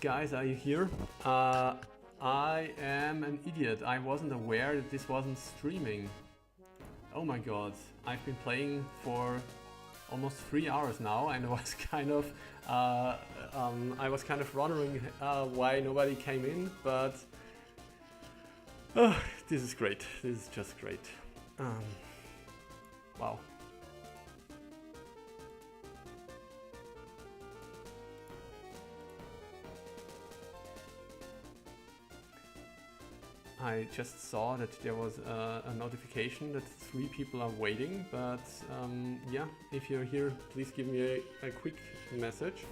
guys, are you here? I am an idiot. I wasn't aware that this wasn't streaming. Oh my god, I've been playing for almost 3 hours now, and was kind of I was kind of wondering why nobody came in, but this is great. This is just great. Wow. I just saw that there was a notification that 3 people are waiting, but yeah, if you're here, please give me a quick message.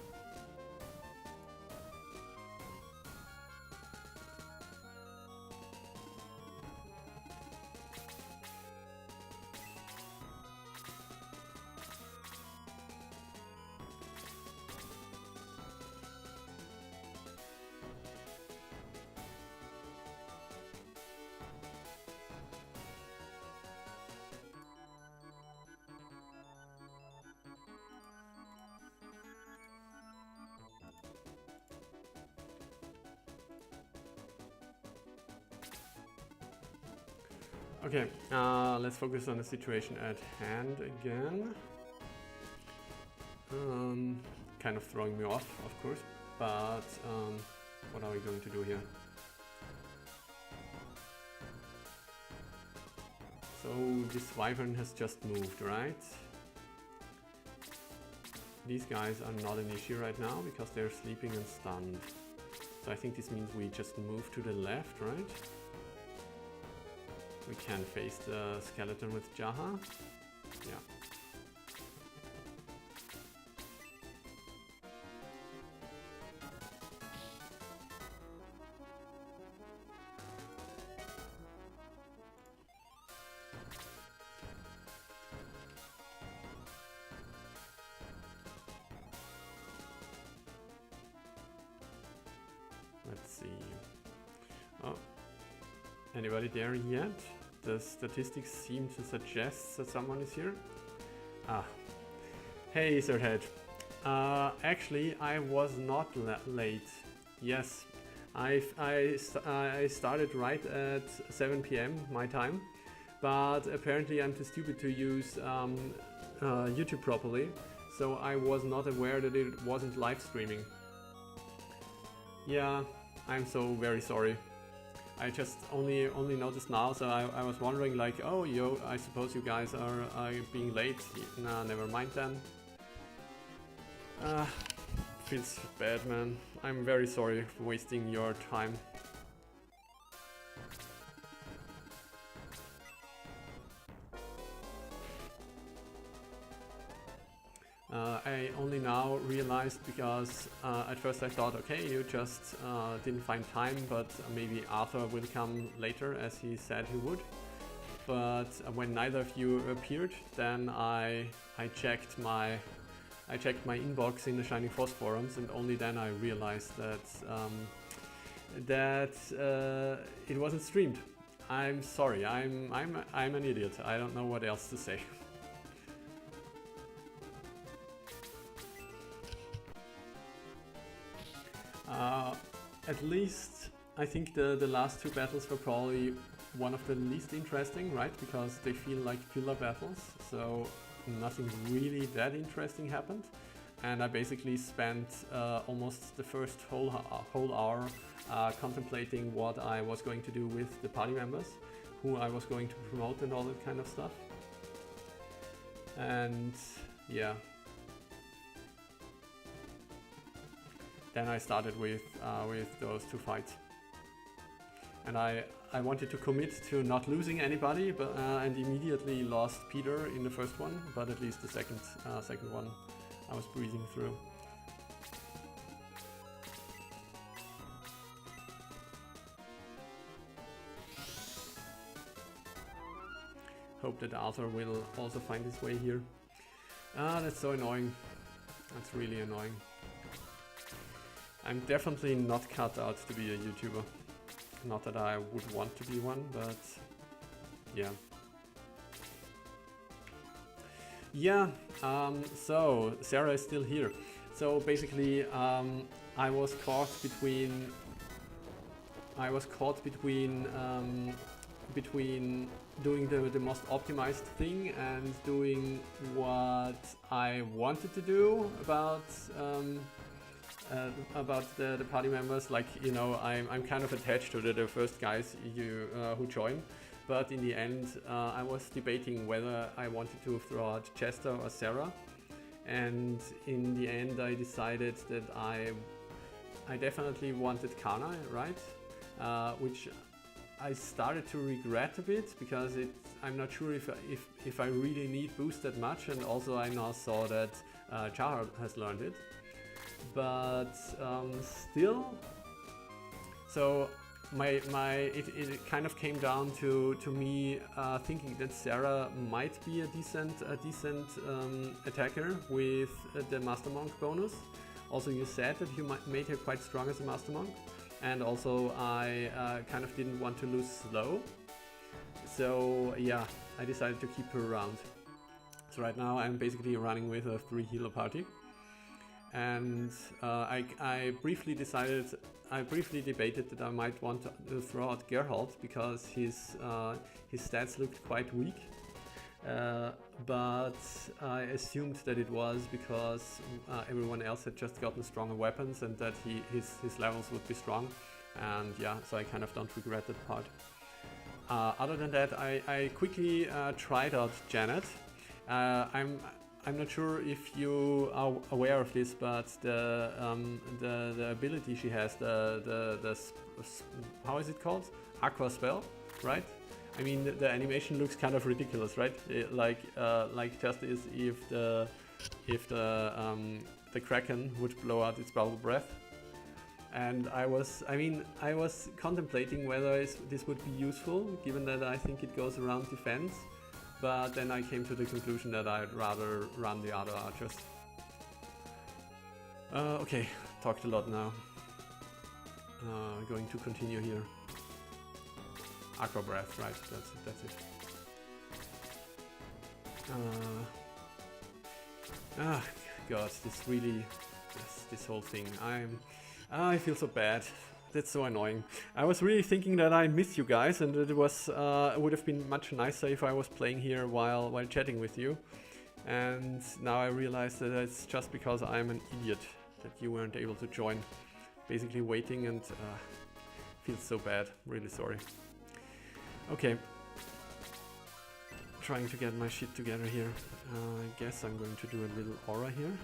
Okay, let's focus on the situation at hand again. Kind of throwing me off, of course, but what are we going to do here? So this wyvern has just moved, right? These guys are not an issue right now because they're sleeping and stunned. So I think this means we just move to the left, right? We can face the skeleton with Jaha. Yeah. Let's see. Oh, anybody there yet? The statistics seem to suggest that someone is here. Ah, hey Etherhead. Actually, I was not late. Yes, I started right at 7 PM my time, but apparently I'm too stupid to use YouTube properly, so I was not aware that it wasn't live streaming. Yeah, I'm so very sorry. I just only noticed now, so I was wondering like, oh, I suppose you guys are being late. Nah, never mind then. Feels bad, man. I'm very sorry for wasting your time. I only now realized because at first I thought, okay, you just didn't find time, but maybe Arthur will come later as he said he would. But when neither of you appeared, then I checked my inbox in the Shining Force forums, and only then I realized that it wasn't streamed. I'm sorry. I'm an idiot. I don't know what else to say. At least I think the last 2 battles were probably one of the least interesting, right? Because they feel like filler battles, so nothing really that interesting happened. And I basically spent almost the first whole hour contemplating what I was going to do with the party members, who I was going to promote and all that kind of stuff. And yeah. Then I started with those 2 fights, and I wanted to commit to not losing anybody, but and immediately lost Peter in the first one. But at least the second one, I was breezing through. Hope that Arthur will also find his way here. That's so annoying. That's really annoying. I'm definitely not cut out to be a YouTuber. Not that I would want to be one, but yeah. Yeah, so Sarah is still here. So basically, I was caught between between doing the most optimized thing and doing what I wanted to do about the party members. Like, you know, I'm kind of attached to the first guys who joined, but in the end I was debating whether I wanted to throw out Chester or Sarah, and in the end I decided that I definitely wanted Kana, right? Which I started to regret a bit, because I'm not sure if I really need boost that much, and also I now saw that Char has learned it. But still, so it kind of came down to me thinking that Sarah might be a decent attacker with the Master Monk bonus. Also, you said that you made her quite strong as a Master Monk, and also I kind of didn't want to lose slow. So yeah, I decided to keep her around. So right now I'm basically running with a 3 healer party, and I briefly debated that I might want to throw out Geralt, because his stats looked quite weak. But I assumed that it was because everyone else had just gotten stronger weapons, and that his levels would be strong, and yeah, so I kind of don't regret that part. Other than that, I quickly tried out Janet. I'm not sure if you are aware of this, but the ability she has, the how is it called? Aqua spell, right? I mean, the animation looks kind of ridiculous, right? Like just as if the Kraken would blow out its bubble breath. And I was contemplating whether this would be useful, given that I think it goes around defense. But then I came to the conclusion that I'd rather run the other archers. Okay, talked a lot now. Going to continue here. Aqua breath, right? That's it. God, this whole thing. I feel so bad. That's so annoying. I was really thinking that I miss you guys, and it would have been much nicer if I was playing here while chatting with you. And now I realize that it's just because I'm an idiot that you weren't able to join. Basically waiting, and feels so bad. Really sorry. Okay. Trying to get my shit together here. I guess I'm going to do a little aura here.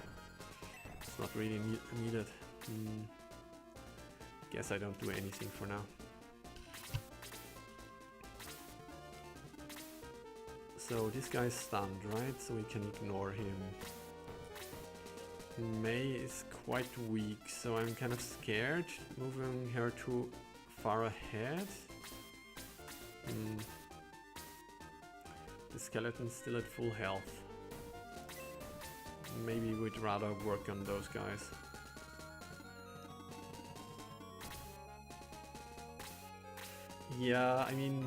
It's not really needed. Guess I don't do anything for now. So this guy's stunned, right? So we can ignore him. Mei is quite weak, so I'm kind of scared moving her too far ahead. The skeleton's still at full health. Maybe we'd rather work on those guys. Yeah, I mean,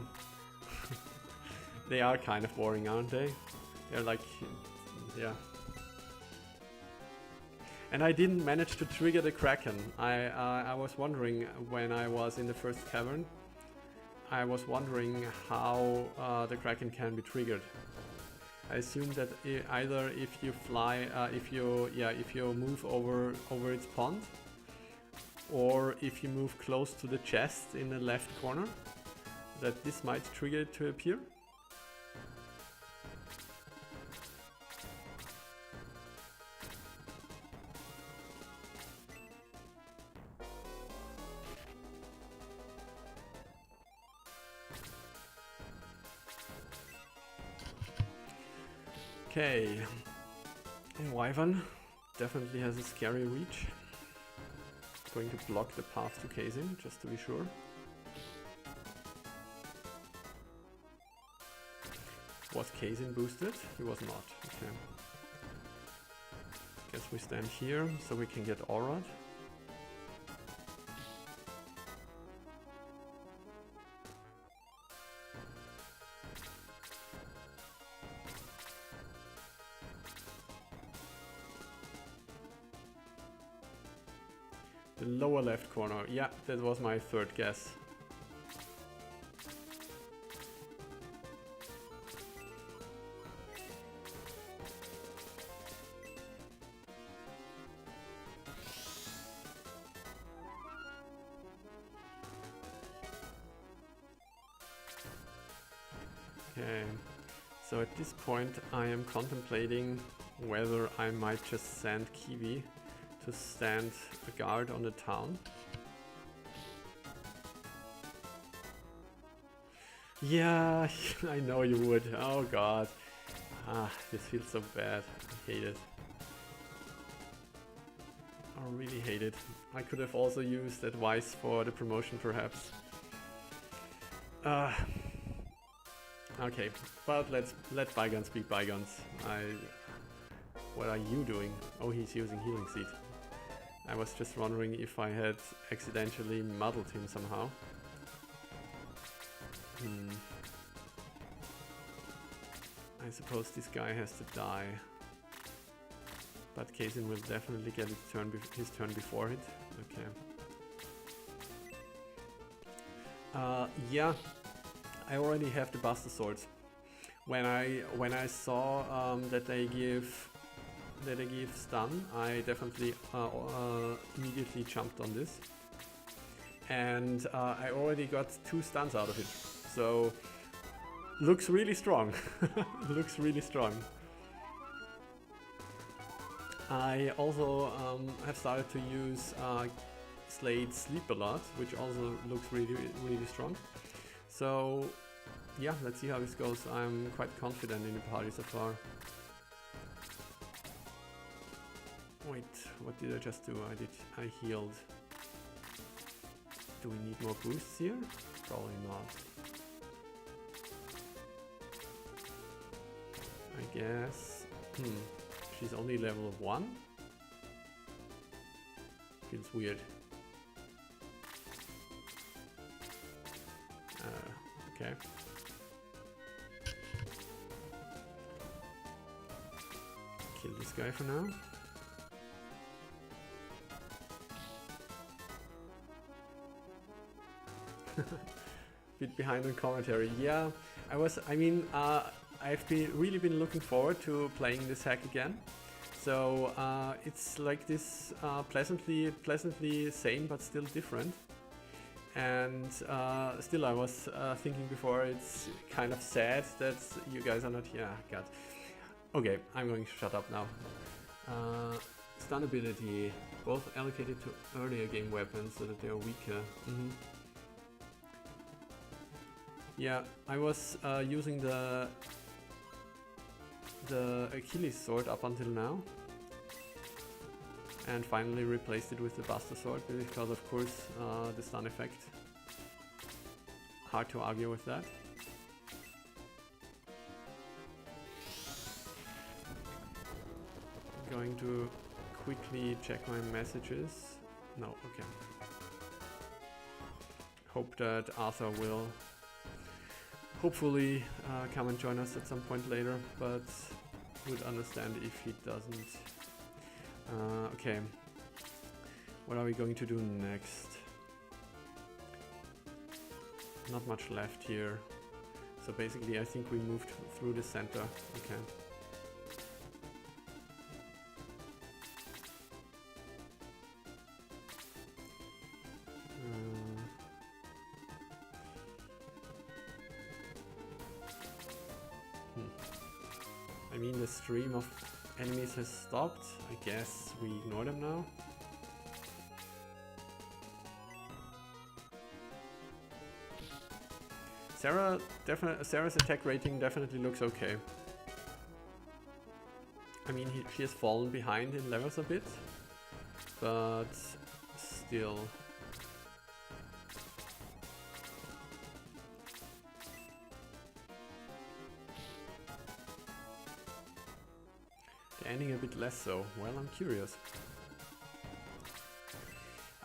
they are kind of boring, aren't they? They're like, yeah. And I didn't manage to trigger the Kraken. I was wondering when I was in the first cavern. I was wondering how the Kraken can be triggered. I assume that either if you fly, if you move over its pond, or if you move close to the chest in the left corner, that this might trigger it to appear. Okay, Wyvern definitely has a scary reach. Going to block the path to Kazin, just to be sure. Was Kazin boosted? He was not. Okay. Guess we stand here so we can get aura'd. The lower left corner. Yeah, that was my third guess. Okay, so at this point I am contemplating whether I might just send Kiwi to stand a guard on the town. Yeah, I know you would. Oh god. Ah, this feels so bad. I hate it. I really hate it. I could have also used advice for the promotion perhaps. Okay, but let bygones be bygones. What are you doing? Oh, he's using healing seed. I was just wondering if I had accidentally muddled him somehow. I suppose this guy has to die. But Kazin will definitely get his turn before it. Okay. Yeah, I already have the Buster Swords. When I saw that they give stun, I definitely immediately jumped on this, and I already got 2 stuns out of it. So looks really strong. Looks really strong. I also have started to use Slade Sleep a lot, which also looks really strong. So yeah, let's see how this goes. I'm quite confident in the party so far. Wait, what did I just do? I healed. Do we need more boosts here? Probably not. I guess. She's only level 1? Feels weird. Okay. Kill this guy for now. Bit behind on commentary. Yeah, I've really been looking forward to playing this hack again. So it's like this pleasantly same but still different. And still, I was thinking before, it's kind of sad that you guys are not here. God. Okay, I'm going to shut up now. Stun ability, both allocated to earlier game weapons so that they are weaker. Yeah, I was using the Achilles sword up until now, and finally replaced it with the Buster sword because, of course, the stun effect. Hard to argue with that. I'm going to quickly check my messages. No, okay. Hope that Arthur will hopefully come and join us at some point later, but would understand if he doesn't. Okay, what are we going to do next? Not much left here. So basically I think we moved through the center. Okay. I mean, the stream of enemies has stopped. I guess we ignore them now. Sarah's attack rating definitely looks okay. I mean, she has fallen behind in levels a bit, but still. The ending a bit less so. Well, I'm curious.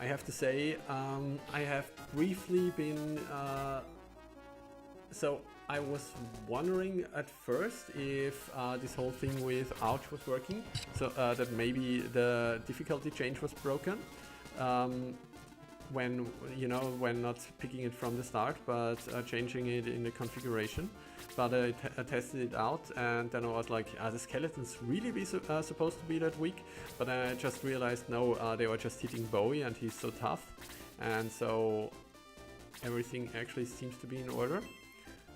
I have to say, I have briefly been... so I was wondering at first if this whole thing with Ouch was working, so that maybe the difficulty change was broken, when, you know, when not picking it from the start, but changing it in the configuration. But I tested it out, and then I was like, are the skeletons really supposed to be that weak? But then I just realized, no, they were just hitting Bowie, and he's so tough. And so everything actually seems to be in order.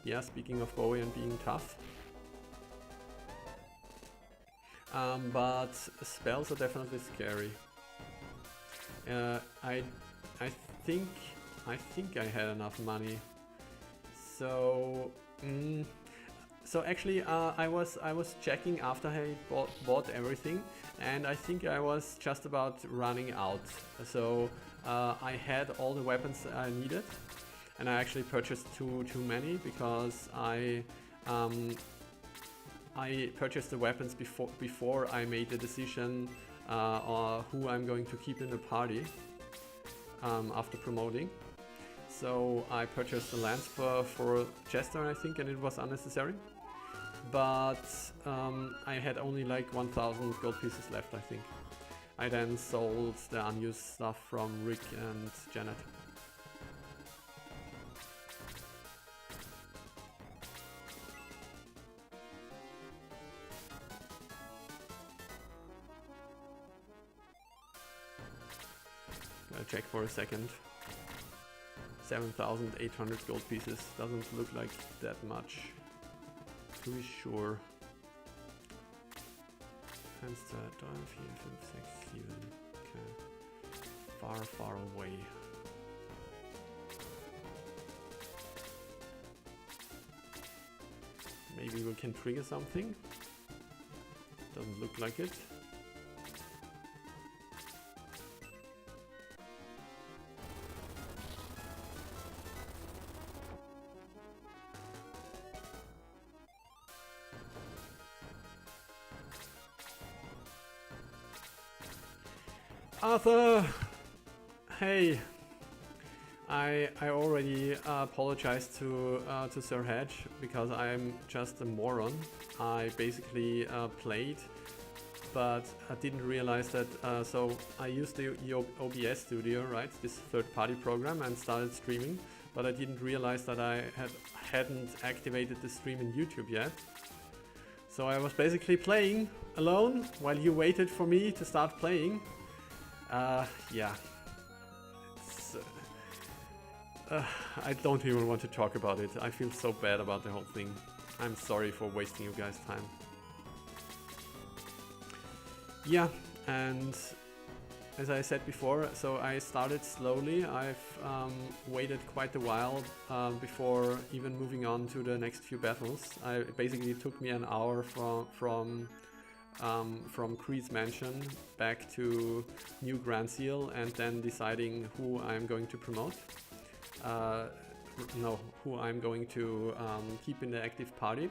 Yeah, speaking of Bowie and being tough. But spells are definitely scary. I think I had enough money. So so actually I was checking after I bought everything, and I think I was just about running out. So I had all the weapons I needed, and I actually purchased too many because I purchased the weapons before I made the decision on who I'm going to keep in the party after promoting. So I purchased the lance for Chester, I think, and it was unnecessary. But I had only like 1,000 gold pieces left, I think. I then sold the unused stuff from Rick and Janet. Gotta check for a second. 7,800 gold pieces doesn't look like that much, to be sure. Hence the 4, 5, 6, 7. Okay. Far away. Maybe we can trigger something. Doesn't look like it. Arthur! Hey! I already apologized to Sir Hedge because I'm just a moron. I basically played, but I didn't realize that, so I used the OBS Studio, right, this third-party program, and started streaming, but I didn't realize that I hadn't activated the stream in YouTube yet. So I was basically playing alone while you waited for me to start playing. Yeah. I don't even want to talk about it. I feel so bad about the whole thing. I'm sorry for wasting you guys' time. Yeah, and as I said before, so I started slowly. I've waited quite a while before even moving on to the next few battles. It basically took me an hour from Creed's Mansion back to New Grand Seal, and then deciding who I'm going to promote. Who I'm going to keep in the active party.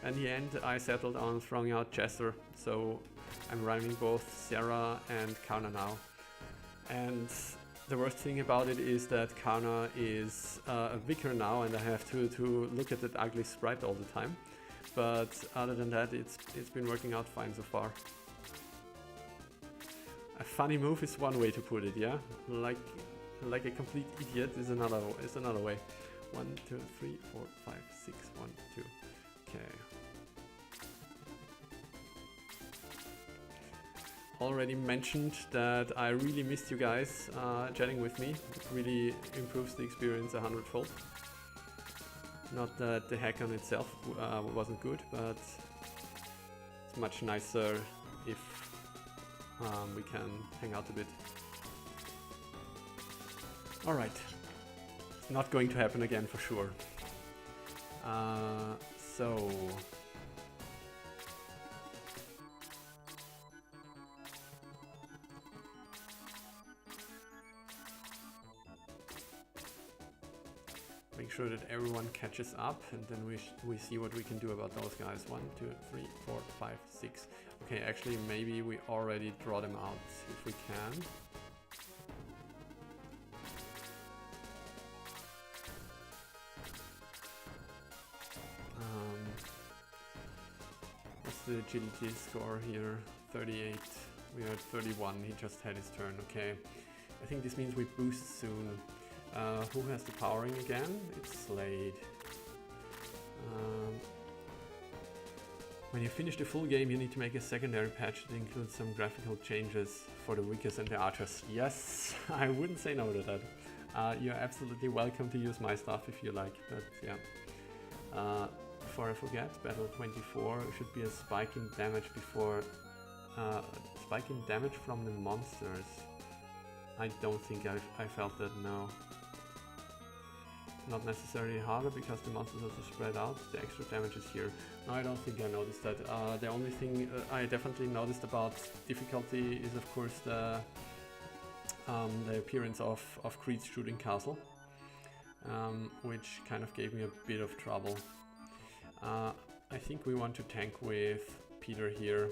In the end, I settled on throwing out Chester, so I'm running both Sarah and Karna now. And the worst thing about it is that Karna is a vicar now, and I have to look at that ugly sprite all the time. But other than that, it's been working out fine so far. A funny move is one way to put it, yeah? Like a complete idiot is another way. 1, 2, 3, 4, 5, 6, 1, 2. Okay. Already mentioned that I really missed you guys chatting with me. It really improves the experience 100-fold. Not that the hack on itself wasn't good, but it's much nicer if we can hang out a bit. Alright, it's not going to happen again for sure. So... make sure that everyone catches up, and then we see what we can do about those guys. 1, 2, 3, 4, 5, 6. Okay, actually maybe we already draw them out if we can. What's the agility score here? 38. We are at 31. He just had his turn. Okay. I think this means we boost soon. Who has the powering again? It's Slade. When you finish the full game, you need to make a secondary patch that includes some graphical changes for the wikis and the archers. Yes, I wouldn't say no to that. You're absolutely welcome to use my stuff if you like, but yeah. Before I forget, battle 24 should be a spike in damage before... spike in damage from the monsters. I don't think I felt that, no. Not necessarily harder because the monsters also spread out, the extra damage is here. No, I don't think I noticed that. The only thing I definitely noticed about difficulty is of course the appearance of Creed's shooting castle, which kind of gave me a bit of trouble. I think we want to tank with Peter here.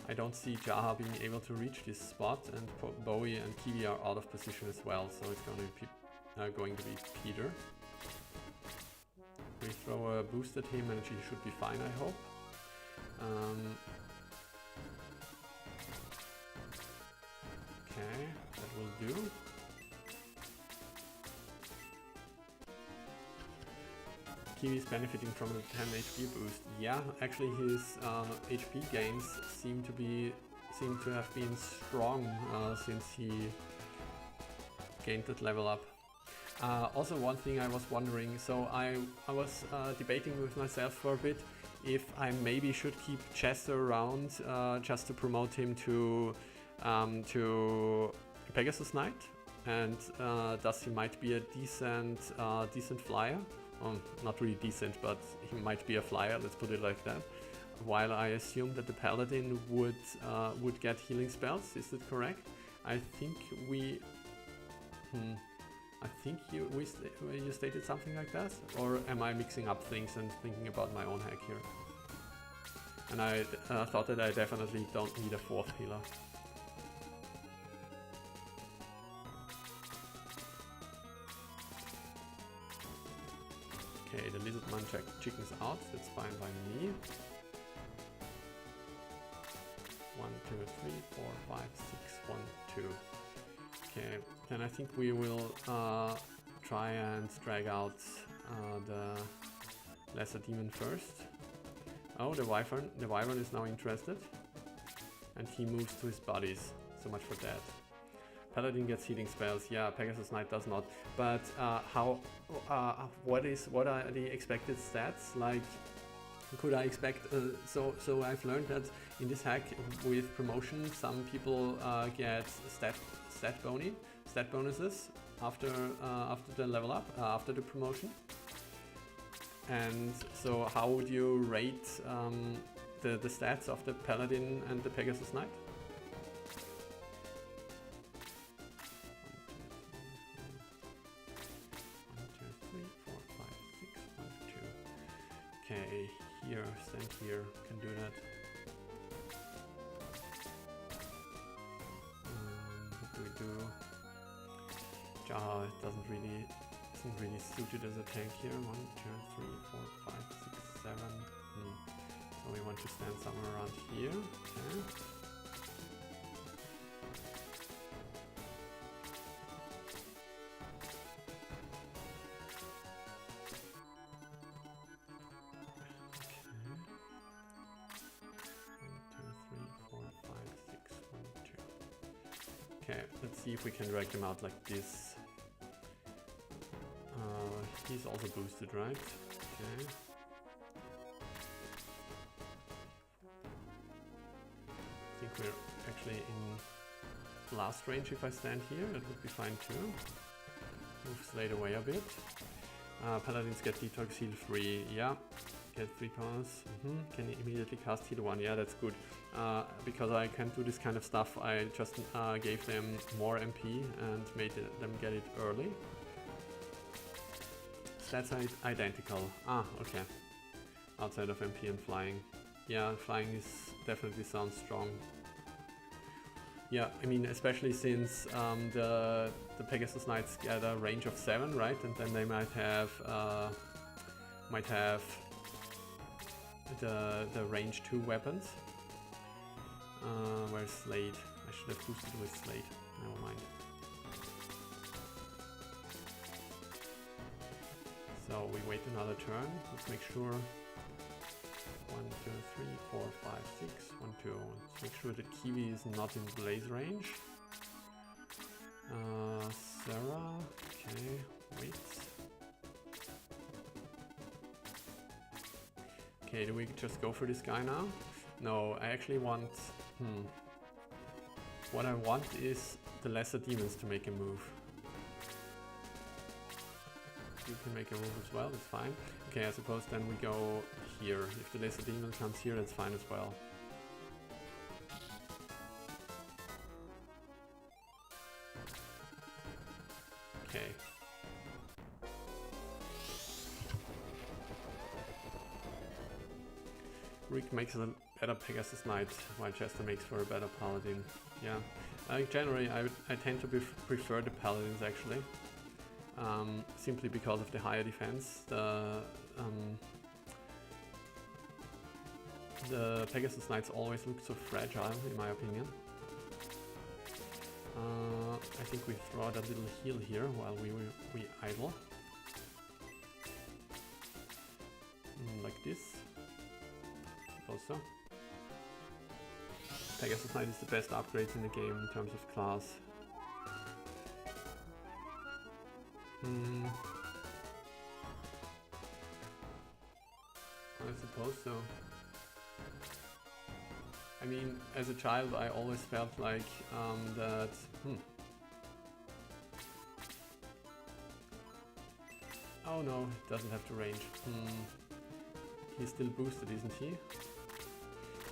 I don't see Jaha being able to reach this spot, and Bowie and Kiwi are out of position as well, so it's going to be Peter. We throw a boost at him and she should be fine, I hope. Okay, that will do. Kiwi's benefiting from the 10 HP boost. Yeah, actually his HP gains seem to have been strong since he gained that level up. Also one thing I was wondering, so I was debating with myself for a bit if I maybe should keep Chester around just to promote him to Pegasus Knight, and thus he might be a decent flyer. Not really decent, but he might be a flyer, let's put it like that. While I assume that the Paladin would get healing spells, is that correct? I think we... I think you stated something like that? Or am I mixing up things and thinking about my own hack here? And I thought that I definitely don't need a 4th healer. Okay, the lizard man chicken's out, that's fine by me. 1, 2, 3, 4, 5, 6, 1, 2. Okay, then I think we will try and drag out the lesser demon first. Oh, the wyvern is now interested. And he moves to his buddies, so much for that. Paladin gets healing spells, yeah, Pegasus Knight does not. But what are the expected stats? Like, could I expect, so I've learned that in this hack with promotion, some people get stat bonuses after the level up, after the promotion. And so how would you rate the stats of the Paladin and the Pegasus Knight? Okay, here, stand here, can do that. What do we do? Jaha isn't really suited as a tank here. 1, 2, 3, 4, 5, 6, 7. So we want to stand somewhere around here. Okay. Okay, let's see if we can drag them out like this. He's also boosted, right? Okay. I think we're actually in blast range if I stand here, that would be fine too. Move Slade away a bit. Paladins get detox heal 3, yeah. Get 3 powers. Can immediately cast heal 1, yeah, that's good. Because I can't do this kind of stuff, I just gave them more MP and made them get it early. Stats are identical. Okay. Outside of MP and flying. Yeah, flying is definitely sounds strong. Yeah, I mean, especially since the Pegasus Knights get a range of 7, right? And then they might have the range 2 weapons. Where's Slade? I should have boosted with Slade. Never mind. So we wait another turn. Let's make sure. 1, 2, 3, 4, 5, 6. 1, 2. Let's make sure that Kiwi is not in blaze range. Sarah. Okay, wait. Okay, do we just go for this guy now? No, I actually want... What I want is the lesser demons to make a move. You can make a move as well, that's fine. Okay, I suppose then we go here. If the lesser demon comes here, that's fine as well. Okay. Rick makes a better Pegasus Knight, while Chester makes for a better Paladin. Yeah, generally I tend to prefer the Paladins actually. Simply because of the higher defense. The Pegasus Knights always look so fragile, in my opinion. I think we throw out a little heal here while we idle. Like this. Suppose so. Pegasus Knight is the best upgrades in the game in terms of class. I suppose so. I mean, as a child I always felt like that... Oh no, it doesn't have to range. He's still boosted, isn't he?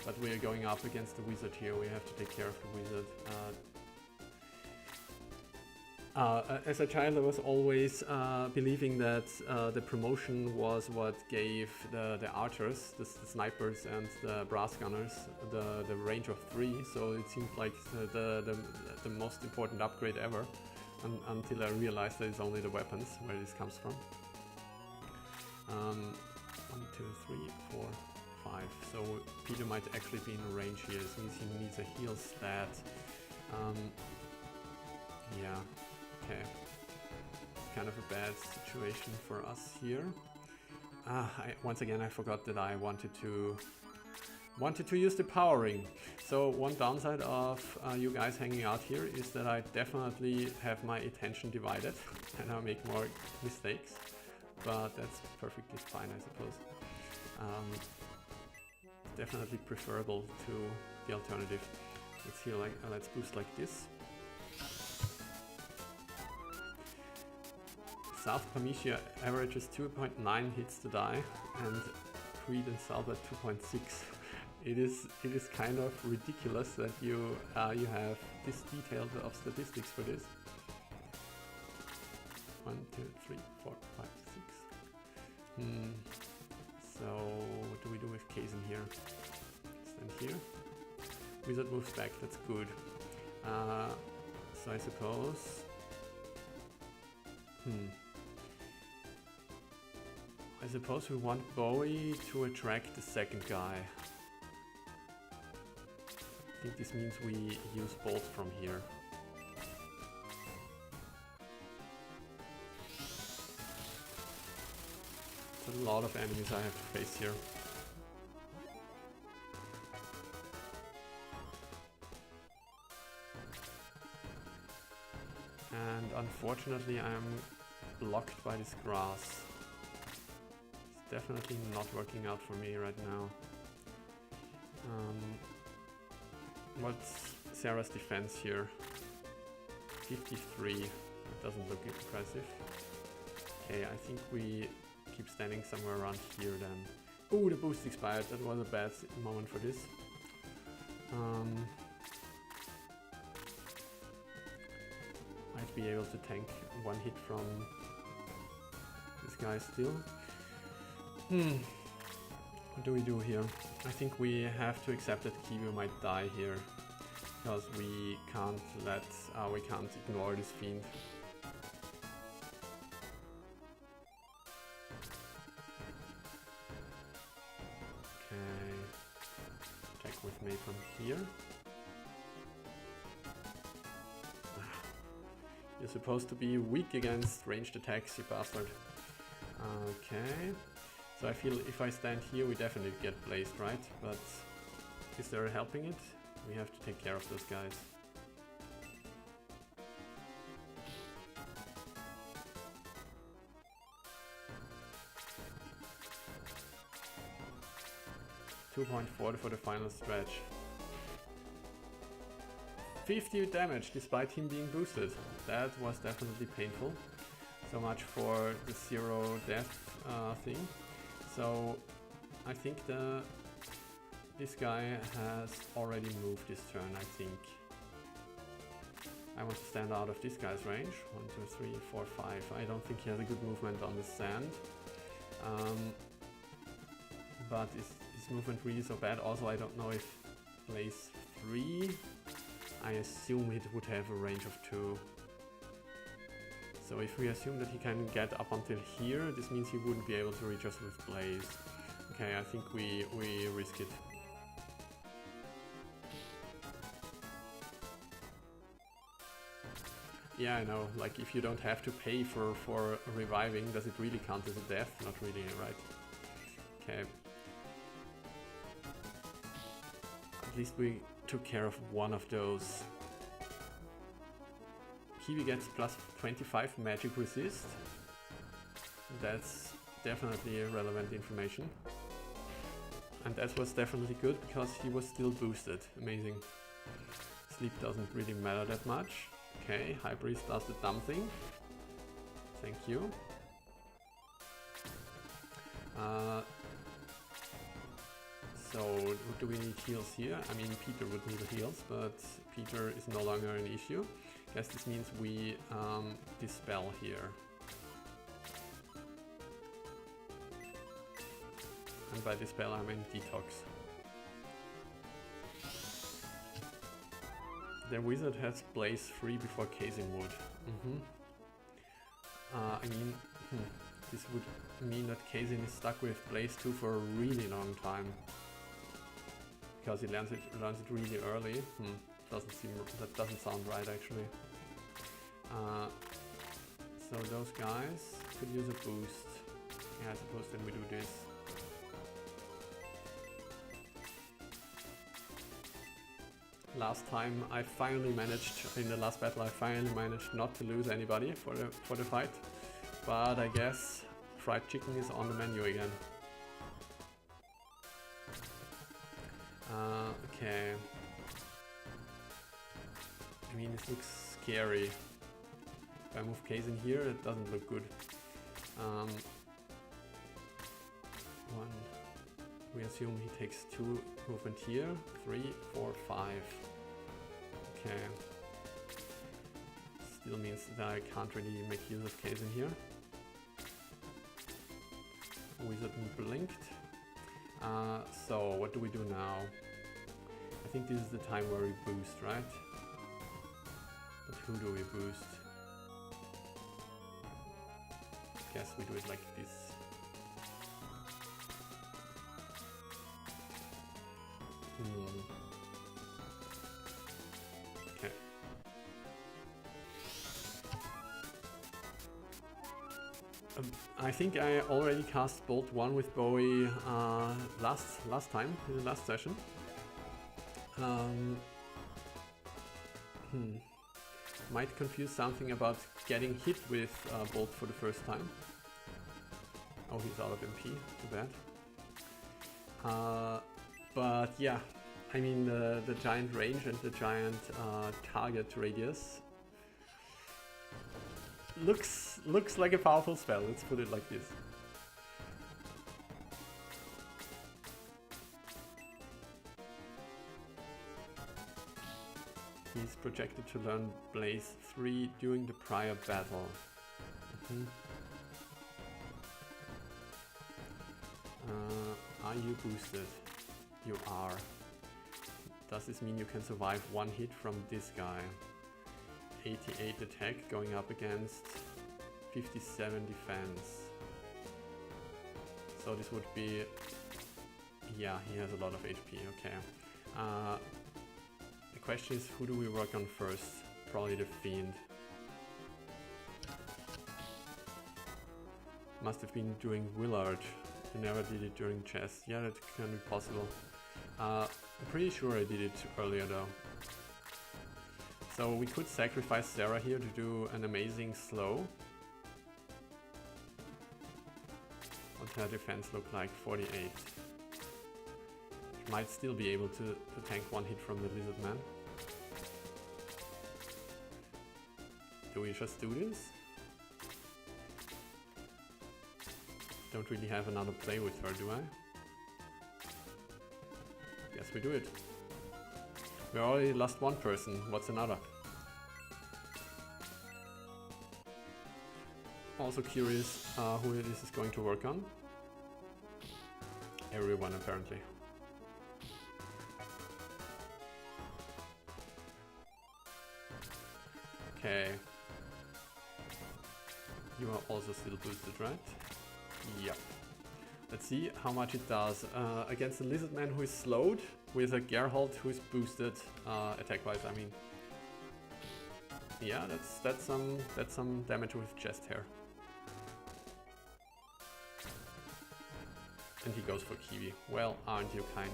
But we are going up against the wizard here, we have to take care of the wizard. As a child I was always believing that the promotion was what gave the archers, the snipers and the brass gunners the range of 3, so it seemed like the most important upgrade ever, until I realized that it's only the weapons where this comes from. 1, 2, 3, 4, 5, so Peter might actually be in range here, it means he needs a heal stat. Yeah. Okay, kind of a bad situation for us here. Once again I forgot that I wanted to use the powering. So one downside of you guys hanging out here is that I definitely have my attention divided and I make more mistakes, but that's perfectly fine, I suppose. It's definitely preferable to the alternative. Let's heal let's boost like this. South Pamicia averages 2.9 hits to die, and Creed and South at 2.6. It is kind of ridiculous that you have this detail of statistics for this. 1, 2, 3, 4, 5, 6. So what do we do with Kazan here? Stand here. Wizard moves back. That's good. So I suppose. I suppose we want Bowie to attract the second guy. I think this means we use Bolt from here. There's a lot of enemies I have to face here. And unfortunately I'm blocked by this grass. Definitely not working out for me right now. What's Sarah's defense here? 53. It doesn't look impressive. Okay, I think we keep standing somewhere around here then. Oh, the boost expired. That was a bad moment for this. Might be able to tank one hit from this guy still. What do we do here? I think we have to accept that Kiwi might die here, because we can't ignore this fiend. Okay, attack with me from here. You're supposed to be weak against ranged attacks, you bastard. Okay. So I feel if I stand here, we definitely get blazed, right? But is there helping it? We have to take care of those guys. .40 for the final stretch. 50 damage despite him being boosted. That was definitely painful. So much for the 0 death thing. So I think this guy has already moved this turn, I think. I want to stand out of this guy's range. 1, 2, 3, 4, 5. I don't think he has a good movement on the sand. But is his movement really so bad? Also, I don't know if Blaze 3, I assume it would have a range of 2. So if we assume that he can get up until here, this means he wouldn't be able to reach us with Blaze. Okay, I think we risk it. Yeah, I know, like if you don't have to pay for reviving, does it really count as a death? Not really, right? Okay. At least we took care of one of those. Kiwi gets plus 25 magic resist. That's definitely relevant information. And that was definitely good because he was still boosted. Amazing. Sleep doesn't really matter that much. Okay, High Priest does the dumb thing. Thank you. So, do we need heals here? I mean, Peter would need heals, but Peter is no longer an issue. Guess this means we dispel here. And by dispel I mean detox. The wizard has Blaze 3 before Kazin would. I mean, this would mean that Kazin is stuck with Blaze 2 for a really long time. Because he learns it really early. That doesn't sound right actually. So those guys could use a boost. Yeah, I suppose then we do this. Last time I finally managed, in the last battle I finally managed not to lose anybody for the fight. But I guess fried chicken is on the menu again. Okay. I mean, this looks scary. If I move Case in here, it doesn't look good. We assume he takes 2 movement here. 3, 4, 5. Okay. Still means that I can't really make use of Case in here. Wizard blinked. So what do we do now? I think this is the time where we boost, right? But who do we boost? Guess we do it like this. Okay. I think I already cast Bolt 1 with Bowie last time, in the last session. Might confuse something about getting hit with Bolt for the first time. Oh, he's out of MP, too bad. But yeah, I mean the giant range and the giant target radius looks like a powerful spell, let's put it like this. He's projected to learn Blaze 3 during the prior battle. Are you boosted? You are. Does this mean you can survive 1 hit from this guy? 88 attack going up against 57 defense. So this would be... yeah, he has a lot of HP, okay. The question is, who do we work on first? Probably the Fiend. Must have been during Willard. I never did it during chess. Yeah, that can be possible. I'm pretty sure I did it earlier though. So we could sacrifice Sarah here to do an amazing slow. What's her defense look like? 48. She might still be able to tank one hit from the lizard man. Do we just do this? Don't really have another play with her, do I? Guess we do it. We already lost one person, what's another? Also curious who this is going to work on. Everyone apparently. Okay. You are also still boosted, right? Yep. Let's see how much it does against the Lizardman who is slowed with a Geralt who is boosted attack-wise. I mean, yeah, that's some damage with chest hair. And he goes for Kiwi. Well, aren't you kind?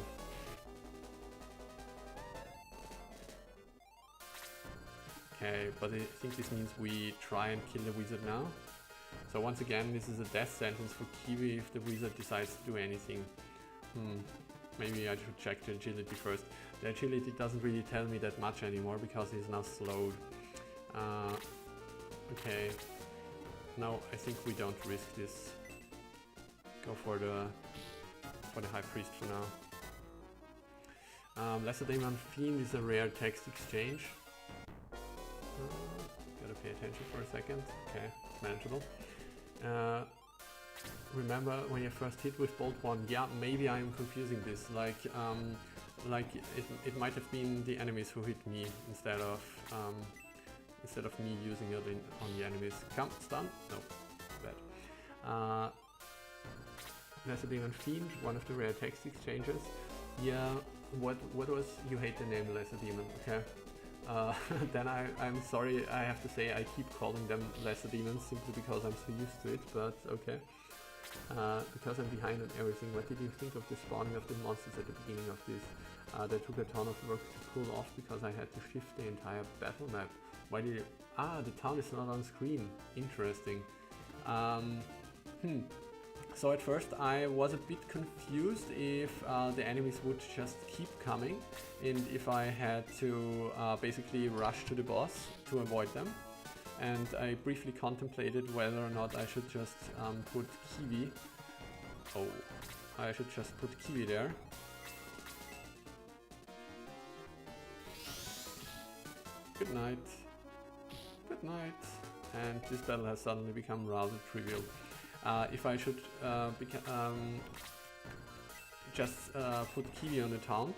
Okay, but I think this means we try and kill the wizard now. So once again, this is a death sentence for Kiwi if the wizard decides to do anything. Maybe I should check the agility first. The agility doesn't really tell me that much anymore because he's now slowed. Okay. No, I think we don't risk this. Go for the High Priest for now. Lesser Demon Fiend is a rare text exchange. Gotta pay attention for a second. Okay, it's manageable. Remember when you first hit with Bolt 1? Yeah, maybe I'm confusing this. Like it might have been the enemies who hit me instead of me using it on the enemies. Come, stun? No, bad. Lesser Demon Fiend, one of the rare text exchanges. Yeah, what was, you hate the name Lesser Demon, okay. Then I'm sorry, I have to say I keep calling them Lesser Demons simply because I'm so used to it, but okay. Because I'm behind on everything, what did you think of the spawning of the monsters at the beginning of this? That took a ton of work to pull off because I had to shift the entire battle map. Why did you... Ah, the town is not on screen. Interesting. So at first I was a bit confused if the enemies would just keep coming and if I had to basically rush to the boss to avoid them. And I briefly contemplated whether or not I should just put Kiwi. Oh, I should just put Kiwi there. Good night. Good night. And this battle has suddenly become rather trivial. If I should just put Kiwi on the town,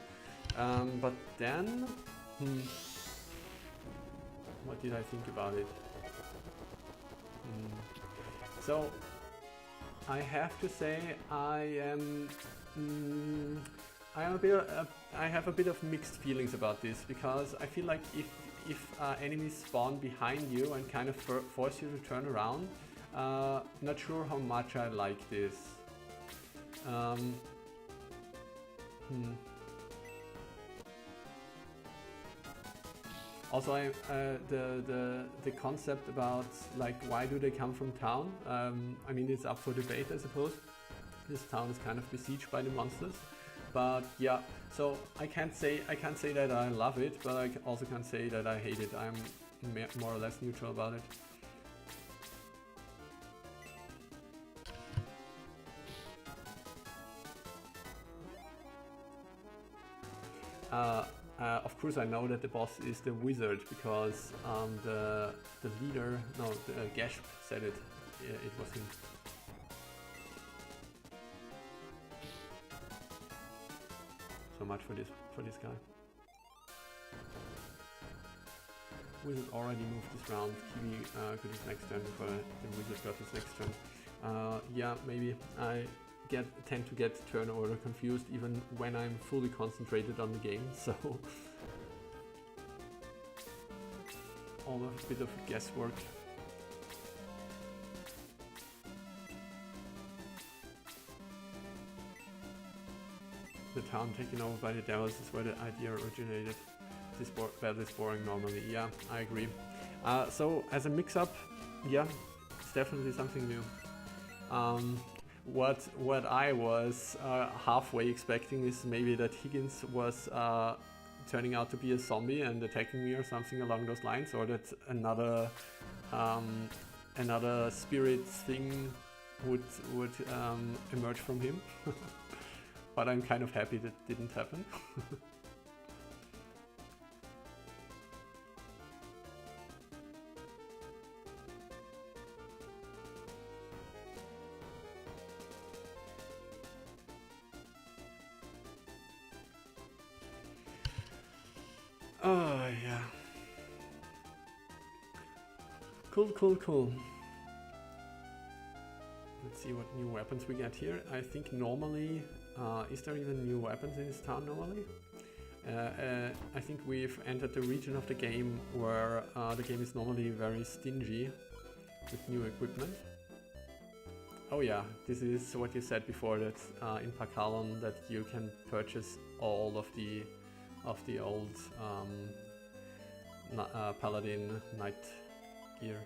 but then, what did I think about it? So I have to say I have a bit of mixed feelings about this because I feel like if enemies spawn behind you and kind of force you to turn around. Not sure how much I like this. Also, the concept about like why do they come from town? I mean, it's up for debate, I suppose. This town is kind of besieged by the monsters, but yeah. So I can't say that I love it, but I also can't say that I hate it. I'm more or less neutral about it. Of course I know that the boss is the wizard because the leader, no, the Gasp said it, it was him. So much for this guy. Wizard already moved this round. Kiwi got his next turn before the wizard got his next turn. Yeah, maybe I tend to get turn order confused even when I'm fully concentrated on the game, so all a bit of guesswork. the town taken over by the devils is where the idea originated. This battle is boring normally. Yeah, I agree. So as a mix-up, yeah, it's definitely something new. What I was halfway expecting is maybe that Higgins was turning out to be a zombie and attacking me or something along those lines, or that another spirit thing would emerge from him. But I'm kind of happy that didn't happen. Oh yeah. Cool. Let's see what new weapons we get here. I think normally, is there even new weapons in this town normally? I think we've entered the region of the game where the game is normally very stingy with new equipment. Oh yeah, this is what you said before, that in Pakalon that you can purchase all of the old Paladin Knight gear.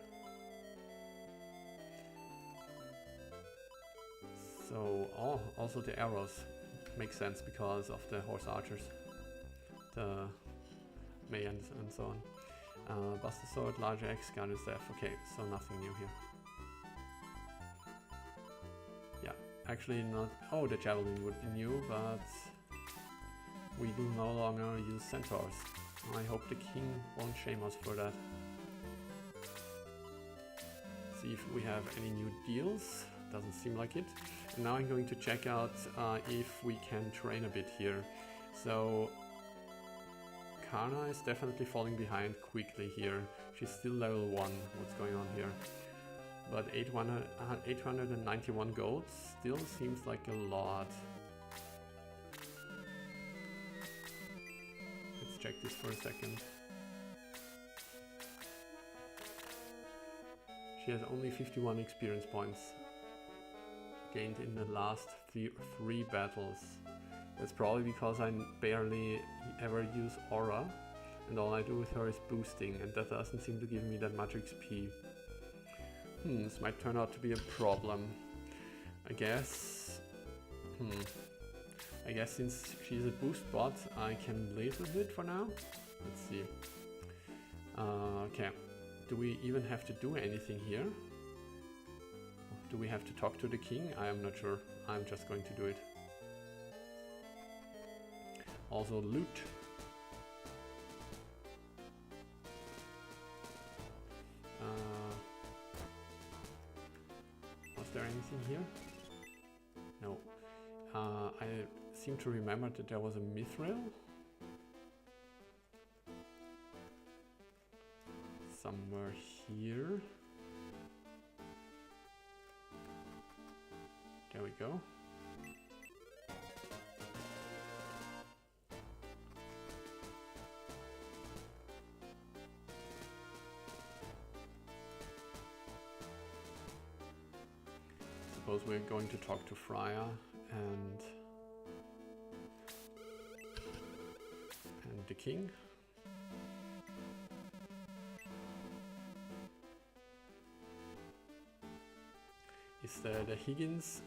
So, also the arrows make sense because of the horse archers, the Mayans and so on. Buster sword, larger axe, gun and staff. Okay, so nothing new here. Yeah, actually not. Oh, the javelin would be new, but we do no longer use centaurs. I hope the king won't shame us for that. See if we have any new deals. Doesn't seem like it. And now I'm going to check out if we can train a bit here. So Karna is definitely falling behind quickly here. She's still level 1. What's going on here? But 891 gold still seems like a lot. Let's check this for a second. She has only 51 experience points gained in the last three battles. That's probably because I barely ever use aura, and all I do with her is boosting, and that doesn't seem to give me that much XP. This might turn out to be a problem. I guess since she's a boost bot, I can live with it for now. Let's see. Okay. Do we even have to do anything here? Do we have to talk to the king? I am not sure. I'm just going to do it. Also loot. Was there anything here? No. I seem to remember that there was a mithril somewhere here. There we go. Suppose we're going to talk to Freya and the king. Is the Higgins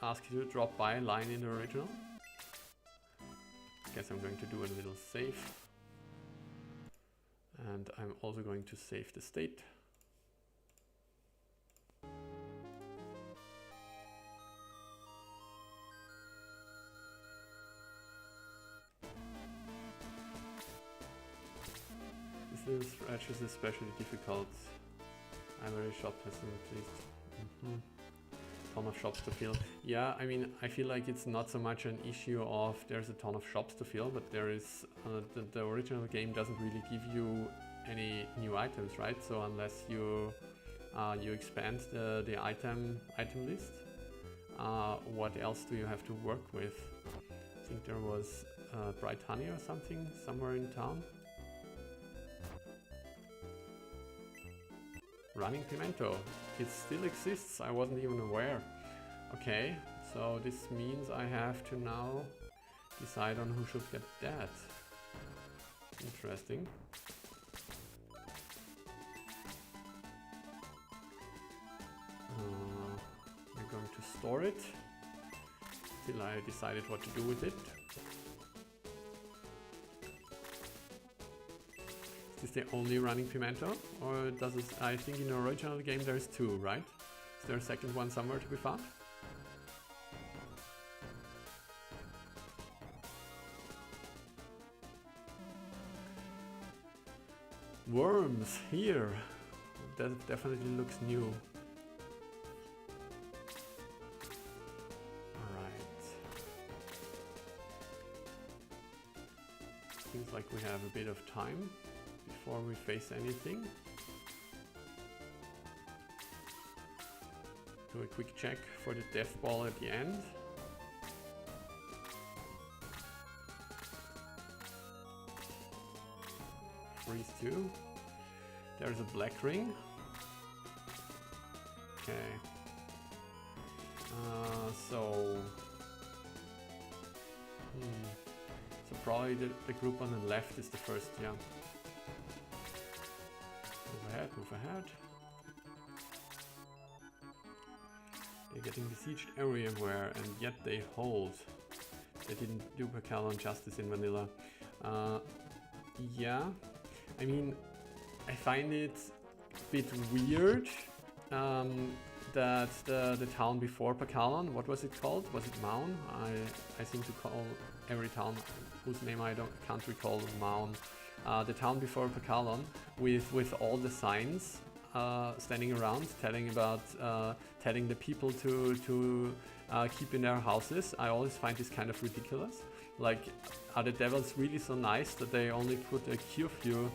ask you to drop by line in the original? Guess I'm going to do a little save. And I'm also going to save the state. This little stretch is especially difficult. I'm very shop peasant, please. Ton of shops to fill. Yeah, I mean, I feel like it's not so much an issue of there's a ton of shops to fill, but there is the original game doesn't really give you any new items, right? So unless you you expand the item list, what else do you have to work with? I think there was bright honey or something somewhere in town. Running pimento. It still exists. I wasn't even aware. Okay, so this means I have to now decide on who should get that. Interesting. I'm going to store it till I decided what to do with it. Is this the only running pimento, or does it? I think in the original game there's two, right? Is there a second one somewhere to be found? Worms here. That definitely looks new. Alright. Seems like we have a bit of time before we face anything. Do a quick check for the death ball at the end. Freeze 2. There's a black ring. Okay. So probably the group on the left is the first, yeah. Move ahead, move ahead. They're getting besieged everywhere, and yet they hold. They didn't do Pacalon justice in vanilla. Yeah, I mean, I find it a bit weird that the town before Pacalon, what was it called? Was it Maun? I seem to call every town whose name I can't recall Maun. The town before Pacalon with all the signs standing around telling the people to keep in their houses. I always find this kind of ridiculous. Like, are the devils really so nice that they only put a curfew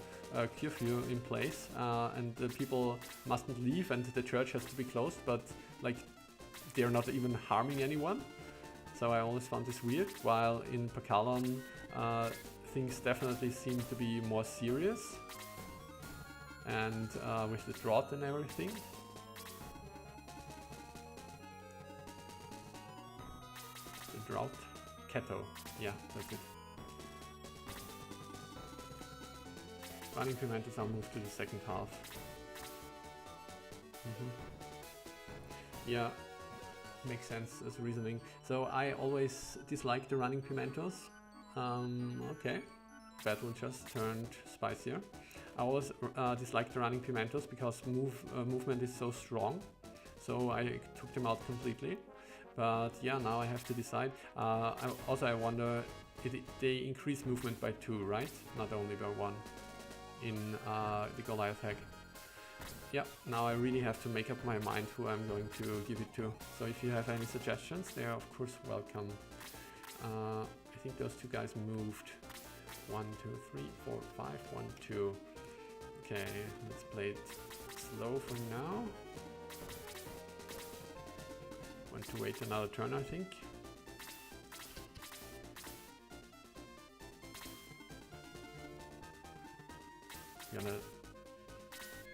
in place and the people mustn't leave and the church has to be closed, but like they're not even harming anyone? So I always found this weird, while in Pacalon things definitely seem to be more serious, and with the drought and everything. The drought? Keto. Yeah, that's it. Running pimentos are moved to the second half. Yeah, makes sense as reasoning. So I always dislike the running pimentos. Okay, battle just turned spicier. I always dislike the running pimentos because movement is so strong. So I took them out completely. But yeah, now I have to decide. I wonder, they increase movement by 2, right? Not only by 1 in the Goliath Hack. Yeah, now I really have to make up my mind who I'm going to give it to. So if you have any suggestions, they are of course welcome. I think those two guys moved. 1, 2, 3, 4, 5, 1, 2. Okay, let's play it slow for now. Want to wait another turn, I think. Gonna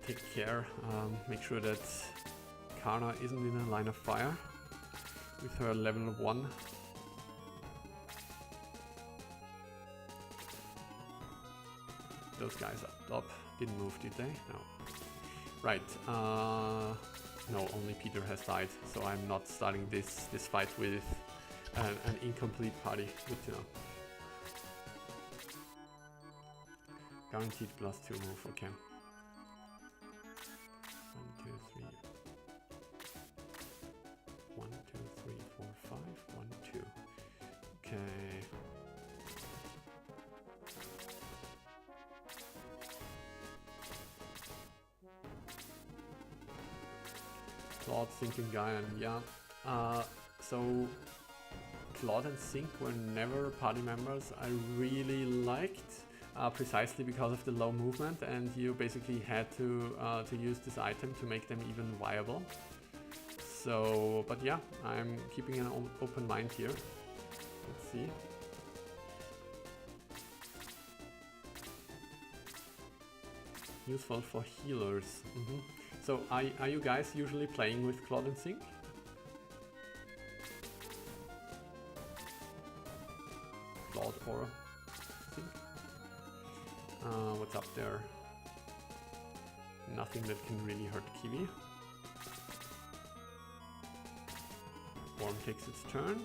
take care, make sure that Karna isn't in a line of fire with her level 1. Those guys up top didn't move, did they? No. Right. No, only Peter has died, so I'm not starting this fight with an incomplete party. Good to know. Guaranteed +2 move, okay. 1, 2, 3. 1, 2, 3, 4, 5. 1, 2. Okay. Claude, Sink and Guyan, yeah. So Claude and Sink were never party members I really liked. Precisely because of the low movement, and you basically had to use this item to make them even viable. So, but yeah, I'm keeping an open mind here. Let's see. Useful for healers. So, are you guys usually playing with Claude and Sink? 4, I think. What's up there? Nothing that can really hurt Kiwi. Worm takes its turn.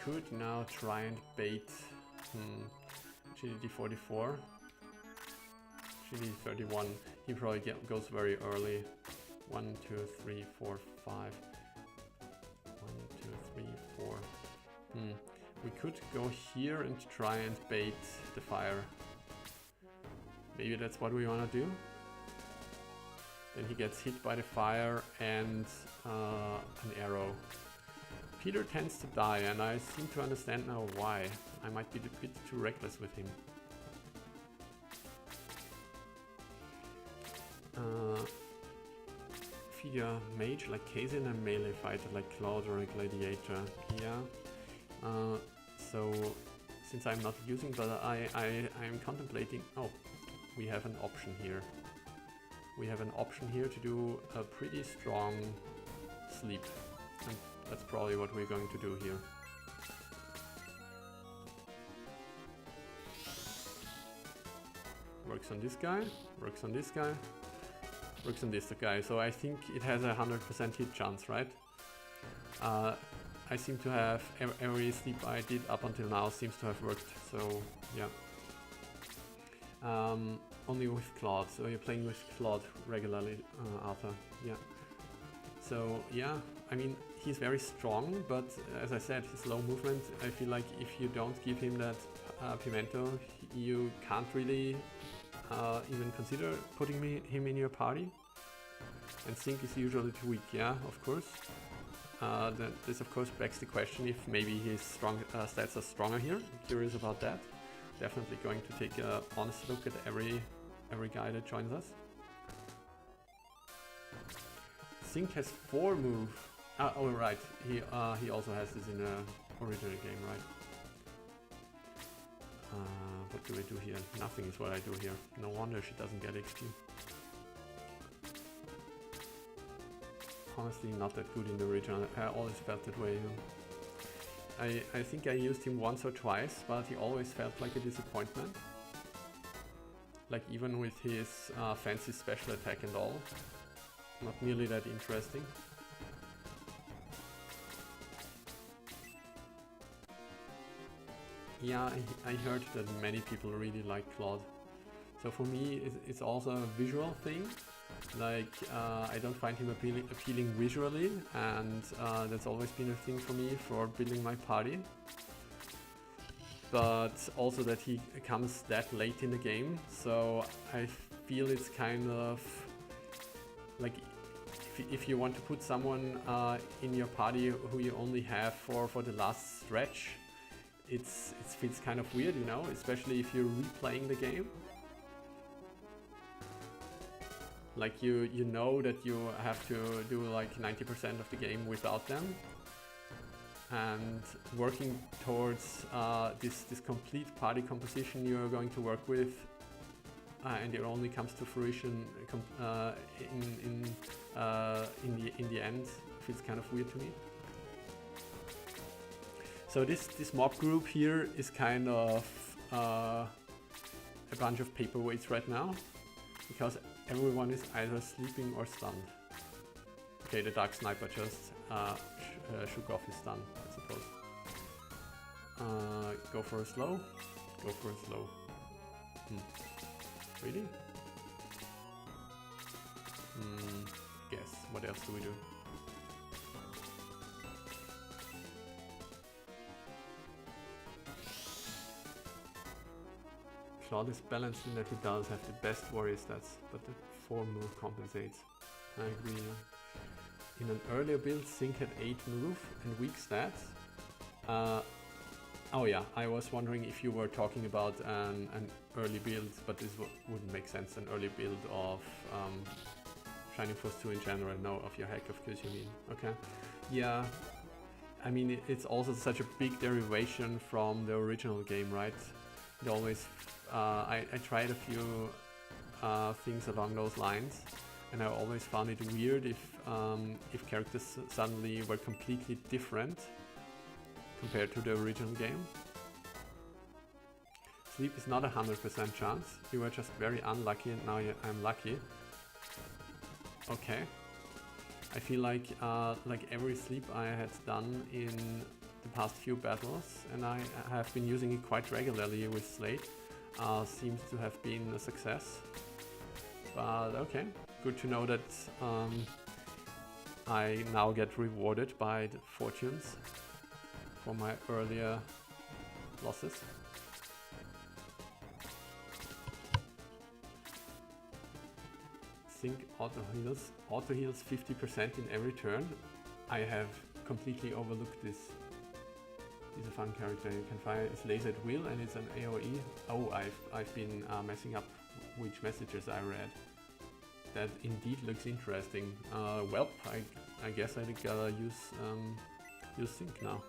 We could now try and bait GDD44. GDD31. He probably goes very early. 1, 2, 3, 4, 5. 1, 2, 3, 4. We could go here and try and bait the fire. Maybe that's what we want to do. Then he gets hit by the fire and an arrow. Peter tends to die, and I seem to understand now why. I might be a bit too reckless with him. Feed a mage like Casey and a melee fighter like Claude or a gladiator. Yeah. So since I'm not using, but I'm contemplating. Oh, we have an option here. We have an option here to do a pretty strong sleep. And that's probably what we're going to do here. Works on this guy, works on this guy, works on this guy. So I think it has a 100% hit chance, right? I seem to have every sleep I did up until now seems to have worked. So yeah. Only with Claude. So you're playing with Claude regularly, Arthur. Yeah. So yeah, I mean, he's very strong, but as I said, his low movement, I feel like if you don't give him that Pimento, you can't really even consider putting him in your party. And Sync is usually too weak, yeah, of course. Then this of course begs the question if maybe his strong stats are stronger here. I'm curious about that. Definitely going to take a honest look at every guy that joins us. Sync has 4 move. Oh right, he also has this in the original game, right? What do I do here? Nothing is what I do here. No wonder she doesn't get XP. Honestly, not that good in the original. I always felt that way. I think I used him once or twice, but he always felt like a disappointment. Like even with his fancy special attack and all. Not nearly that interesting. Yeah, I heard that many people really like Claude. So for me, it's also a visual thing. Like, I don't find him appealing visually, and that's always been a thing for me for building my party. But also that he comes that late in the game, so I feel it's kind of like if you want to put someone in your party who you only have for the last stretch, it feels kind of weird, you know, especially if you're replaying the game. Like you know that you have to do like 90% of the game without them, and working towards this complete party composition you're going to work with, and it only comes to fruition in the end. Feels kind of weird to me. So this mob group here is kind of a bunch of paperweights right now, because everyone is either sleeping or stunned. Okay, the Dark Sniper just shook off his stun, I suppose. Go for a slow? Go for a slow. Really? Guess. What else do we do? Claude is balanced in that he does have the best warrior stats, but the 4 move compensates. I agree. In an earlier build, Sync had 8 move and weak stats. Oh yeah, I was wondering if you were talking about an early build, but this wouldn't make sense. An early build of Shining Force 2 in general, no, of your hack, of course you mean. Okay. Yeah, I mean, it's also such a big derivation from the original game, right? It always, I tried a few things along those lines, and I always found it weird if characters suddenly were completely different compared to the original game. Sleep is not 100% chance. You were just very unlucky and now I'm lucky. Okay. I feel like every sleep I had done in the past few battles, and I have been using it quite regularly with Slate, seems to have been a success. But okay, good to know that I now get rewarded by the fortunes for my earlier losses. Sync auto heals 50% in every turn. I have completely overlooked this. He's a fun character. You can fire his laser at will and it's an AoE. Oh, I've been messing up which messages I read. That indeed looks interesting. Well, I guess I gotta use sync now.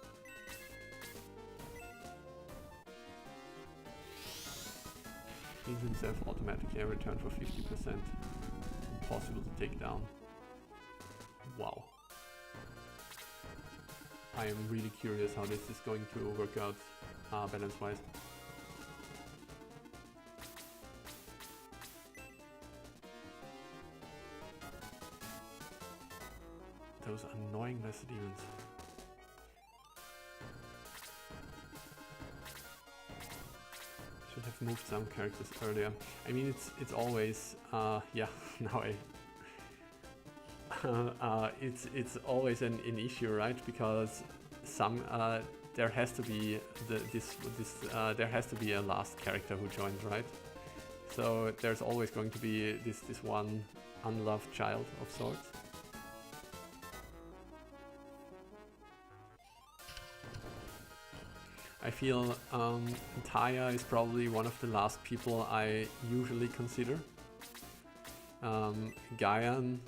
Heals himself automatically every turn for 50%. Impossible to take down. Wow. I am really curious how this is going to work out balance-wise. Those annoying lesser demons. Should have moved some characters earlier. I mean, it's always yeah. Now it's always an issue, right? Because some there has to be there has to be a last character who joins, right? So there's always going to be this one unloved child of sorts. I feel Taya is probably one of the last people I usually consider. Gaian,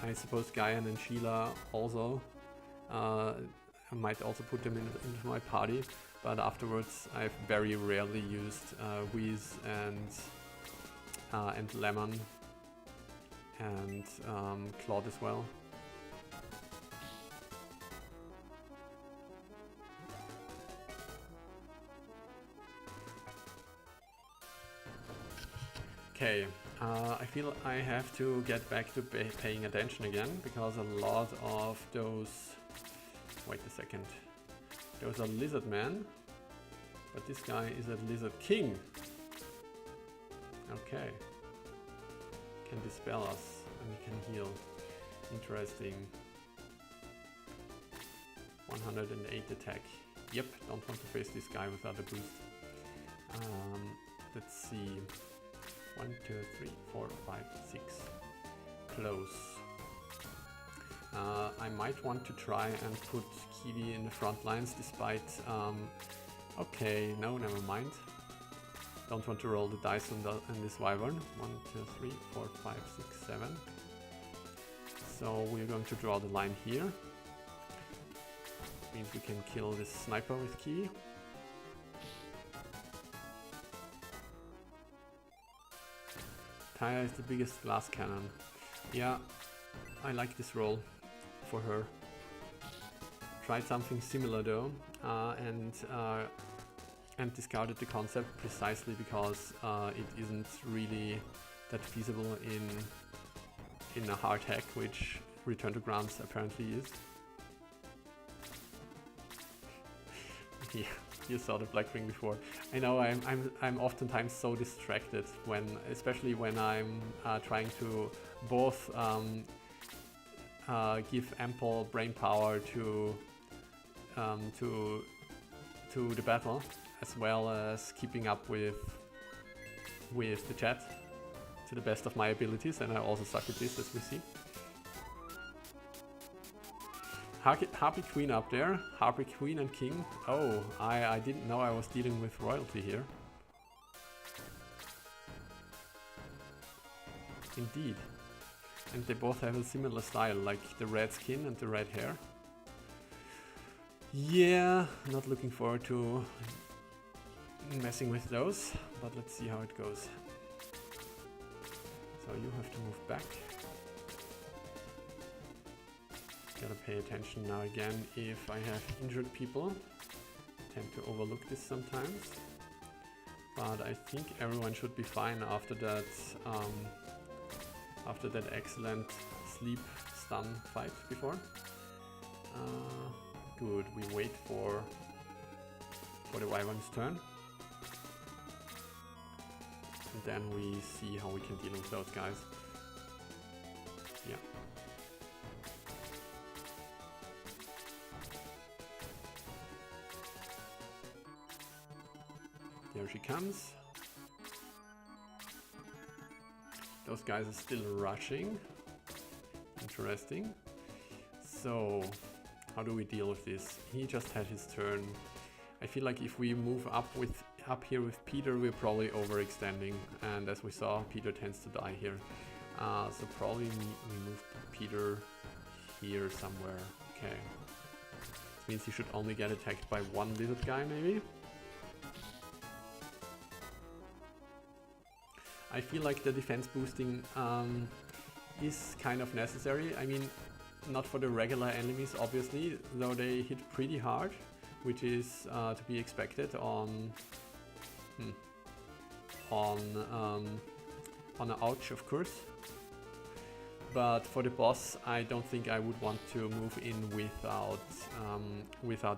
I suppose Gaian and Sheila also. I might also put them into my party, but afterwards I've very rarely used Whis and Lemon and Claude as well. Okay, I feel I have to get back to paying attention again, because a lot of those... Wait a second. There was a lizard man, but this guy is a lizard king. Okay. Can dispel us and we can heal. Interesting. 108 attack. Yep, don't want to face this guy without a boost. Let's see. 1, 2, 3, 4, 5, 6. Close. I might want to try and put Kiwi in the front lines despite... okay, no, never mind. Don't want to roll the dice on this wyvern. 1, 2, 3, 4, 5, 6, 7. So we're going to draw the line here. Means we can kill this sniper with Kiwi. Taya is the biggest glass cannon. Yeah, I like this role for her. Tried something similar though, and discarded the concept precisely because it isn't really that feasible in a hard hack, which Return to Grounds apparently is. Yeah. You saw the black ring before. I know I'm oftentimes so distracted especially when I'm trying to both give ample brain power to the battle, as well as keeping up with the chat to the best of my abilities, and I also suck at this, as we see. Harpy Queen up there, Harpy Queen and King. Oh, I didn't know I was dealing with royalty here. Indeed. And they both have a similar style, like the red skin and the red hair. Yeah, not looking forward to messing with those, but let's see how it goes. So you have to move back. Gotta pay attention now again if I have injured people. I tend to overlook this sometimes. But I think everyone should be fine after that excellent sleep stun fight before. Good, we wait for the Wyvern's turn. And then we see how we can deal with those guys. Yeah. Here she comes. Those guys are still rushing. Interesting. So, how do we deal with this? He just had his turn. I feel like if we move up here with Peter, we're probably overextending. And as we saw, Peter tends to die here. So probably we move Peter here somewhere. Okay. This means he should only get attacked by one lizard guy, maybe? I feel like the defense boosting is kind of necessary. I mean, not for the regular enemies, obviously, though they hit pretty hard, which is to be expected on an ouch, of course. But for the boss, I don't think I would want to move in without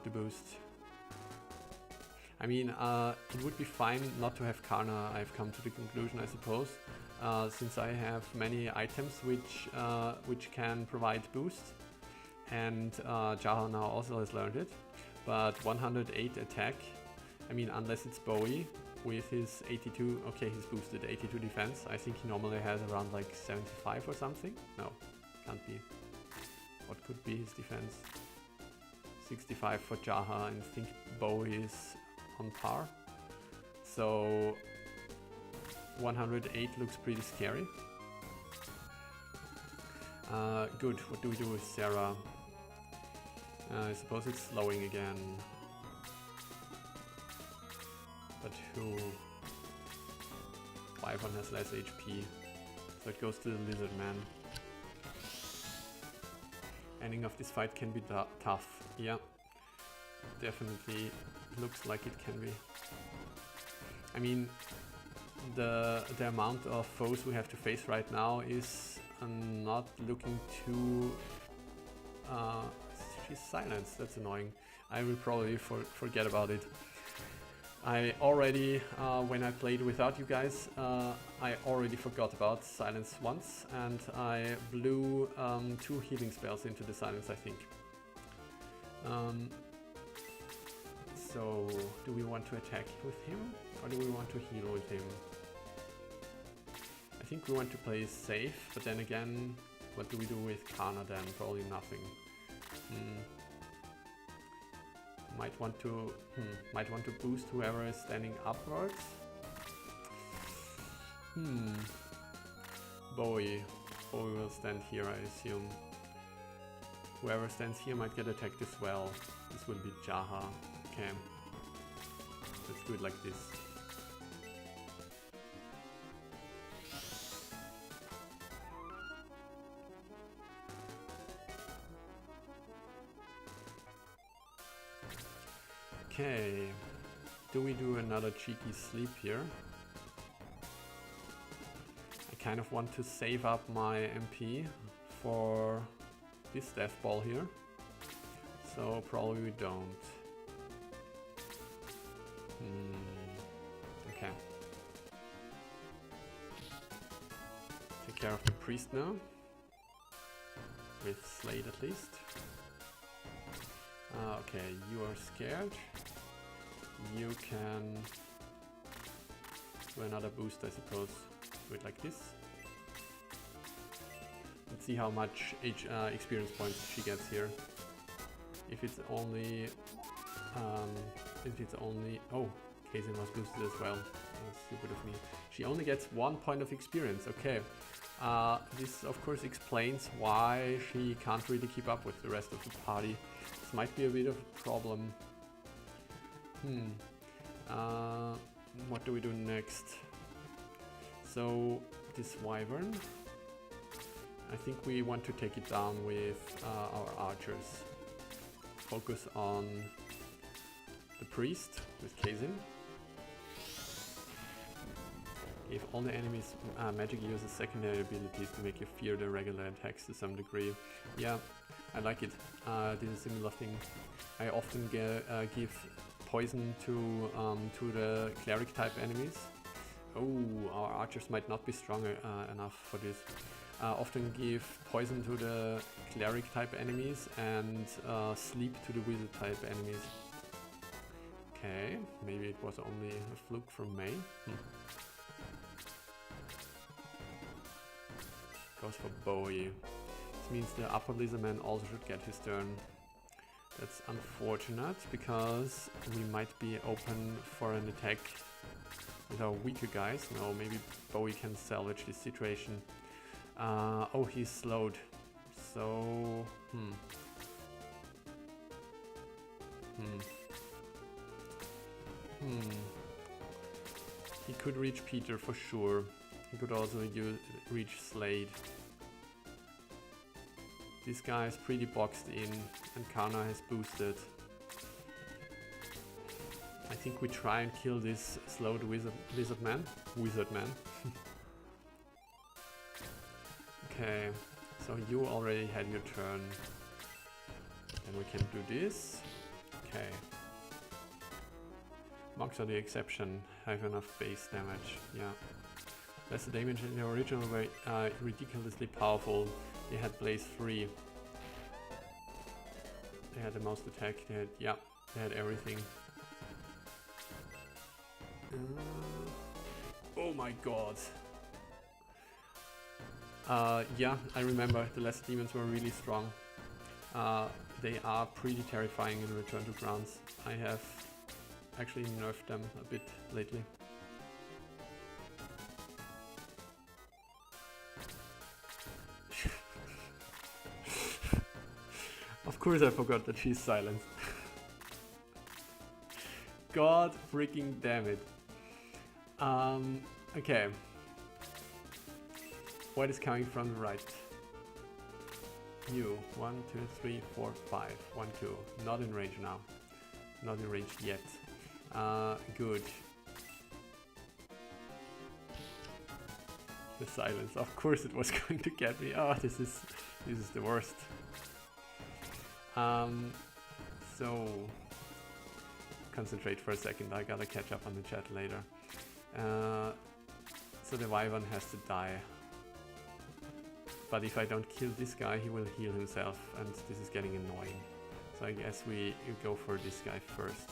the boost. I mean, it would be fine not to have Karna, I've come to the conclusion, I suppose, since I have many items which can provide boost, and Jaha now also has learned it. But 108 attack, I mean, unless it's Bowie with his 82, okay, he's boosted 82 defense. I think he normally has around like 75 or something. No, can't be. What could be his defense? 65 for Jaha, and I think Bowie is on par. So 108 looks pretty scary. Good, what do we do with Sarah? I suppose it's slowing again. But who? Wyvern has less HP. So it goes to the lizard man. Ending of this fight can be tough. Yeah, definitely looks like it can be. I mean, the amount of foes we have to face right now is not looking too... she's silenced, that's annoying. I will probably forget about it. I already, when I played without you guys, I already forgot about silence once, and I blew 2 healing spells into the silence, I think. So, do we want to attack with him, or do we want to heal with him? I think we want to play safe, but then again, what do we do with Karna then? Probably nothing. Might want to boost whoever is standing upwards. Bowie will stand here, I assume. Whoever stands here might get attacked as well. This will be Jaha. Okay. Let's do it like this. Okay, do we do another cheeky sleep here? I kind of want to save up my MP for this death ball here, so probably we don't. Okay. Take care of the priest now, with Slade at least. Okay, you are scared. You can do another boost, I suppose. Do it like this. Let's see how much experience points she gets here. If it's only... oh, Kazin was boosted as well. That's stupid of me. She only gets 1 point of experience, okay. This of course explains why she can't really keep up with the rest of the party. This might be a bit of a problem. What do we do next? So this wyvern. I think we want to take it down with our archers. Focus on the priest with Kazin. Give all the enemies magic users secondary abilities to make you fear their regular attacks to some degree. Yeah, I like it. This is a similar thing. I often give poison to the cleric type enemies. Oh, our archers might not be strong enough for this. Often give poison to the cleric type enemies and sleep to the wizard type enemies. Okay, maybe it was only a fluke from May. Goes for Bowie. This means the upper lizardman also should get his turn. That's unfortunate because we might be open for an attack with our weaker guys. No, maybe Bowie can salvage this situation. Oh, he's slowed. So, He could reach Peter for sure. He could also reach Slade. This guy is pretty boxed in and Kana has boosted. I think we try and kill this slowed wizard man. Okay, so you already had your turn. And we can do this. Okay. Monks are the exception. Have enough base damage. Yeah. Lesser damage in the original were ridiculously powerful. They had Blaze 3. They had the most attack. They had everything. Oh my god. Yeah, I remember the Lesser Demons were really strong. They are pretty terrifying in Return to Grounds. I have actually nerfed them a bit lately. Of course I forgot that she's silenced. God freaking damn it. Okay. What is coming from the right? You. 1, 2, 3, 4, 5. 1, 2. Not in range now. Not in range yet. Good. The silence. Of course it was going to get me. Oh, this is the worst. So concentrate for a second. I gotta catch up on the chat later. So the wyvern has to die. But if I don't kill this guy, he will heal himself, and this is getting annoying. So I guess we go for this guy first.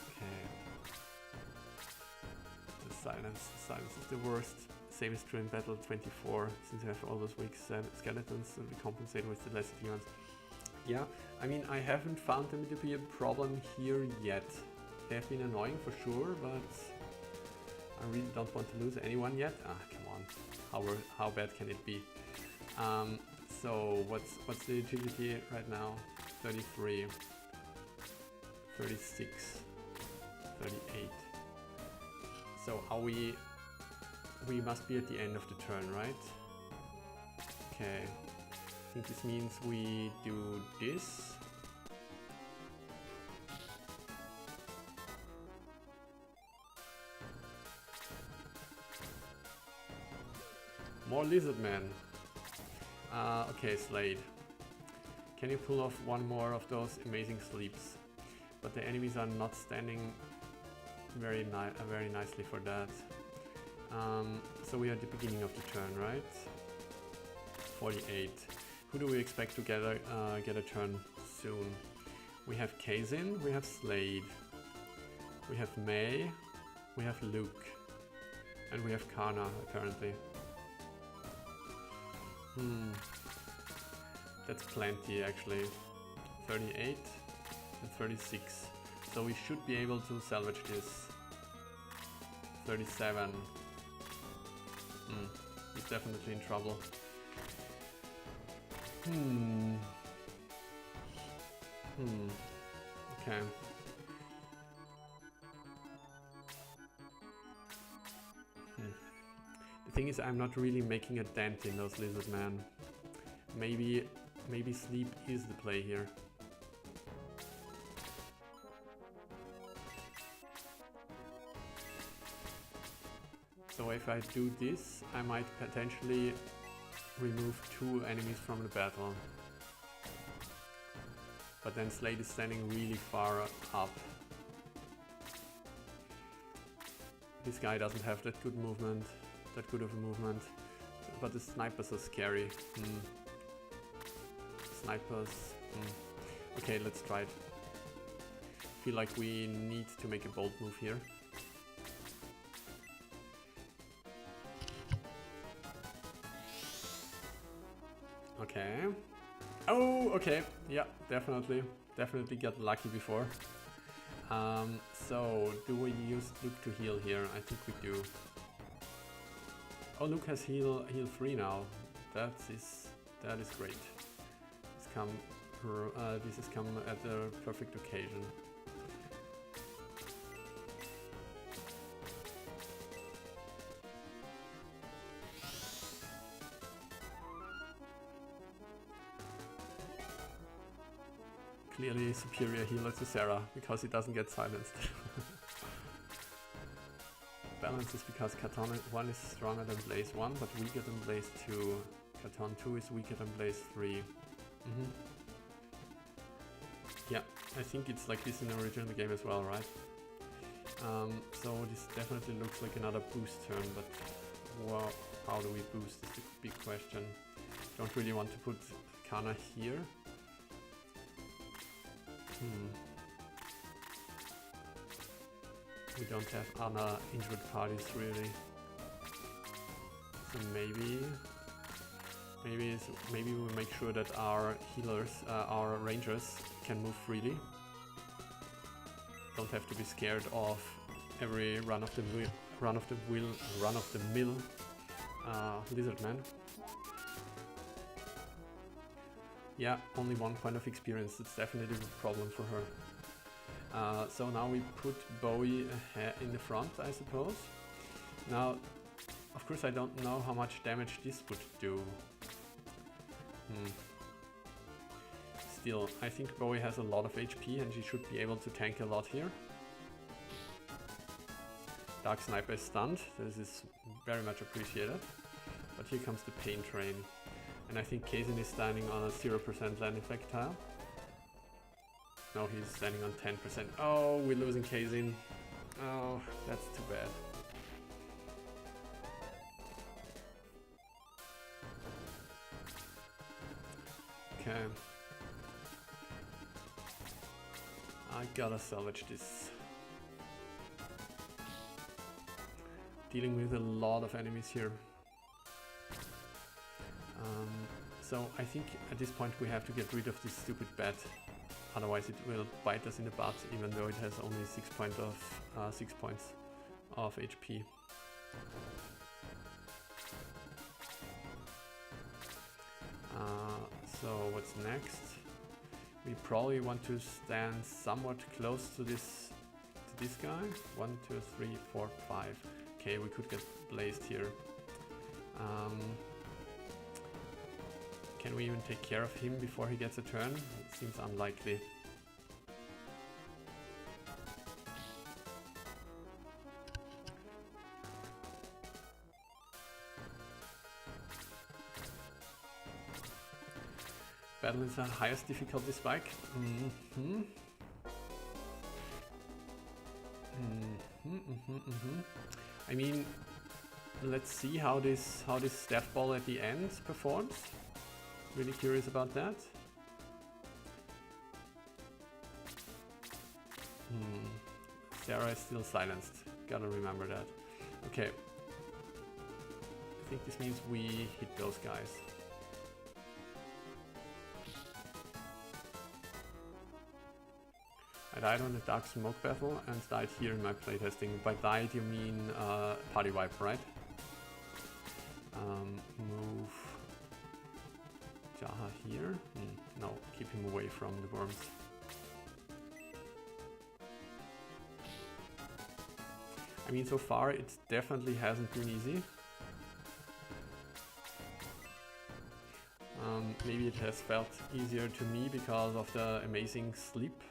Okay. The silence is the worst. Same is true in Battle 24, since I have all those weak skeletons that we compensate with the lesser demons. Yeah, I mean, I haven't found them to be a problem here yet. They have been annoying for sure, but I really don't want to lose anyone yet. Ah, come on, how bad can it be? So what's the agility right now? 33, 36, 38. So are we must be at the end of the turn, right? Okay. I think this means we do this. More lizard men. Okay, Slade. Can you pull off one more of those amazing sleeps? But the enemies are not standing very nicely for that. So we are at the beginning of the turn, right? 48. Who do we expect to get a turn soon? We have Kazin, we have Slade, we have May, we have Luke, and we have Kana apparently. That's plenty actually. 38 and 36. So we should be able to salvage this. 37. He's definitely in trouble. Okay. thing is, I'm not really making a dent in those lizard men. Maybe sleep is the play here. So if I do this, I might potentially remove 2 enemies from the battle. But then Slade is standing really far up. This guy doesn't have that good movement, that good of a movement. But the snipers are scary. Snipers. Okay, let's try it. Feel like we need to make a bold move here. Okay. Oh, okay. Yeah, definitely got lucky before. So, do we use Luke to heal here? I think we do. Oh, Luke has heal 3 now. That is great. This has come at the perfect occasion. Clearly superior healer to Sarah, because he doesn't get silenced. Balance is because Katon 1 is stronger than Blaze 1, but weaker than Blaze 2. Katon 2 is weaker than Blaze 3. Yeah, I think it's like this in the original game as well, right? So this definitely looks like another boost turn, but wow, how do we boost is the big question. Don't really want to put Kana here. We don't have other injured parties really. So maybe we make sure that our healers, our rangers, can move freely. Don't have to be scared of every run of the mill lizard man. Yeah, only 1 point of experience. That's definitely a problem for her. So now we put Bowie in the front, I suppose. Now, of course, I don't know how much damage this would do. Still, I think Bowie has a lot of HP and she should be able to tank a lot here. Dark Sniper is stunned. This is very much appreciated. But here comes the pain train. And I think Kazin is standing on a 0% land effect tile. No, he's standing on 10%. Oh, we're losing Kazin. Oh, that's too bad. Okay. I gotta salvage this. Dealing with a lot of enemies here. So I think at this point we have to get rid of this stupid bat. Otherwise it will bite us in the butt, even though it has only 6 points of HP. So what's next? We probably want to stand somewhat close to this guy. 1, 2, 3, 4, 5. Okay, we could get blazed here. Can we even take care of him before he gets a turn? It seems unlikely. Battle is the highest difficulty spike. I mean, let's see how this staff ball at the end performs. Really curious about that. Sarah is still silenced. Gotta remember that. Okay. I think this means we hit those guys. I died on the Dark Smoke battle and died here in my playtesting. By died you mean party wipe, right? Move Jaha here. No, keep him away from the worms. I mean, so far it definitely hasn't been easy. Maybe it has felt easier to me because of the amazing sleep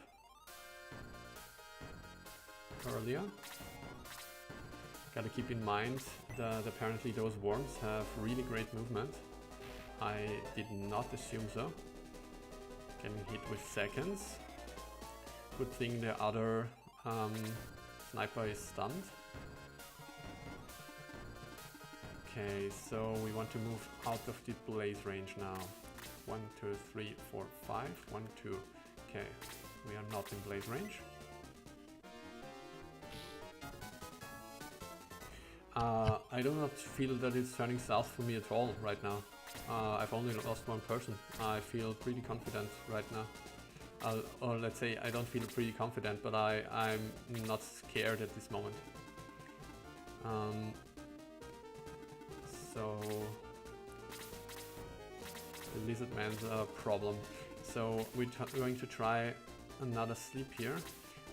earlier. Gotta keep in mind that apparently those worms have really great movement. I did not assume so. Getting hit with seconds. Good thing the other sniper is stunned. Okay, so we want to move out of the blaze range now. 1, 2, 3, 4, 5. 1, 2. Okay, we are not in blaze range. I do not feel that it's turning south for me at all right now. I've only lost one person. I feel pretty confident right now. Or let's say I don't feel pretty confident, but I'm not scared at this moment. So the lizard man's a problem. So we're going to try another sleep here.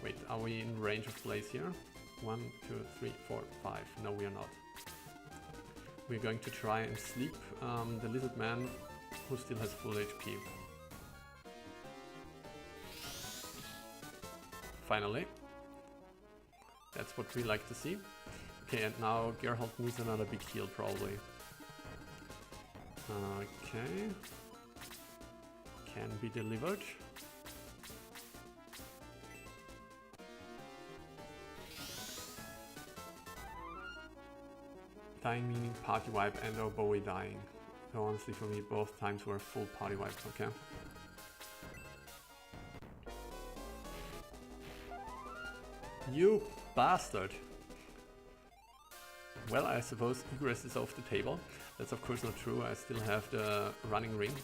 Wait, are we in range of blaze here? 1, 2, 3, 4, 5. No, we are not. We're going to try and sleep the lizard man who still has full HP. Finally. That's what we like to see. Okay, and now Geralt needs another big heal probably. Okay. Can be delivered. Dying meaning party wipe and or Bowie dying. So honestly for me both times were full party wipe, okay. You bastard! Well, I suppose egress is off the table. That's of course not true, I still have the running ring.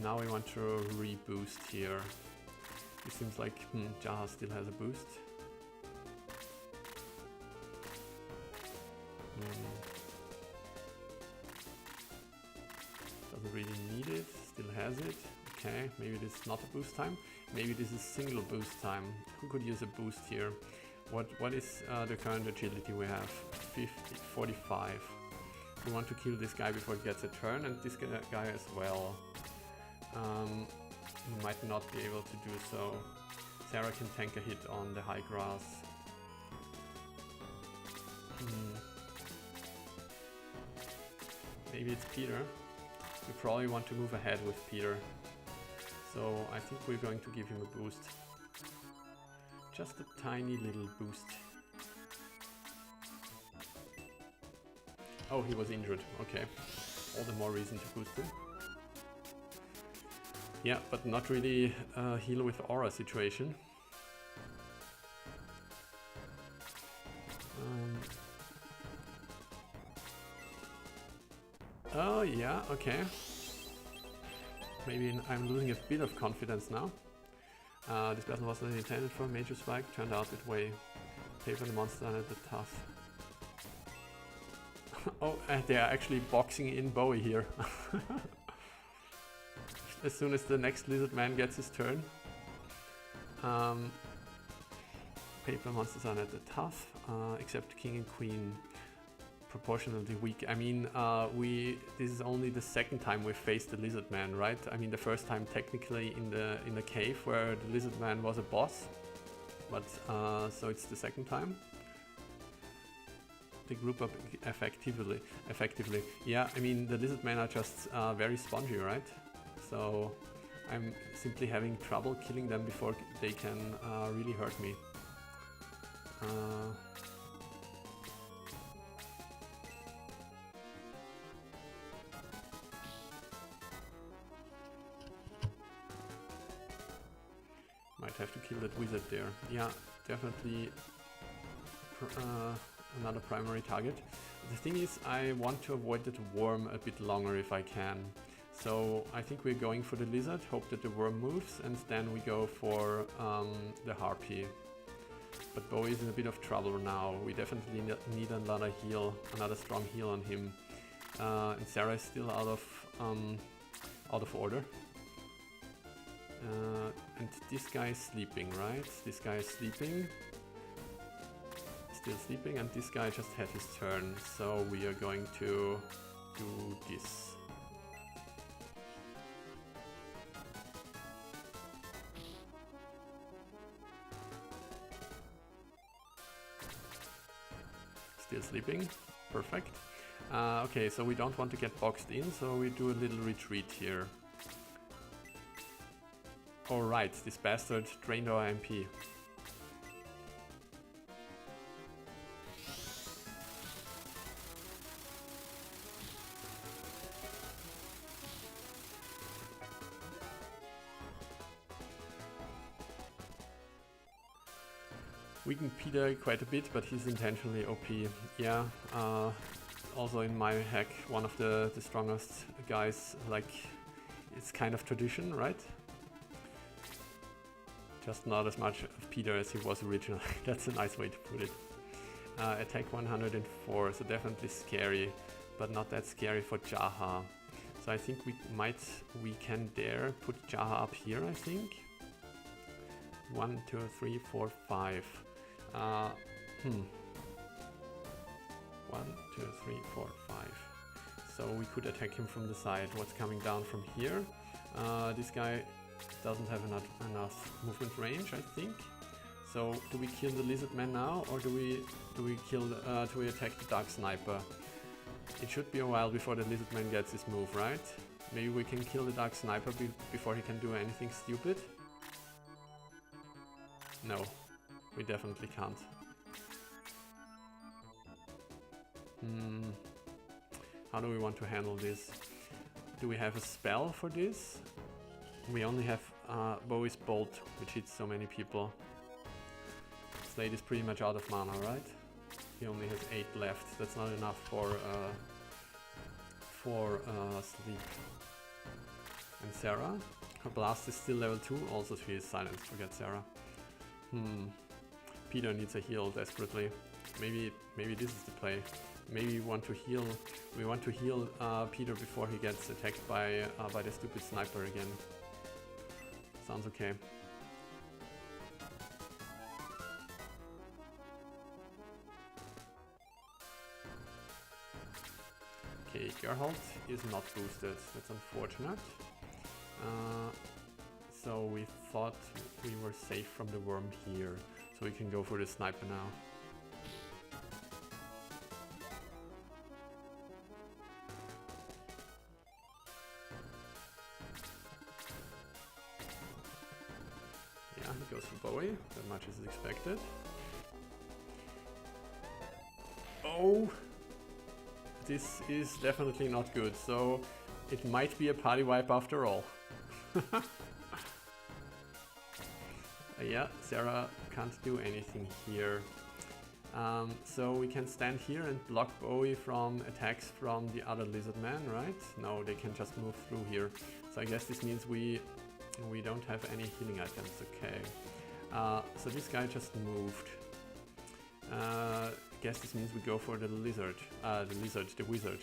Now we want to reboost here. It seems like Jaha still has a boost. Doesn't really need it, still has it. Okay, maybe this is not a boost time. Maybe this is single boost time. Who could use a boost here? What is the current agility we have? 50, 45. We want to kill this guy before it gets a turn, and this guy as well. We might not be able to do so. Sarah can tank a hit on the high grass. Maybe it's Peter. We probably want to move ahead with Peter. So I think we're going to give him a boost. Just a tiny little boost. Oh, he was injured. Okay. All the more reason to boost him. Yeah, but not really a heal with aura situation. Oh yeah, okay. Maybe I'm losing a bit of confidence now. This battle wasn't intended for a major spike, turned out that way. Paper the monster at the tough. Oh, they are actually boxing in Bowie here. As soon as the next lizard man gets his turn. Paper monsters are at the tough, except king and queen. Proportionally weak. I mean, this is only the second time we've faced the lizard man, right? I mean, the first time technically in the cave where the lizard man was a boss, but so it's the second time. They group up effectively. Yeah, I mean, the lizard men are just very spongy, right? So I'm simply having trouble killing them before they can really hurt me. Might have to kill that wizard there. Yeah, definitely another primary target. The thing is, I want to avoid that worm a bit longer if I can. So I think we're going for the lizard, hope that the worm moves, and then we go for the harpy. But Bowie is in a bit of trouble now. We definitely need another heal, another strong heal on him. And Sarah is still out of order. And this guy is sleeping, right? This guy is sleeping. still sleeping, and this guy just had his turn, so we are going to do this. Still sleeping, perfect. Okay, so we don't want to get boxed in, so we do a little retreat here. Alright, this bastard drained our MP. Weakened Peter quite a bit, but he's intentionally OP. Yeah, also in my hack, one of the strongest guys, like, it's kind of tradition, right? Just not as much of Peter as he was originally. That's a nice way to put it. Attack 104, so definitely scary, but not that scary for Jaha. So I think we can dare put Jaha up here, I think. 1, 2, 3, 4, 5. 1, 2, 3, 4, 5. So we could attack him from the side. What's coming down from here? This guy doesn't have enough movement range, I think. So do we kill the lizard man now, or do we attack the dark sniper? It should be a while before the lizard man gets his move, right? Maybe we can kill the dark sniper before he can do anything stupid. No, we definitely can't. How do we want to handle this? Do we have a spell for this? We only have Bowie's Bolt, which hits so many people. Slade is pretty much out of mana, right? He only has 8 left. That's not enough for sleep. And Sarah? Her blast is still level 2, also she is silenced. Forget Sarah. Peter needs a heal desperately. Maybe this is the play. Maybe we want to heal. We want to heal Peter before he gets attacked by the stupid sniper again. Sounds okay. Okay, Geralt is not boosted. That's unfortunate. So we thought we were safe from the worm here, so we can go for the sniper now. Yeah, he goes for Bowie. That much is expected. Oh! This is definitely not good, so it might be a party wipe after all. Yeah, Sarah can't do anything here. So we can stand here and block Bowie from attacks from the other lizard man, right? No, they can just move through here. So I guess this means we don't have any healing items, okay. So this guy just moved. I guess this means we go for the lizard, the wizard.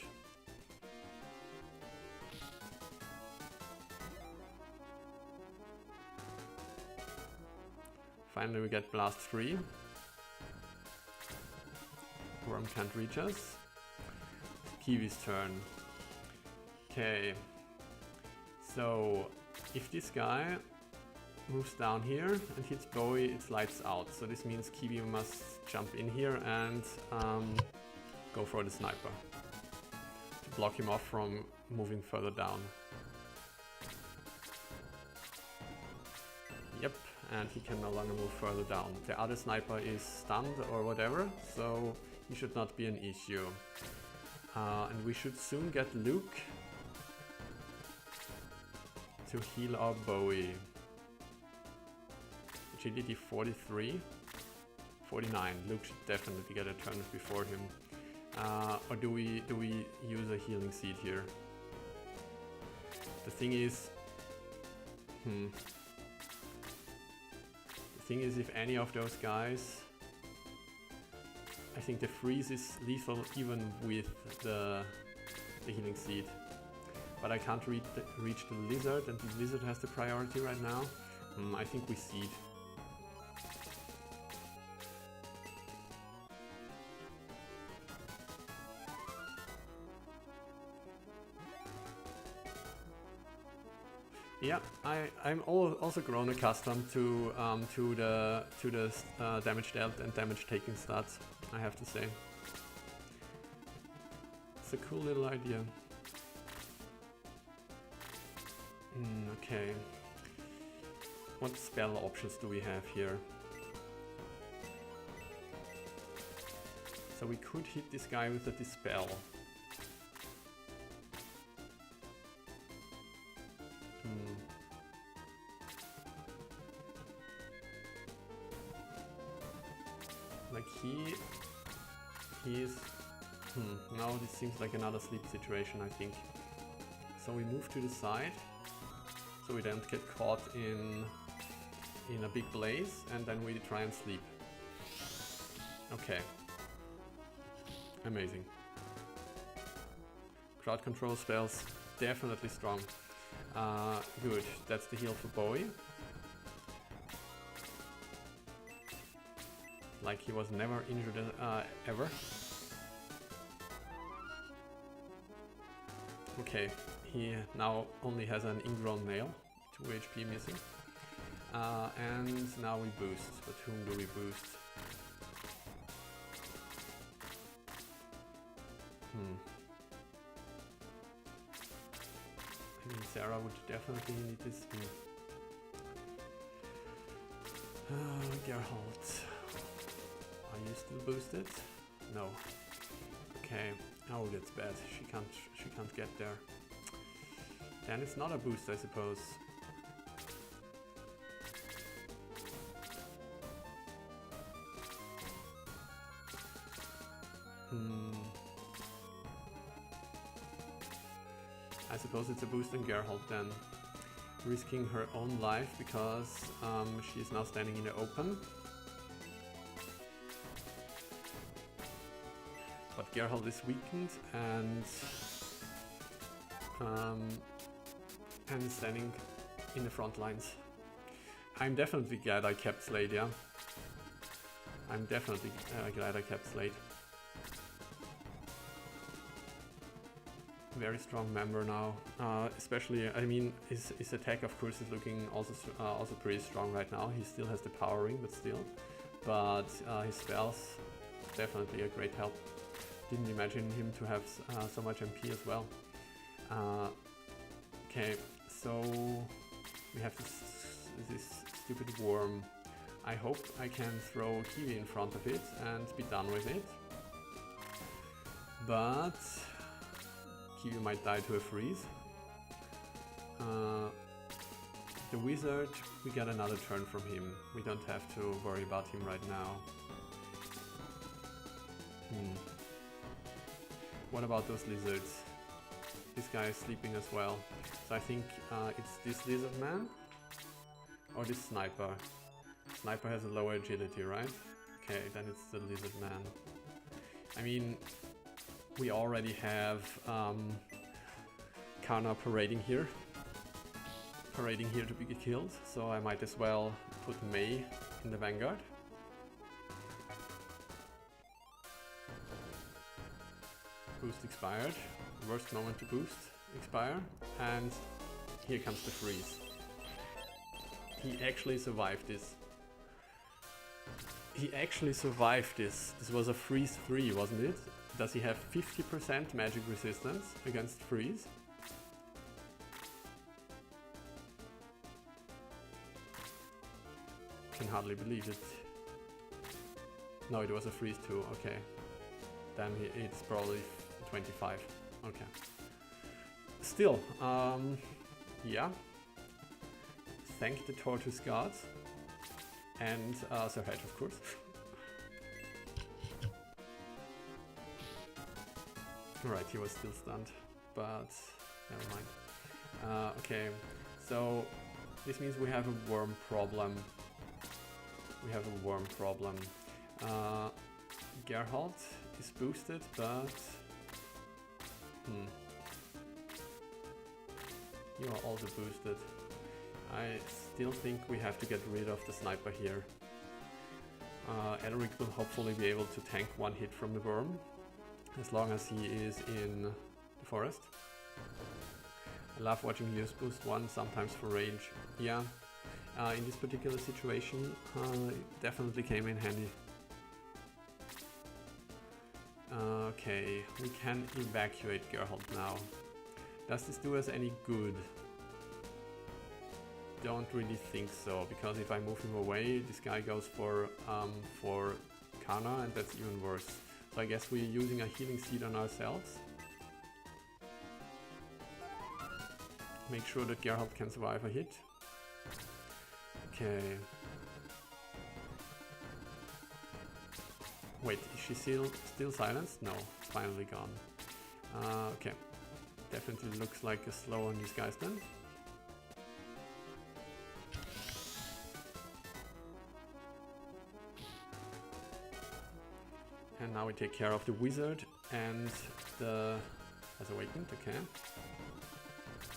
Finally we get blast 3. Worm can't reach us. Kiwi's turn. Okay. So if this guy moves down here and hits Bowie, it's lights out. So this means Kiwi must jump in here and go for the sniper to block him off from moving further down. Yep. And he can no longer move further down. The other sniper is stunned or whatever, so he should not be an issue. And we should soon get Luke to heal our Bowie. Agility 43, 49. Luke should definitely get a turn before him. Or do we use a healing seed here? The thing is, if any of those guys, I think the freeze is lethal even with the healing seed. But I can't reach the lizard, and the lizard has the priority right now. I think we seed. Yeah, I'm also grown accustomed to the damage dealt and damage taken stats, I have to say. It's a cool little idea. Okay. What spell options do we have here? So we could hit this guy with a Dispel. Like he's now this seems like another sleep situation, I think. So we move to the side, so we don't get caught in a big blaze, and then we try and sleep. Okay. Amazing. Crowd control spells, definitely strong. Good, that's the heal for Bowie. Like he was never injured ever. Okay, he now only has an ingrown nail, 2 HP missing. And now we boost, but whom do we boost? I mean, Sarah would definitely need this. Geralt. Are you still boosted? No. Okay. Oh, that's bad. She can't get there. Then it's not a boost, I suppose. I suppose it's a boost in Geralt then. Risking her own life because she is now standing in the open. But Geralt is weakened and standing in the front lines. I'm definitely glad I kept Slade, yeah. I'm definitely glad I kept Slade. Very strong member now, especially, I mean, his attack of course is looking also pretty strong right now. He still has the power ring, but still. But his spells, definitely a great help. Didn't imagine him to have so much MP as well. Okay, so we have this stupid worm. I hope I can throw Kiwi in front of it and be done with it. But Kiwi might die to a freeze. The wizard, we got another turn from him. We don't have to worry about him right now. What about those lizards? This guy is sleeping as well. So I think it's this lizard man or this sniper. Sniper has a lower agility, right? Okay, then it's the lizard man. I mean, we already have Kana parading here to be killed, so I might as well put May in the vanguard. Boost expired, worst moment to boost expire, and here comes the freeze. He actually survived this. He actually survived this. This was a freeze 3, wasn't it? Does he have 50% magic resistance against freeze? Can hardly believe it. No, it was a freeze 2, okay. Then it's probably 25, okay. Still, yeah. Thank the Tortoise Gods. And Sir Hedge, of course. Alright, he was still stunned, but never mind. Okay, so this means we have a worm problem. Geralt is boosted, but you are also boosted. I still think we have to get rid of the sniper here. Elric will hopefully be able to tank one hit from the worm, as long as he is in the forest. love watching you use boost 1, sometimes for range. Yeah, in this particular situation, it definitely came in handy. Okay, we can evacuate Geralt now. Does this do us any good? Don't really think so, because if I move him away, this guy goes for Kana, and that's even worse. So I guess we're using a healing seed on ourselves. Make sure that Geralt can survive a hit. Okay. Wait, is she still silenced? No, it's finally gone. Okay. Definitely looks like a slow on these guys then. And now we take care of the wizard and the has awakened, okay.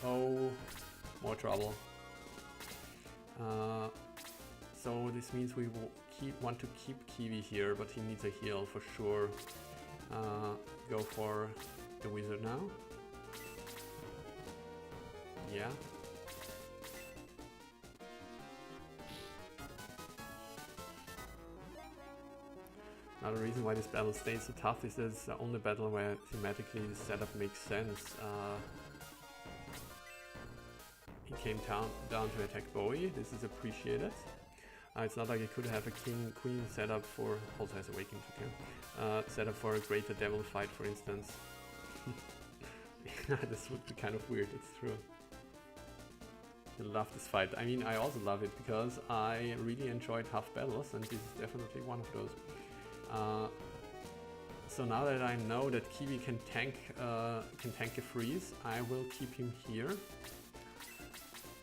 Oh, more trouble. So this means we will want to keep Kiwi here, but he needs a heal for sure. Go for the wizard now. Yeah. Another reason why this battle stays so tough is that it's the only battle where thematically the setup makes sense. He came down to attack Bowie, this is appreciated. It's not like he could have a king-queen setup for, also has awakened, okay. Setup for a greater devil fight, for instance. This would be kind of weird, it's true. I love this fight. I mean, I also love it because I really enjoyed half battles, and this is definitely one of those. So now that I know that Kiwi can tank a freeze, I will keep him here.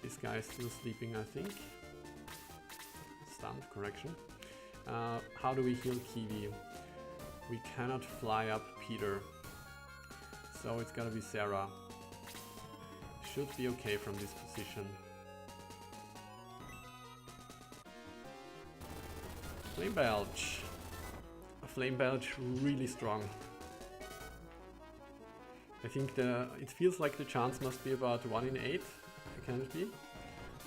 This guy is still sleeping, I think. Stunned, correction. How do we heal Kiwi? We cannot fly up Peter, so it's gotta be Sarah. Should be okay from this position. Flame Belch. A Flame Belch really strong. I think it feels like the chance must be about 1 in 8, can it be?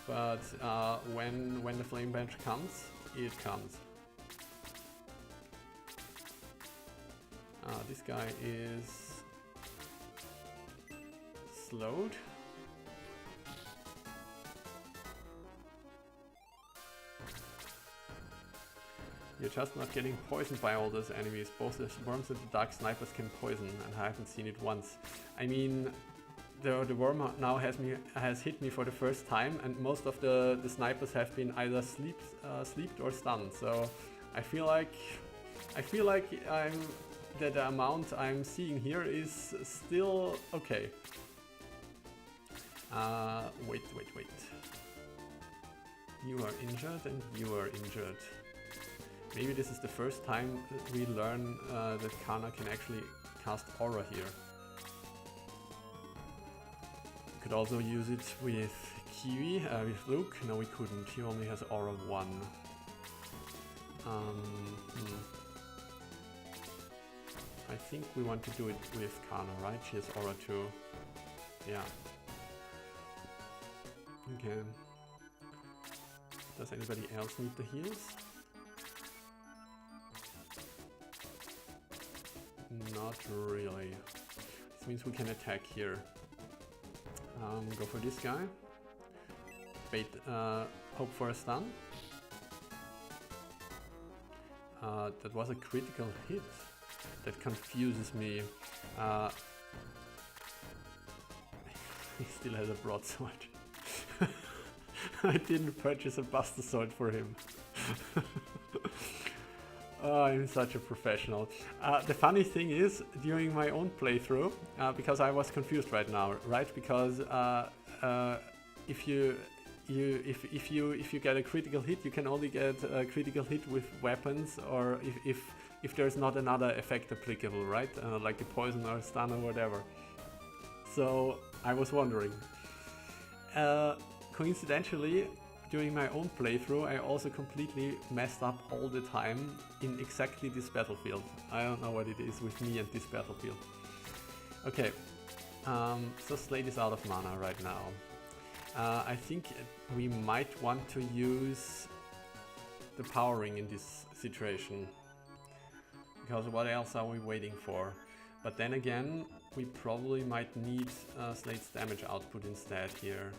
But when the Flame Belch comes, it comes. This guy is slowed. You're just not getting poisoned by all those enemies. Both the worms and the dark snipers can poison, and I haven't seen it once. I mean, the worm now has hit me for the first time, and most of the snipers have been either sleeped or stunned. So I feel like the amount I'm seeing here is still okay. Wait. You are injured and you are injured. Maybe this is the first time we learn that Kana can actually cast Aura here. We could also use it with Kiwi, with Luke. No, we couldn't. He only has Aura 1. I think we want to do it with Kana, right? She has Aura 2. Yeah. Okay. Does anybody else need the heals? Not really. This means we can attack here. Go for this guy. Bait, hope for a stun. That was a critical hit. That confuses me. He still has a broadsword. I didn't purchase a Buster Sword for him. Oh, I'm such a professional. The funny thing is, during my own playthrough, because I was confused right now, right? Because if you get a critical hit, you can only get a critical hit with weapons, or if there's not another effect applicable, right? Like a poison or a stun or whatever. So I was wondering. Coincidentally, during my own playthrough, I also completely messed up all the time in exactly this battlefield. I don't know what it is with me and this battlefield. Okay, So Slate is out of mana right now. I think we might want to use the power ring in this situation. Because what else are we waiting for? But then again, we probably might need Slate's damage output instead here.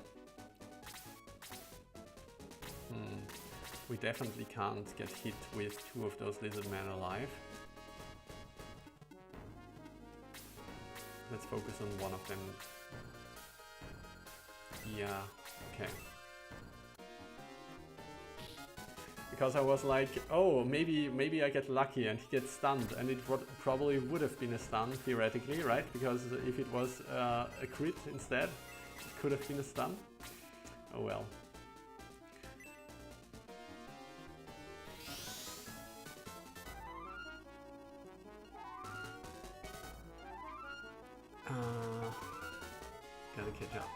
We definitely can't get hit with two of those lizard men alive. Let's focus on one of them. Yeah, okay. Because I was like, oh, maybe I get lucky and he gets stunned, and it probably would have been a stun theoretically, right? Because if it was a crit instead, it could have been a stun. Oh well. Gotta catch up.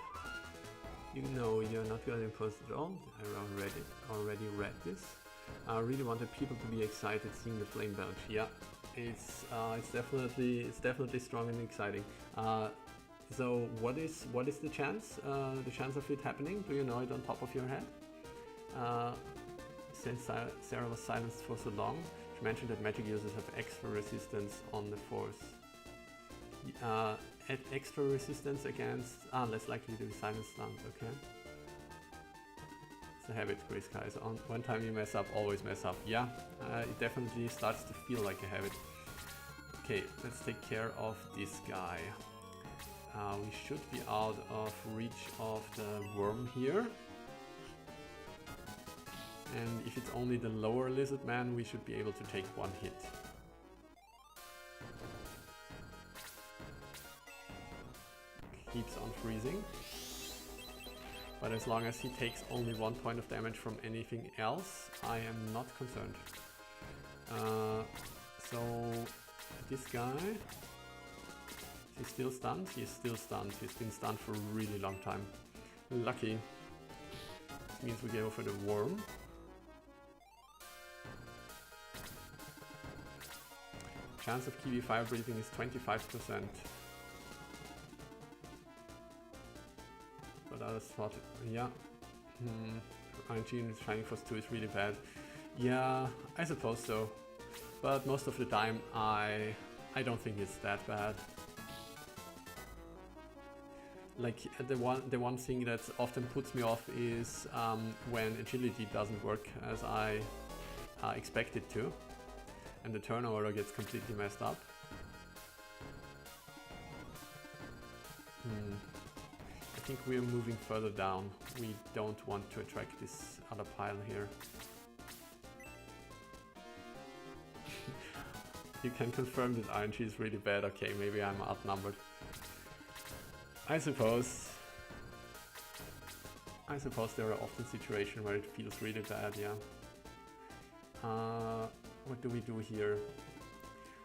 You know you're not gonna impose it all. I already read this. I really wanted people to be excited seeing the flame belch. Yeah, it's definitely strong and exciting. So what is the chance? The chance of it happening? Do you know it on top of your head? Since Sarah was silenced for so long, she mentioned that magic users have extra resistance on the force. Add extra resistance against less likely to be silence stunned. Okay. It's a habit, Grey Skies. On one time you mess up, always mess up. Yeah, it definitely starts to feel like a habit. Okay, let's take care of this guy. We should be out of reach of the worm here. And if it's only the lower lizard man, we should be able to take one hit. Keeps on freezing. But as long as he takes only 1 point of damage from anything else, I am not concerned. So this guy, is he still stunned? He is still stunned. He's been stunned for a really long time. Lucky. This means we go for the worm. Chance of Kiwi fire breathing is 25%. But I thought, yeah, ING Shining Force 2 is really bad. Yeah, I suppose so. But most of the time, I don't think it's that bad. Like the one thing that often puts me off is when agility doesn't work as I expect it to, and the turn order gets completely messed up. I think we're moving further down. We don't want to attract this other pile here. You can confirm that RNG is really bad. Okay, maybe I'm outnumbered. I suppose there are often situations where it feels really bad, yeah. What do we do here?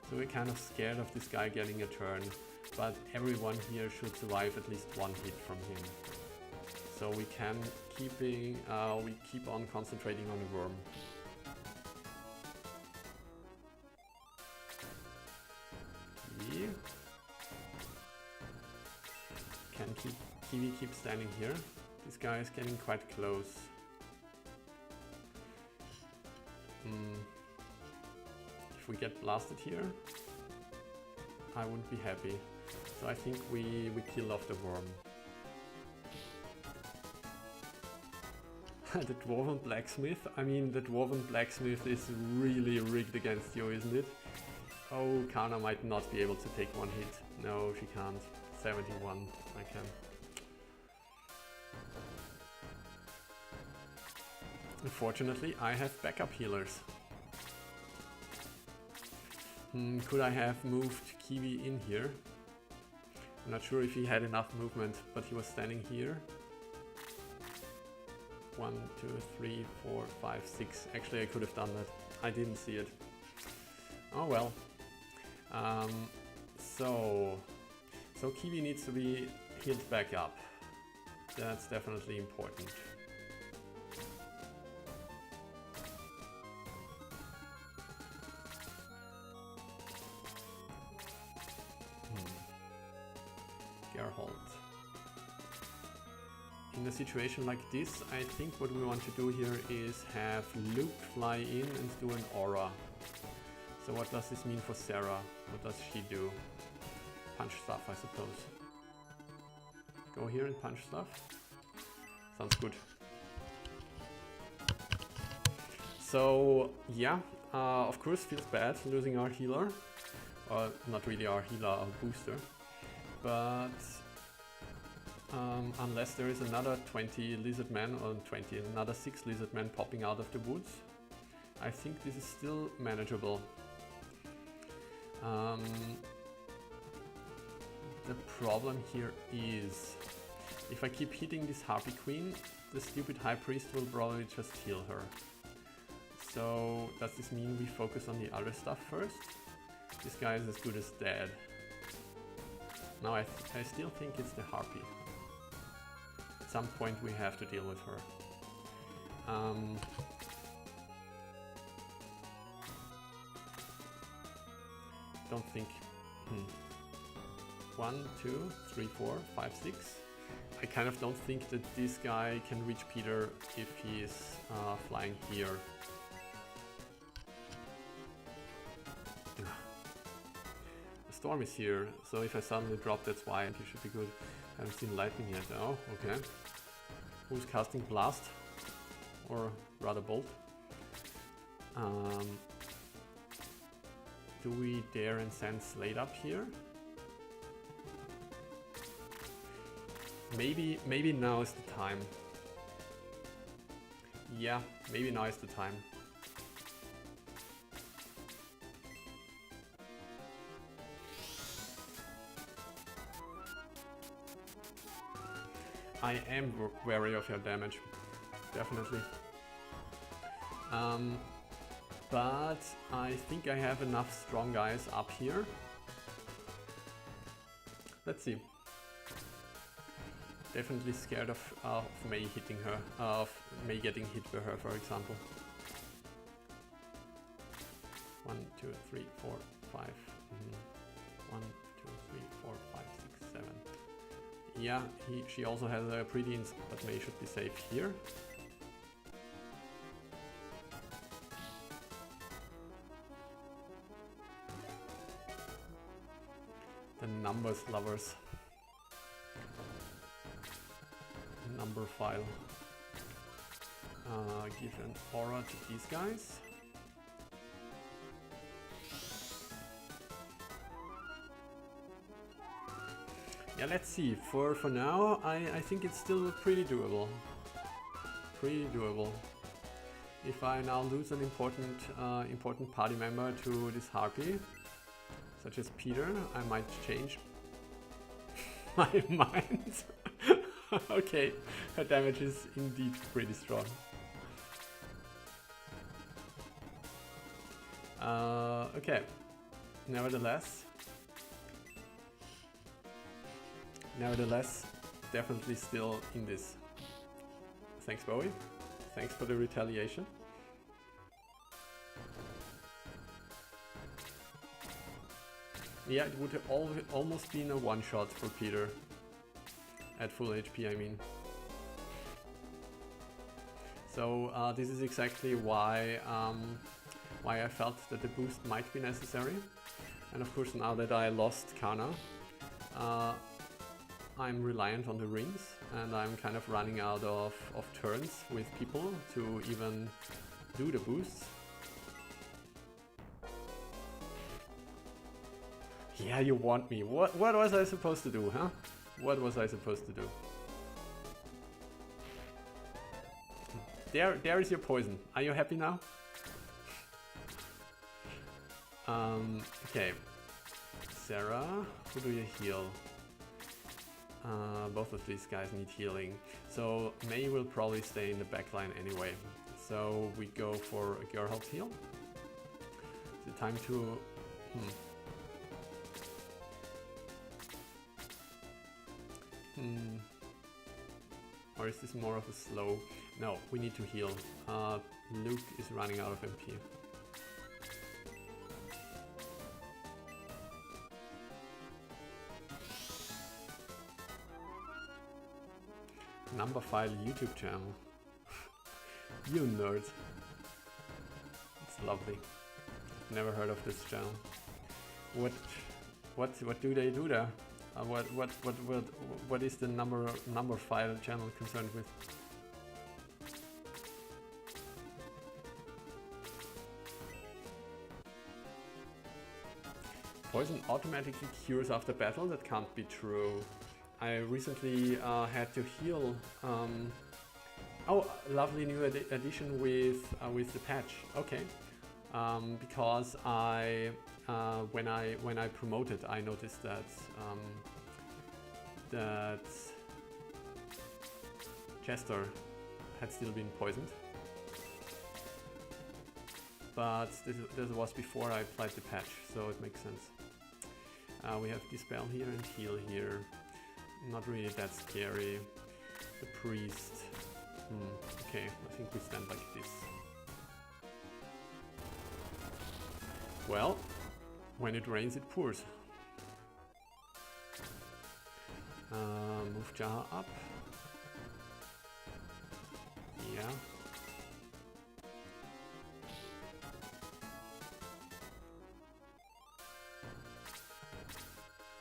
So we're kind of scared of this guy getting a turn. But everyone here should survive at least one hit from him. So we can we keep on concentrating on the worm. Can Kiwi keep standing here? This guy is getting quite close. If we get blasted here, I wouldn't be happy. So I think we kill off the worm. The Dwarven Blacksmith? I mean, the Dwarven Blacksmith is really rigged against you, isn't it? Oh, Kana might not be able to take one hit. No, she can't. 71, I can. Unfortunately, I have backup healers. Could I have moved Kiwi in here? I'm not sure if he had enough movement, but he was standing here. 1, 2, 3, 4, 5, 6. Actually, I could have done that. I didn't see it. Oh well. So Kiwi needs to be healed back up. That's definitely important. in a situation like this, I think what we want to do here is have Luke fly in and do an aura. So what does this mean for Sarah? What does she do? Punch stuff, I suppose. Go here and punch stuff. Sounds good. So yeah, of course feels bad losing our healer. Not really our healer, our booster. But unless there is another 20 lizard men, or another 6 lizard men popping out of the woods, I think this is still manageable. The problem here is, if I keep hitting this Harpy Queen, the stupid High Priest will probably just heal her. So does this mean we focus on the other stuff first? This guy is as good as dead. Now I still think it's the Harpy. At some point we have to deal with her. Don't think. 1, 2, 3, 4, 5, 6. I kind of don't think that this guy can reach Peter if he is flying here. The storm is here, so if I suddenly drop, that's why. It should be good. I haven't seen lightning yet. Oh, okay. Who's casting Blast? Or rather Bolt? Do we dare and send Slade up here? Maybe now is the time. Yeah, maybe now is the time. I am wary of your damage, definitely. But I think I have enough strong guys up here. Let's see. Definitely scared of May hitting her, of May getting hit by her, for example. 1, 2, 3, 4, 5. 1, 2, 3, 4, 5, 6, 7. Yeah, she also has a pretty but May should be safe here. The numbers lovers. Number file. Give an aura to these guys. Yeah, let's see. For now, I think it's still pretty doable. Pretty doable. If I now lose an important party member to this Harpy, such as Peter, I might change my mind. Okay, her damage is indeed pretty strong. Okay, nevertheless, definitely still in this. Thanks, Bowie. Thanks for the retaliation. Yeah, it would have almost been a one-shot for Peter. At full HP, I mean. So this is exactly why I felt that the boost might be necessary. And of course, now that I lost Kana, I'm reliant on the rings, and I'm kind of running out of turns with people to even do the boosts. Yeah, you want me. What was I supposed to do, huh? What was I supposed to do? There is your poison. Are you happy now? Okay. Sarah, who do you heal? Both of these guys need healing. So May will probably stay in the backline anyway. So we go for a Geralt heal. Is it time to... Or is this more of a slow? No, we need to heal. Luke is running out of MP. number file YouTube channel. You nerd. It's lovely. Never heard of this channel. What do they do there? What is the number file channel concerned with? Poison automatically cures after battle? That can't be true. I recently had to heal. Oh, lovely new addition with the patch. Okay, because when I promoted, I noticed that that Chester had still been poisoned. But this was before I applied the patch, so it makes sense. We have Dispel here and Heal here. Not really that scary. The Priest. Okay, I think we stand like this. Well, when it rains, it pours. Move Jaha up. Yeah.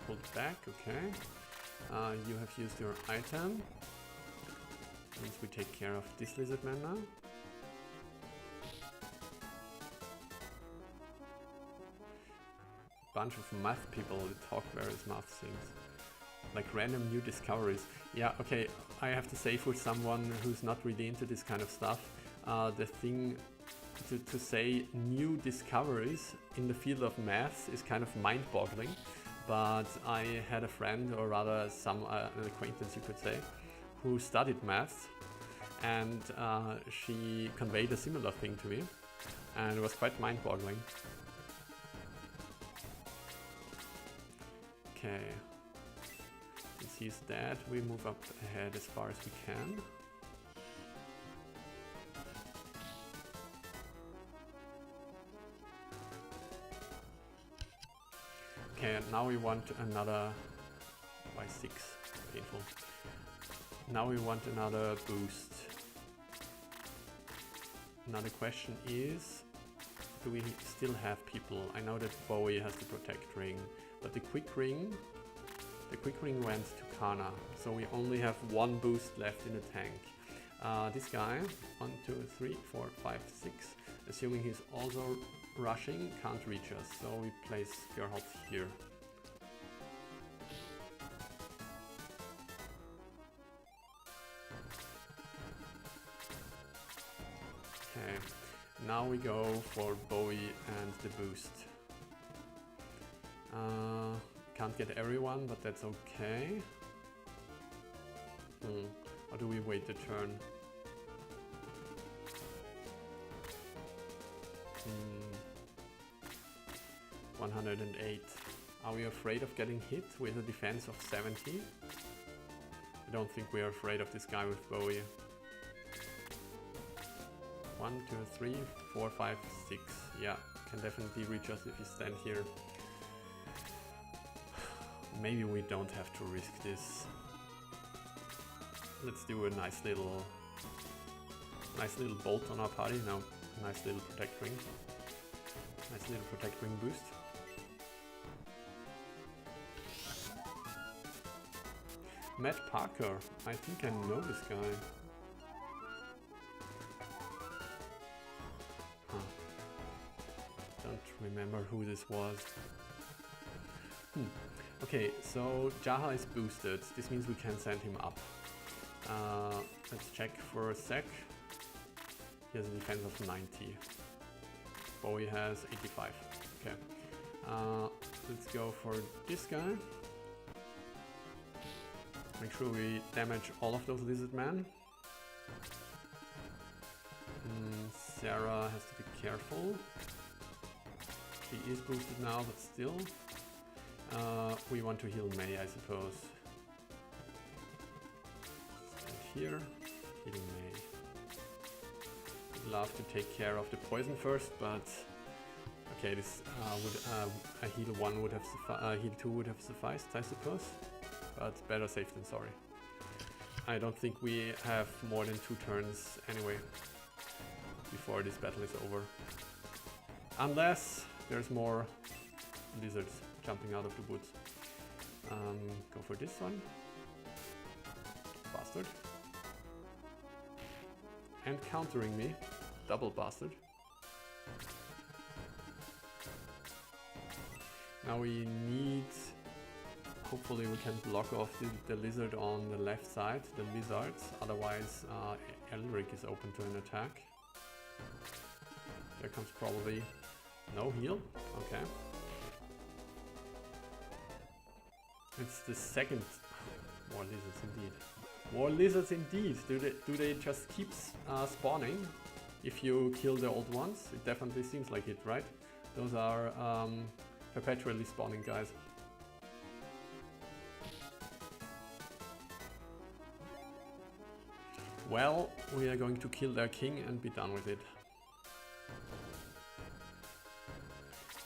Pulled back, okay. You have used your item. Means we take care of this lizard man now. Bunch of math people that talk various math things. Like random new discoveries. Yeah, okay, I have to say for someone who's not really into this kind of stuff, the thing to say new discoveries in the field of maths is kind of mind-boggling. But I had a friend, or rather an acquaintance you could say, who studied maths, and she conveyed a similar thing to me, and it was quite mind-boggling. Okay, since he's dead, we move up ahead as far as we can. Okay, and now we want another by 6, painful. Now we want another boost. Now the question is, do we still have people? I know that Bowie has the protect ring, but the quick ring went to Kana, so we only have one boost left in the tank. This guy, 1, 2, 3, 4, 5, 6, assuming he's also rushing, can't reach us, so we place Geralt here. Okay, now we go for Bowie and the boost. Can't get everyone, but that's okay. Or do we wait the turn? 108. Are we afraid of getting hit with a defense of 70? I don't think we are afraid of this guy with Bowie. 1, 2, 3, 4, 5, 6. Yeah, can definitely reach us if you stand here. Maybe we don't have to risk this. Let's do a nice little bolt on our party. No, nice little protect ring. Nice little protect ring boost. Matt Parker. I think I know this guy. Huh. Don't remember who this was. Okay, so Jaha is boosted. This means we can send him up. Let's check for a sec. He has a defense of 90. Bowie has 85. Okay. Let's go for this guy. Make sure we damage all of those lizard men. Sarah has to be careful. She is boosted now, but still. We want to heal May, I suppose. Stand here, healing May. Would love to take care of the poison first, but okay, this a heal 1 would have heal 2 would have sufficed, I suppose. But better safe than sorry. I don't think we have more than 2 turns anyway before this battle is over. Unless there's more lizards jumping out of the woods. Go for this one. Bastard. And countering me. Double bastard. Now we need... Hopefully we can block off the lizard on the left side, the lizards. Otherwise Elric is open to an attack. There comes probably no heal. Okay. It's the second... More lizards indeed. More lizards indeed. Do they just keep spawning if you kill the old ones? It definitely seems like it, right? Those are perpetually spawning guys. Well, we are going to kill their king and be done with it.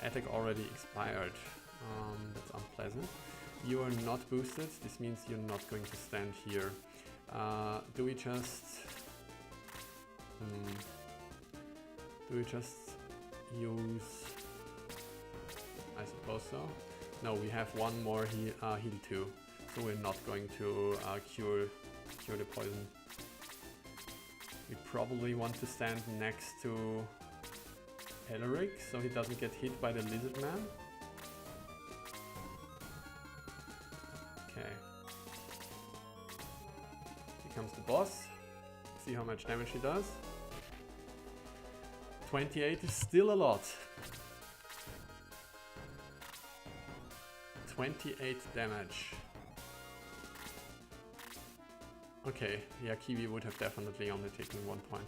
Attack already expired. That's unpleasant. You are not boosted. This means you're not going to stand here. Do we just use... I suppose so. No, we have one more heal too, so we're not going to cure the poison. We probably want to stand next to Elric, so he doesn't get hit by the lizard man. Okay. Here comes the boss. See how much damage he does. 28 is still a lot. 28 damage. Okay, yeah, Kiwi would have definitely only taken 1 point.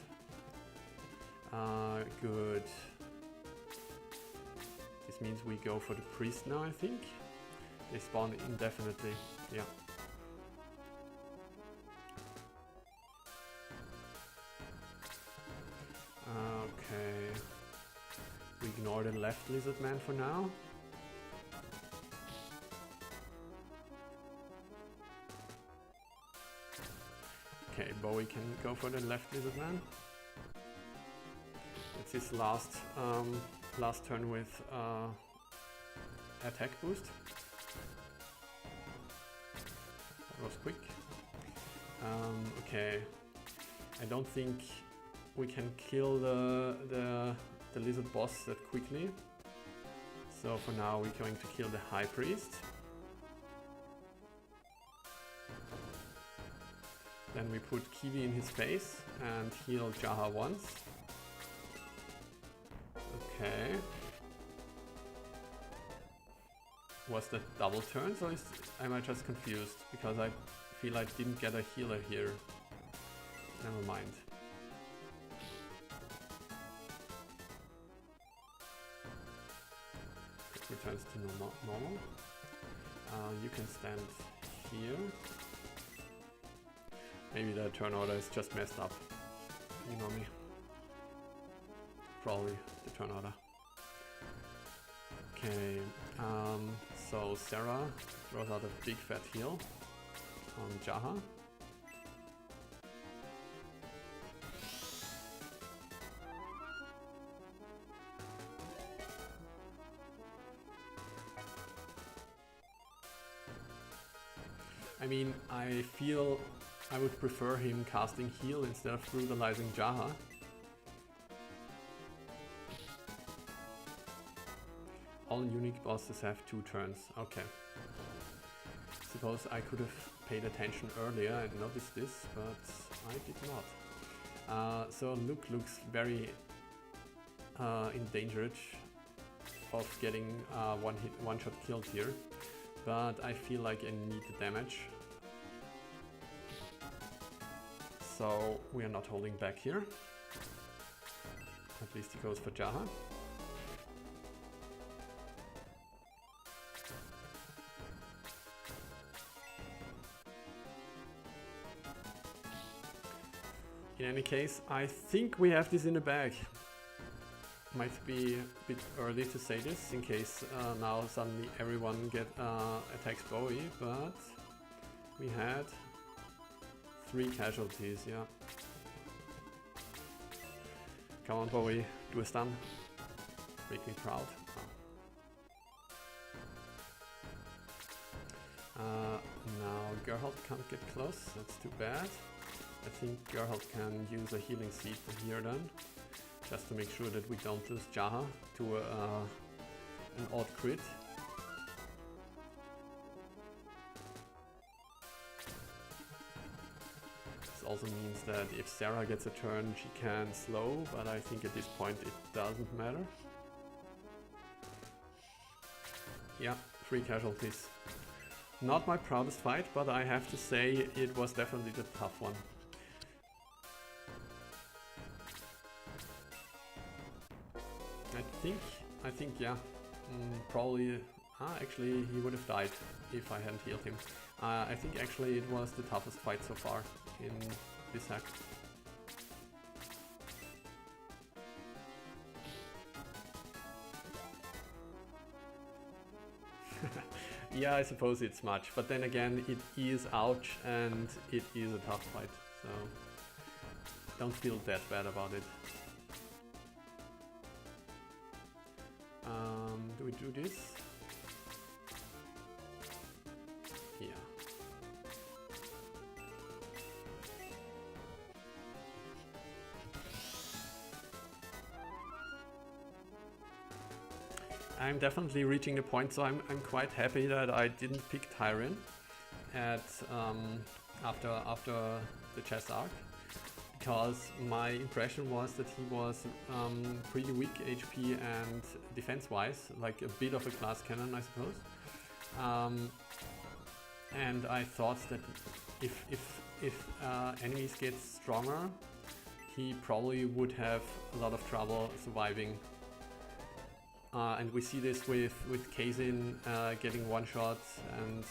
Good. This means we go for the priest now, I think. They spawn indefinitely, yeah. Okay. We ignore the left lizard man for now. Okay, Bowie can go for the left lizard man. It's his last turn with attack boost. That was quick. Okay, I don't think we can kill the lizard boss that quickly. So for now we're going to kill the high priest. Then we put Kiwi in his face and heal Jaha once. Okay. Was that double turns or am I just confused? Because I feel I didn't get a healer here. Never mind. It returns to normal. You can stand here. Maybe the turn order is just messed up. You know me. Probably the turn order. Okay, so Sarah throws out a big fat heal on Jaha. I mean, I feel I would prefer him casting heal instead of brutalizing Jaha. All unique bosses have 2 turns. Okay. Suppose I could have paid attention earlier and noticed this, but I did not. So Luke looks very endangered of getting one-shot killed here, but I feel like I need the damage. So we are not holding back here. At least he goes for Jaha. In any case, I think we have this in the bag. Might be a bit early to say this, in case now suddenly everyone attacks Bowie, but we had 3 casualties, yeah. Come on, Bowie, do a stun. Make me proud. Now Geralt can't get close, that's too bad. I think Geralt can use a healing seed here then, just to make sure that we don't lose Jaha to an odd crit. This also means that if Sarah gets a turn, she can slow, but I think at this point it doesn't matter. Yeah, 3 casualties. Not my proudest fight, but I have to say it was definitely the tough one. I think, yeah, probably, actually he would have died if I hadn't healed him. I think actually it was the toughest fight so far in this hack. Yeah, I suppose it's much, but then again it is ouch and it is a tough fight, so don't feel that bad about it. Do we do this? Yeah. I'm definitely reaching the point, so I'm quite happy that I didn't pick Tyrion at after the chess arc, because my impression was that he was pretty weak HP and defense-wise, like a bit of a glass cannon, I suppose. And I thought that if enemies get stronger, he probably would have a lot of trouble surviving. And we see this with Kazin getting one shot, and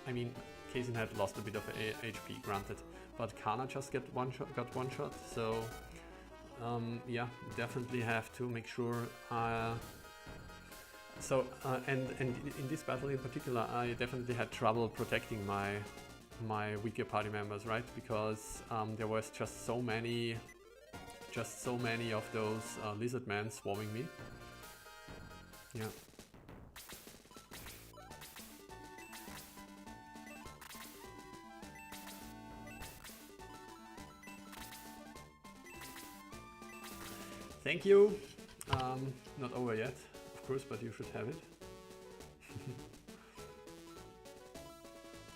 I mean, Kazin had lost a bit of HP, granted, but Kana just got one shot, so yeah, definitely have to make sure. And in this battle in particular, I definitely had trouble protecting my weaker party members, right? Because there was just so many of those lizard men swarming me. Yeah. Thank you. Not over yet, of course, but you should have it.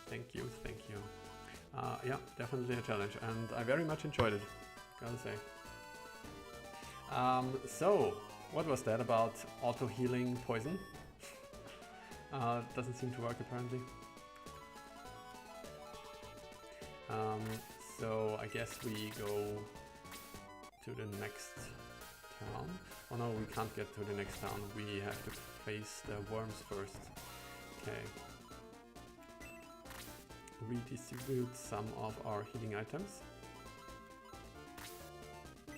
Thank you, thank you. Yeah, definitely a challenge, and I very much enjoyed it, gotta say. So, what was that about auto-healing poison? Doesn't seem to work apparently. So I guess we go to the next town. Oh no, we can't get to the next town. We have to face the worms first. Okay. Redistribute some of our healing items. I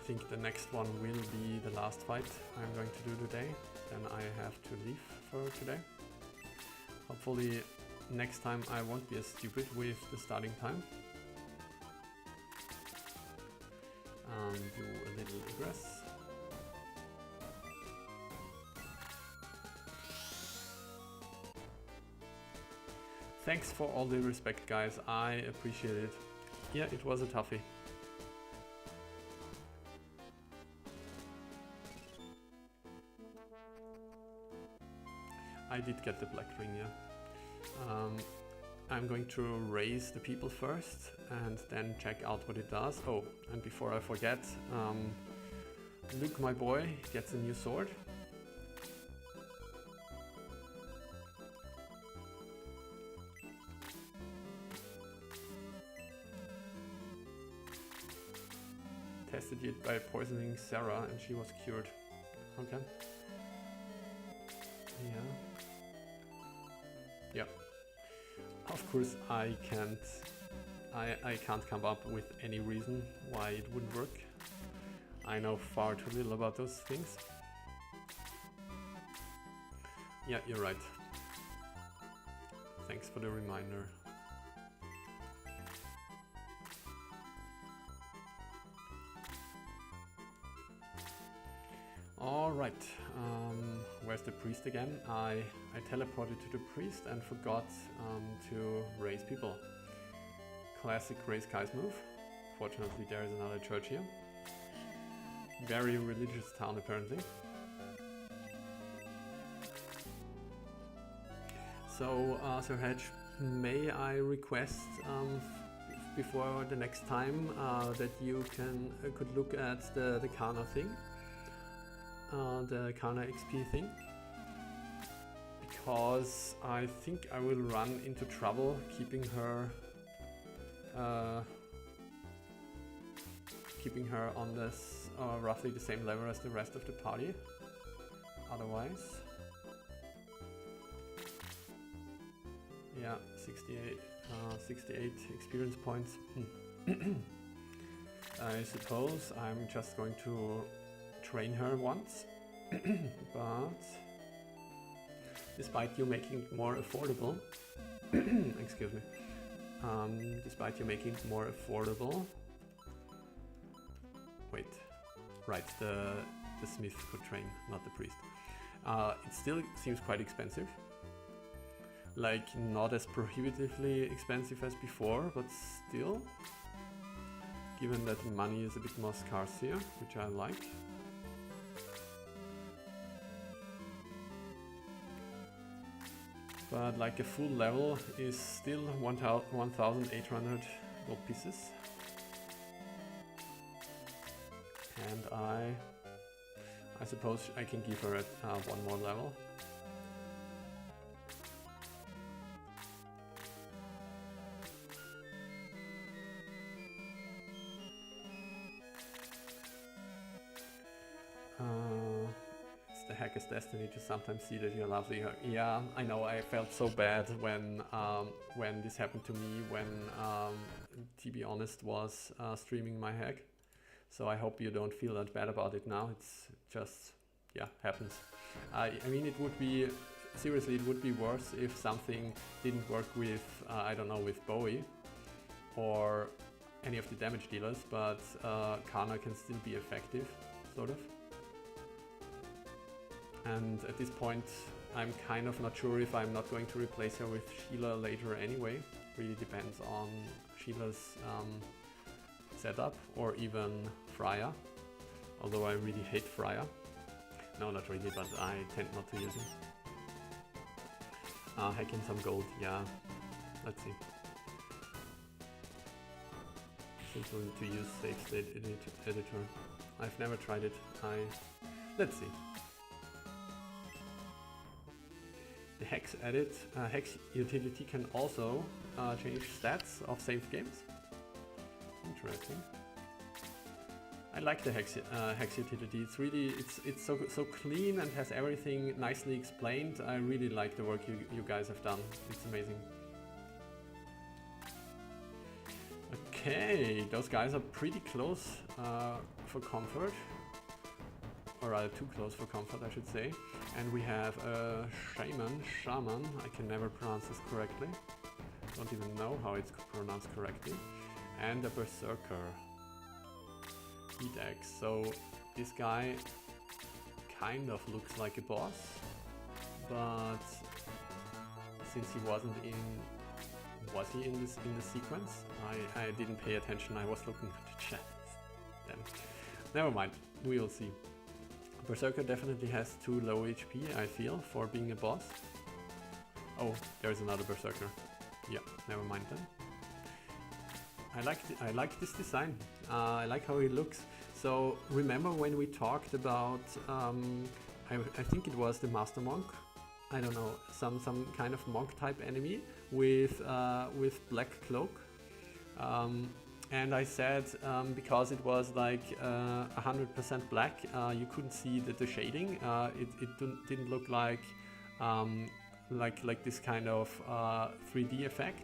think the next one will be the last fight I'm going to do today. Then I have to leave for today. Hopefully next time I won't be as stupid with the starting time. Do a little aggress. Thanks for all the respect, guys. I appreciate it. Yeah, it was a toughie. I did get the black ring, yeah. I'm going to raise the people first and then check out what it does. Oh, and before I forget, Luke, my boy, gets a new sword. Tested it by poisoning Sarah and she was cured. Okay. Yeah. Yep. Of course I can't come up with any reason why it wouldn't work. I know far too little about those things. Yeah, you're right. Thanks for the reminder. Alright, where's the priest again? I teleported to the priest and forgot to raise people. Classic raise guys move. Fortunately there is another church here. Very religious town apparently. So, Sir Hedge, may I request before the next time that you could look at the Kana thing? The Kana XP thing, because I think I will run into trouble keeping her on this roughly the same level as the rest of the party. Otherwise, yeah, 68 experience points. I suppose I'm just going to train her once, but despite you making it more affordable, excuse me, despite you making it more affordable, wait, right, the smith could train, not the priest. It still seems quite expensive, like not as prohibitively expensive as before, but still, given that money is a bit more scarce here, which I like. But like a full level is still 1,800 gold pieces. And I suppose I can give her one more level. It's the hacker's destiny to sometimes see that you're lovely. Yeah, I know. I felt so bad when this happened to me. When to be honest, was streaming my hack. So I hope you don't feel that bad about it now. It's just, yeah, happens. I mean, it would be seriously, it would be worse if something didn't work with I don't know, with Bowie or any of the damage dealers, but Kana can still be effective, sort of. And at this point, I'm kind of not sure if I'm not going to replace her with Sheila later anyway. Really depends on Sheila's setup, or even Freya. Although I really hate Freya. No, not really, but I tend not to use him. Hacking some gold, yeah. Let's see. Simple to use save state editor. I've never tried it. Let's see. The Hex edit, Hex utility can also change stats of saved games. Interesting. I like the Hex utility. It's really it's so clean and has everything nicely explained. I really like the work you guys have done. It's amazing. Okay, those guys are pretty close for comfort. Or rather too close for comfort, I should say. And we have a shaman, I can never pronounce this correctly. Don't even know how it's pronounced correctly. And a berserker. Heat Axe. So this guy kind of looks like a boss, but since he wasn't in, was he in the sequence? I didn't pay attention. I was looking at the chat. Then never mind. We will see. Berserker definitely has too low HP, I feel, for being a boss. Oh, there's another Berserker. Yeah, never mind then. I like this design. I like how he looks. So remember when we talked about, I think it was the Master Monk. I don't know, some kind of monk type enemy with black cloak. And I said, because it was like 100% black, you couldn't see the shading. It didn't look like this kind of 3D effect.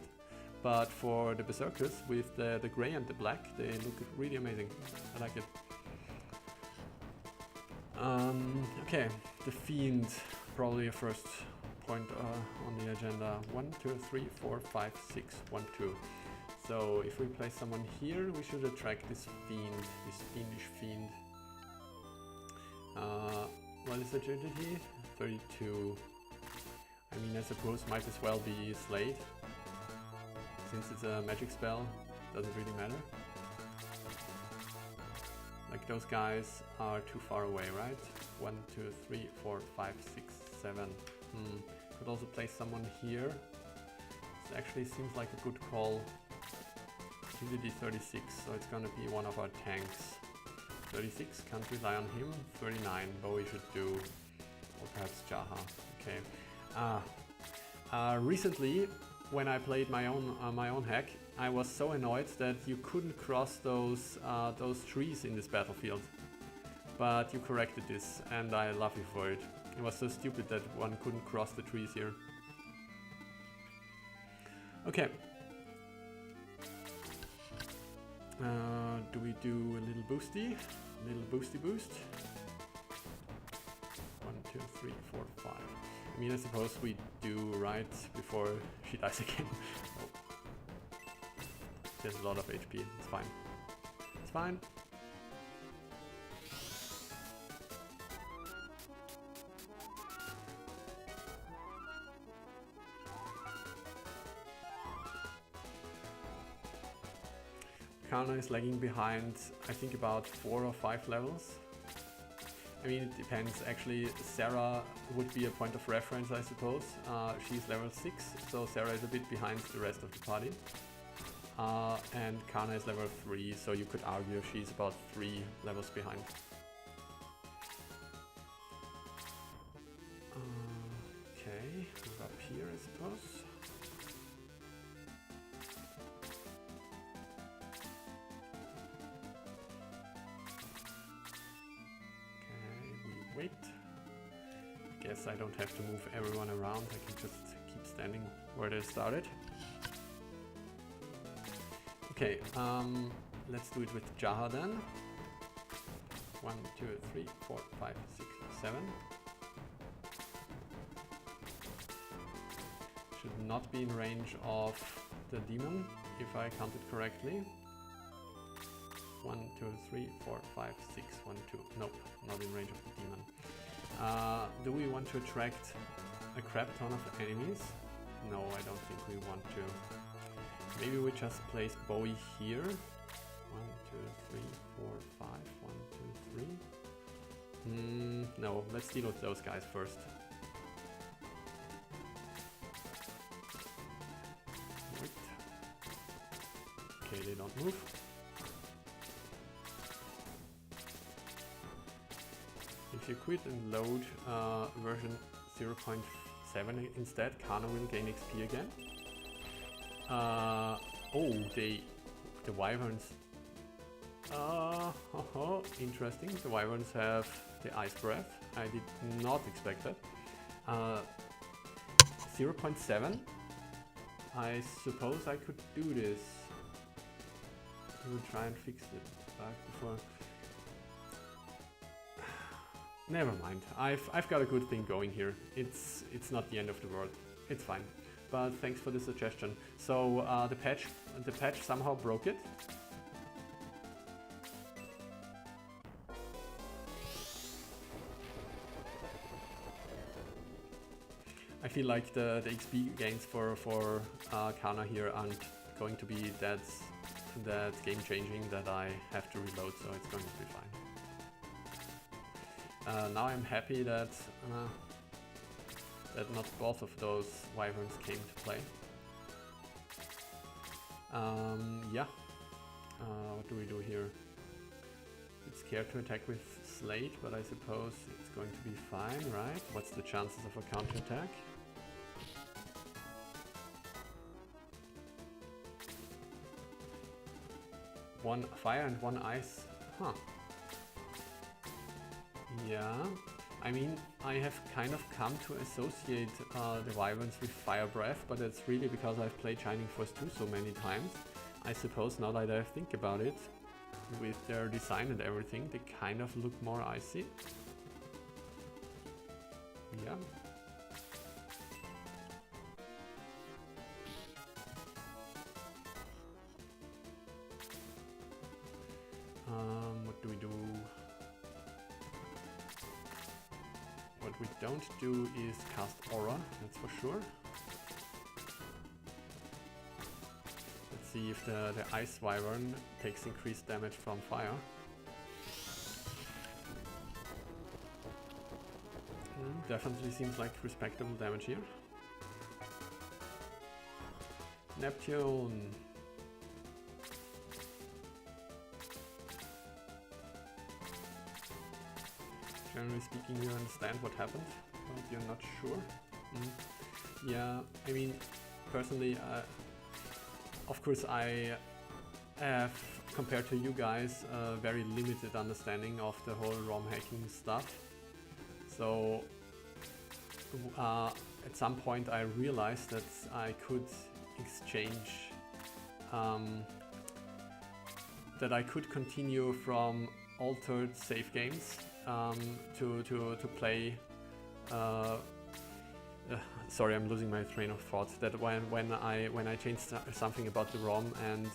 But for the Berserkers with the grey and the black, they look really amazing. I like it. Okay, the Fiend, probably a first point on the agenda. 1, 2, 3, 4, 5, 6, 1, 2. So if we place someone here, we should attract this fiend, this fiendish fiend. What is agility? 32. I mean, I suppose might as well be Slade. Since it's a magic spell, doesn't really matter. Like those guys are too far away, right? 1, 2, 3, 4, 5, 6, 7. Could also place someone here. This actually seems like a good call. Agility 36, so it's gonna be one of our tanks. 36, can't rely on him. 39, Bowie should do. Or perhaps Jaha. Okay. Recently, when I played my own hack, I was so annoyed that you couldn't cross those trees in this battlefield. But you corrected this, and I love you for it. It was so stupid that one couldn't cross the trees here. Okay. Do we do a little boosty? A little boosty boost? 1, 2, 3, 4, 5. I mean, I suppose we do right before she dies again. Oh. She has a lot of HP. It's fine. It's fine. Kana is lagging behind, I think, about 4 or 5 levels. I mean, it depends. Actually, Sarah would be a point of reference, I suppose. She's level 6, so Sarah is a bit behind the rest of the party. And Kana is level 3, so you could argue she's about 3 levels behind. Okay, move up here, I suppose. Wait. I guess I don't have to move everyone around, I can just keep standing where they started. Okay, let's do it with Jaha then. 1, 2, 3, 4, 5, 6, 7. Should not be in range of the demon, if I counted correctly. 1, 2, 3, 4, 5, 6, 1, 2. Nope, not in range of the demon. Do we want to attract a crap ton of enemies? No, I don't think we want to. Maybe we just place Bowie here. 1, 2, 3, 4, 5. 1, 2, 3. No, let's deal with those guys first. Wait. Okay, they don't move. If you quit and load version 0.7 instead, Kana will gain XP again. Oh, the wyverns. Interesting. The wyverns have the ice breath. I did not expect that. 0.7. I suppose I could do this. I will try and fix it back before. Never mind. I've got a good thing going here. It's not the end of the world. It's fine. But thanks for the suggestion. So the patch somehow broke it. I feel like the XP gains for Kana here aren't going to be that game changing that I have to reload, so it's going to be fine. Now I'm happy that not both of those wyverns came to play. Yeah. What do we do here? It's scared to attack with Slate, but I suppose it's going to be fine, right? What's the chances of a counterattack? One fire and one ice. Huh. Yeah. I mean, I have kind of come to associate the wyverns with fire breath, but it's really because I've played Shining Force 2 so many times. I suppose now that I think about it, with their design and everything, they kind of look more icy. Yeah. What do we do? What we don't do is cast Aura, that's for sure. Let's see if the Ice Wyvern takes increased damage from fire. Definitely seems like respectable damage here. Neptune! Generally speaking, you understand what happened, but you're not sure. Yeah, I mean, personally, of course I have, compared to you guys, a very limited understanding of the whole ROM hacking stuff. So at some point I realized that I could exchange, that I could continue from altered save games to play. Sorry, I'm losing my train of thought. That when I changed something about the ROM and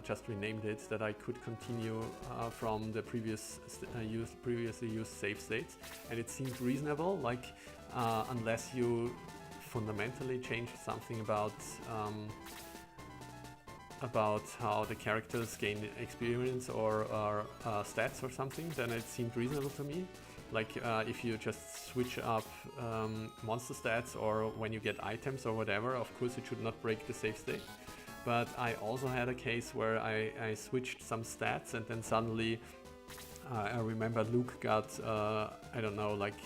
just renamed it, that I could continue from the previously used save states, and it seemed reasonable. Like unless you fundamentally change something about how the characters gain experience or stats or something, then it seemed reasonable to me. Like if you just switch up monster stats or when you get items or whatever, of course it should not break the save state. But I also had a case where I switched some stats and then suddenly I remember Luke got, I don't know, like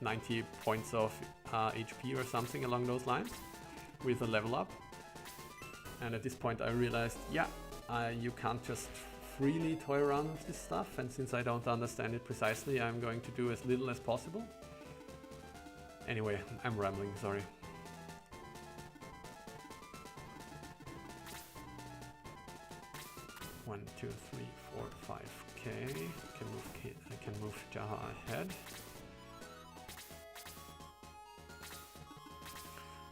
90 points of HP or something along those lines with a level up. And at this point I realized, yeah, you can't just freely toy around with this stuff, and since I don't understand it precisely, I'm going to do as little as possible. Anyway, I'm rambling, sorry. One, two, three, 4, 5k. I can move Jaha ahead.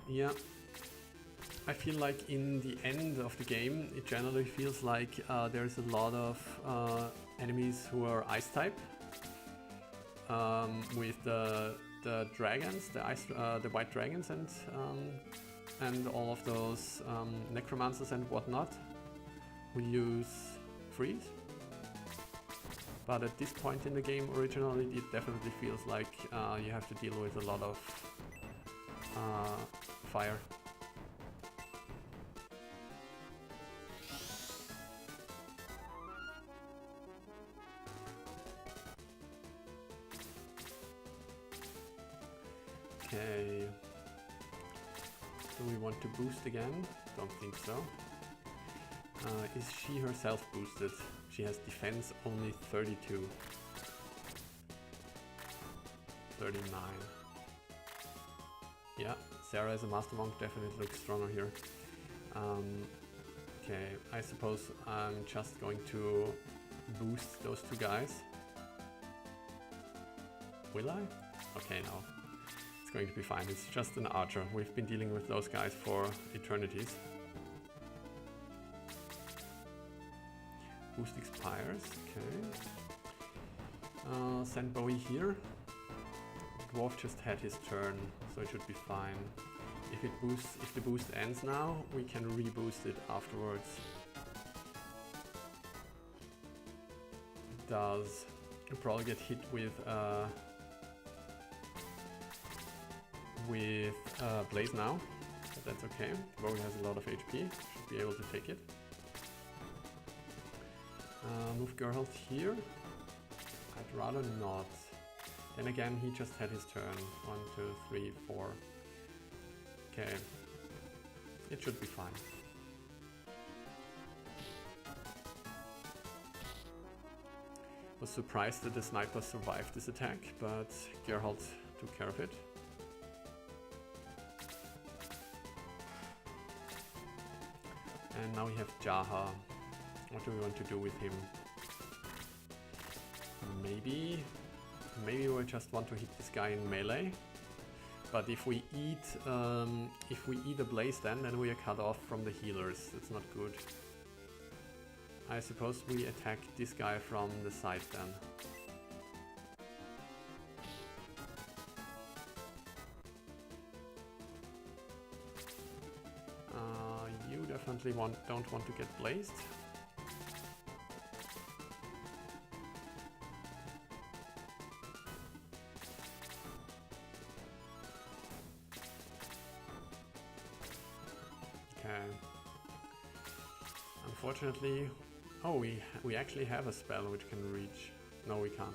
Yeah. I feel like in the end of the game, it generally feels like there's a lot of enemies who are ice type. With the dragons, the white dragons, and all of those necromancers and whatnot, who use freeze. But at this point in the game, originally, it definitely feels like you have to deal with a lot of fire. Okay, do we want to boost again? Don't think so. Is she herself boosted? She has defense only 32. 39. Yeah, Sarah as a Master Monk definitely looks stronger here. Okay, I suppose I'm just going to boost those two guys. Will I? Okay, no. It's going to be fine. It's just an archer. We've been dealing with those guys for eternities. Boost expires. Okay. Send Bowie here. Dwarf just had his turn, so it should be fine. If the boost ends now, we can reboost it afterwards. It does. You'll probably get hit with Blaze now, but that's okay. Bowie has a lot of HP, should be able to take it. Move Geralt here. I'd rather not. Then again, he just had his turn. 1, 2, 3, 4. Okay. It should be fine. Was surprised that the sniper survived this attack, but Geralt took care of it. And now we have Jaha. What do we want to do with him? Maybe we just want to hit this guy in melee. But if we eat a blaze then we are cut off from the healers. That's not good. I suppose we attack this guy from the side then. You definitely don't want to get blazed. Okay. Unfortunately, oh, we actually have a spell which can reach. No, we can't.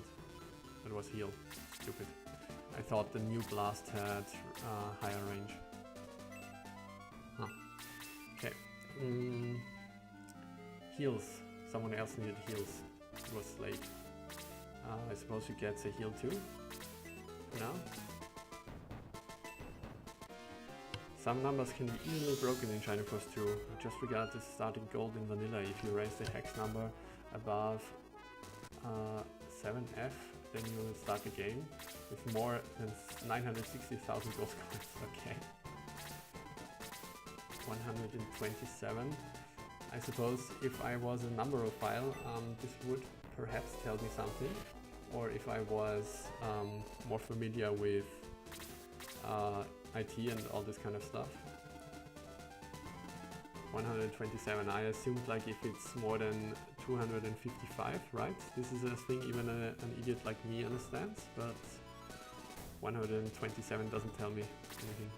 That was heal. Stupid. I thought the new blast had higher range. Huh. Okay. Heals. Someone else needed heals. It was late. I suppose you get a heal too. No. Some numbers can be easily broken in Shining Force 2. Just regard this starting gold in vanilla. If you raise the hex number above 7F, then you will start the game with more than 960,000 gold coins. Okay. 127. I suppose if I was a numberophile, this would perhaps tell me something. Or if I was more familiar with IT and all this kind of stuff. 127. I assumed like if it's more than 255, right? This is a thing even an idiot like me understands, but 127 doesn't tell me anything.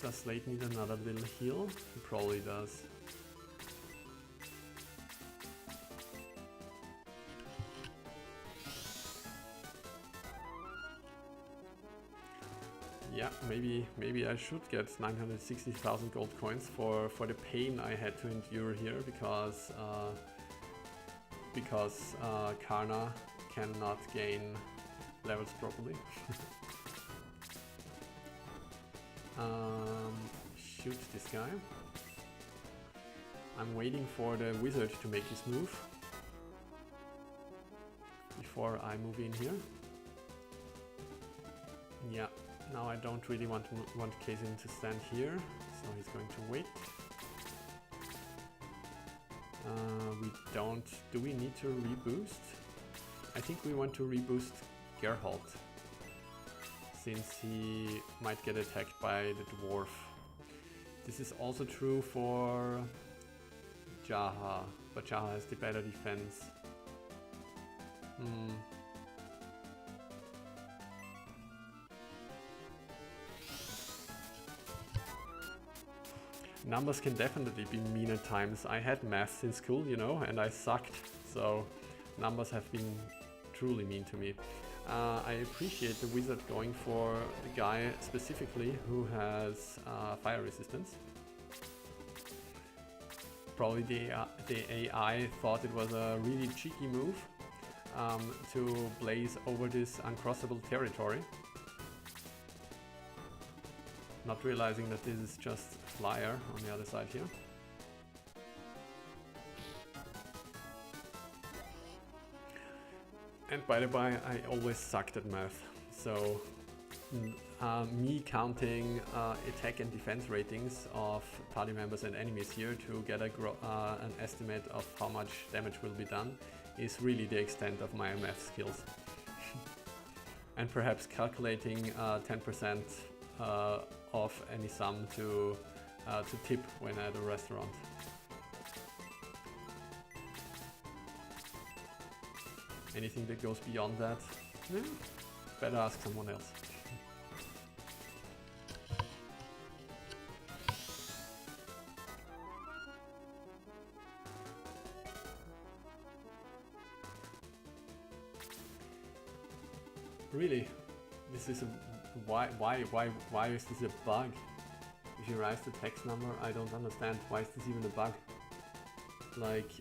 Does Slate need another little heal? He probably does. Yeah, maybe I should get 960,000 gold coins for the pain I had to endure here, because Karna cannot gain levels properly. Shoot this guy. I'm waiting for the wizard to make his move before I move in here. Yeah. Now I don't really want Kazin to stand here, so he's going to wait. We don't... Do we need to reboost? I think we want to reboost Geralt, since he might get attacked by the dwarf. This is also true for Jaha, but Jaha has the better defense. Numbers can definitely be mean at times. I had maths in school, you know, and I sucked, so numbers have been truly mean to me. I appreciate the wizard going for the guy specifically who has fire resistance. Probably the AI thought it was a really cheeky move to blaze over this uncrossable territory, not realizing that this is just flyer on the other side here. And by the by, I always sucked at math, so me counting attack and defense ratings of party members and enemies here to get an estimate of how much damage will be done is really the extent of my math skills. And perhaps calculating 10% of any sum to tip when at a restaurant. Anything that goes beyond that, better ask someone else. Really, this is a why is this a bug? If you rise the text number, I don't understand. Why is this even a bug? Like,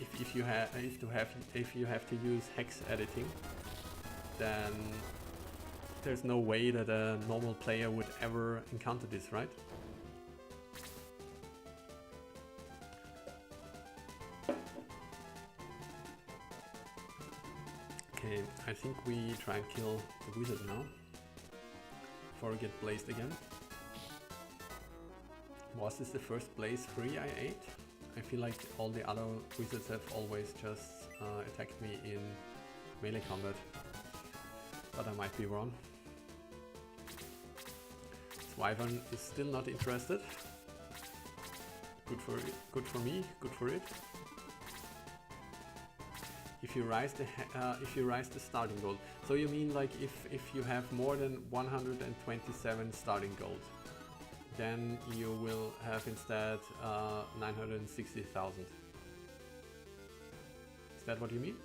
if you have to use hex editing, then there's no way that a normal player would ever encounter this, right? Okay, I think we try and kill the wizard now before we get blazed again. Was this the first blaze 3 I ate? I feel like all the other wizards have always just attacked me in melee combat, but I might be wrong. Wyvern is still not interested. Good for it, good for me, good for it. If you rise the starting gold, so you mean like if you have more than 127 starting gold, then you will have instead 960,000. Is that what you mean?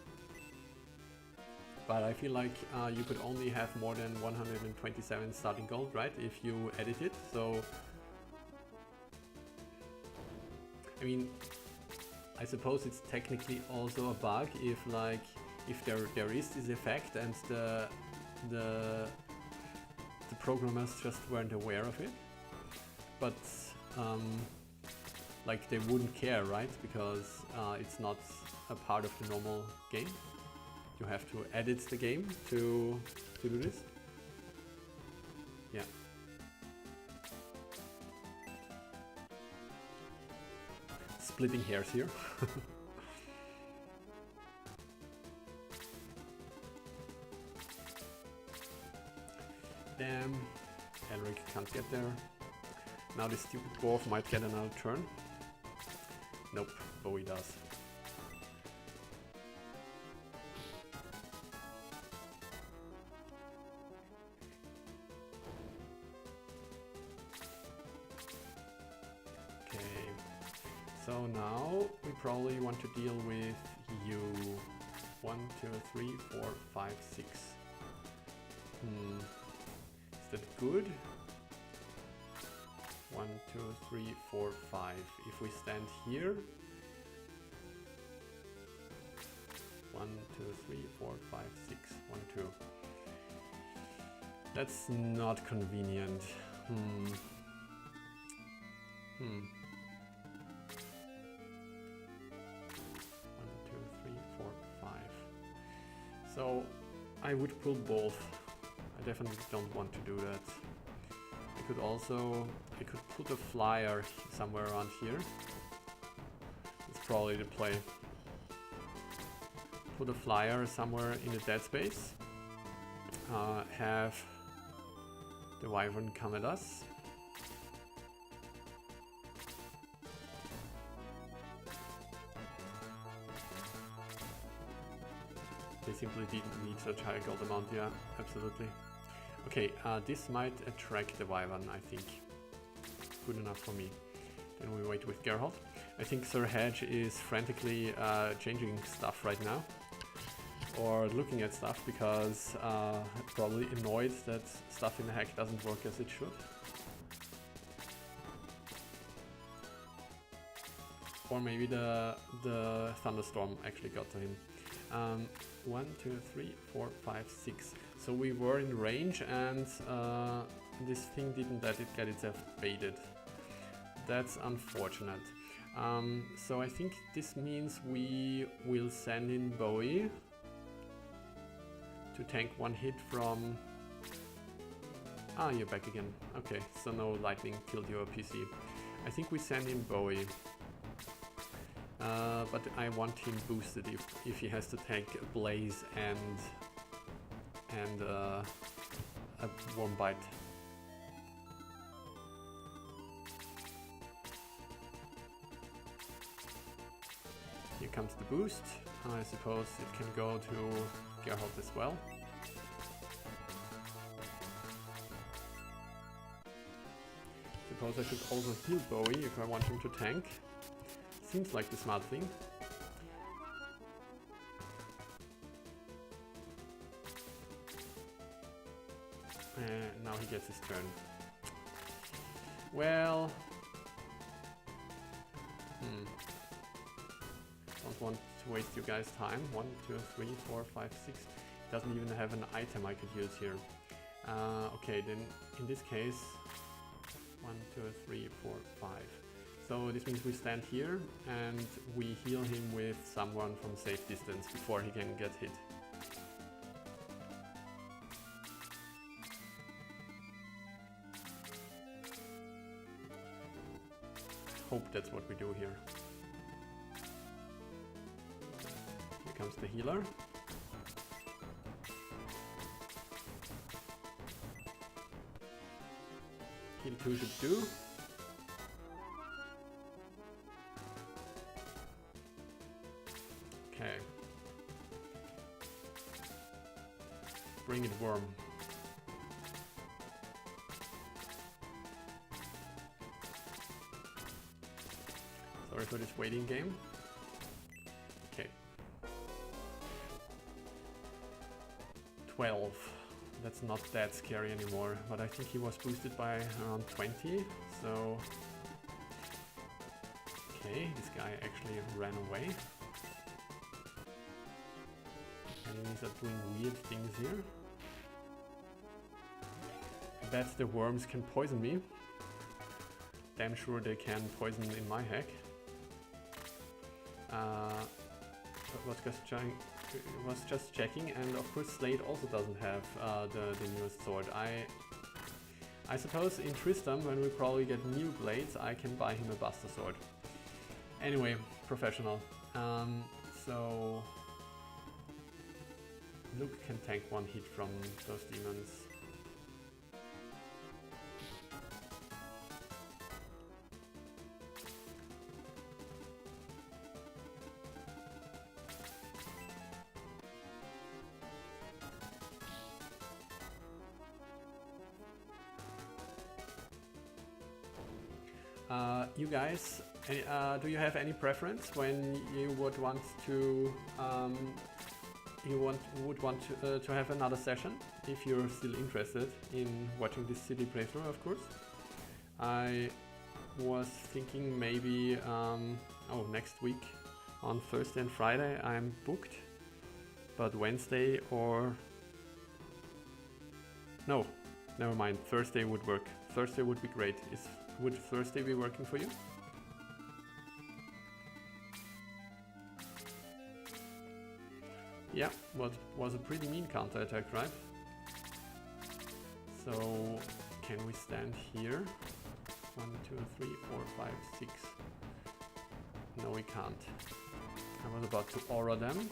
But I feel like you could only have more than 127 starting gold, right? If you edit it, so I mean, I suppose it's technically also a bug if there is this effect and the programmers just weren't aware of it. But like they wouldn't care, right? Because it's not a part of the normal game. You have to edit the game to do this. Yeah. Splitting hairs here. Damn, Elric can't get there. Now this stupid dwarf might get another turn. Nope, Bowie does. So now we probably want to deal with you. 1, 2, 3, 4, 5, 6. Is that good? 1, 2, 3, 4, 5. If we stand here. 1, 2, 3, 4, 5, 6. 1, 2. That's not convenient. 5. So I would pull both. I definitely don't want to do that. I could put a flyer somewhere around here. It's probably the play. Put a flyer somewhere in the dead space. Have the Wyvern come at us. They simply didn't need such high gold amount, yeah, absolutely. Okay, this might attract the Wyvern, I think. Good enough for me. Then we wait with Geralt. I think Sir Hedge is frantically changing stuff right now. Or looking at stuff because probably annoyed that stuff in the hack doesn't work as it should. Or maybe the thunderstorm actually got to him. 1, 2, 3, 4, 5, 6. So we were in range and this thing didn't let it get itself baited. That's unfortunate. So I think this means we will send in Bowie to tank one hit from... Ah, you're back again. Okay, so no lightning killed your PC. I think we send in Bowie. But I want him boosted if he has to take a blaze and a warm bite. Here comes the boost. I suppose it can go to Geralt as well. Suppose I should also heal Bowie if I want him to tank. Seems like the smart thing. Now he gets his turn. Well... Don't want to waste you guys' time. 1, 2, 3, 4, 5, 6. Doesn't even have an item I could use here. Okay, then in this case... 1, 2, 3, 4, 5. So this means we stand here and we heal him with someone from safe distance before he can get hit. hope that's what we do here. Here comes the healer. Heal 2 should do. Okay. Bring it, worm. Sorry for this waiting game. Okay. 12. That's not that scary anymore, but I think he was boosted by around 20, so... Okay, this guy actually ran away. Enemies are doing weird things here. I bet the worms can poison me. Damn sure they can poison in my hack. Was just checking, and of course Slade also doesn't have the newest sword. I suppose in Tristram, when we probably get new blades, I can buy him a Buster Sword. Anyway, professional. So Luke can tank one hit from those demons. You guys, do you have any preference when you would want to would want to have another session? If you're still interested in watching this city playthrough, of course. I was thinking maybe next week on Thursday and Friday I'm booked, but Wednesday or no, never mind. Thursday would work. Thursday would be great. Would Thursday be working for you? Yeah, was a pretty mean counter-attack, right? So, can we stand here? 1, 2, 3, 4, 5, 6. No, we can't. I was about to aura them.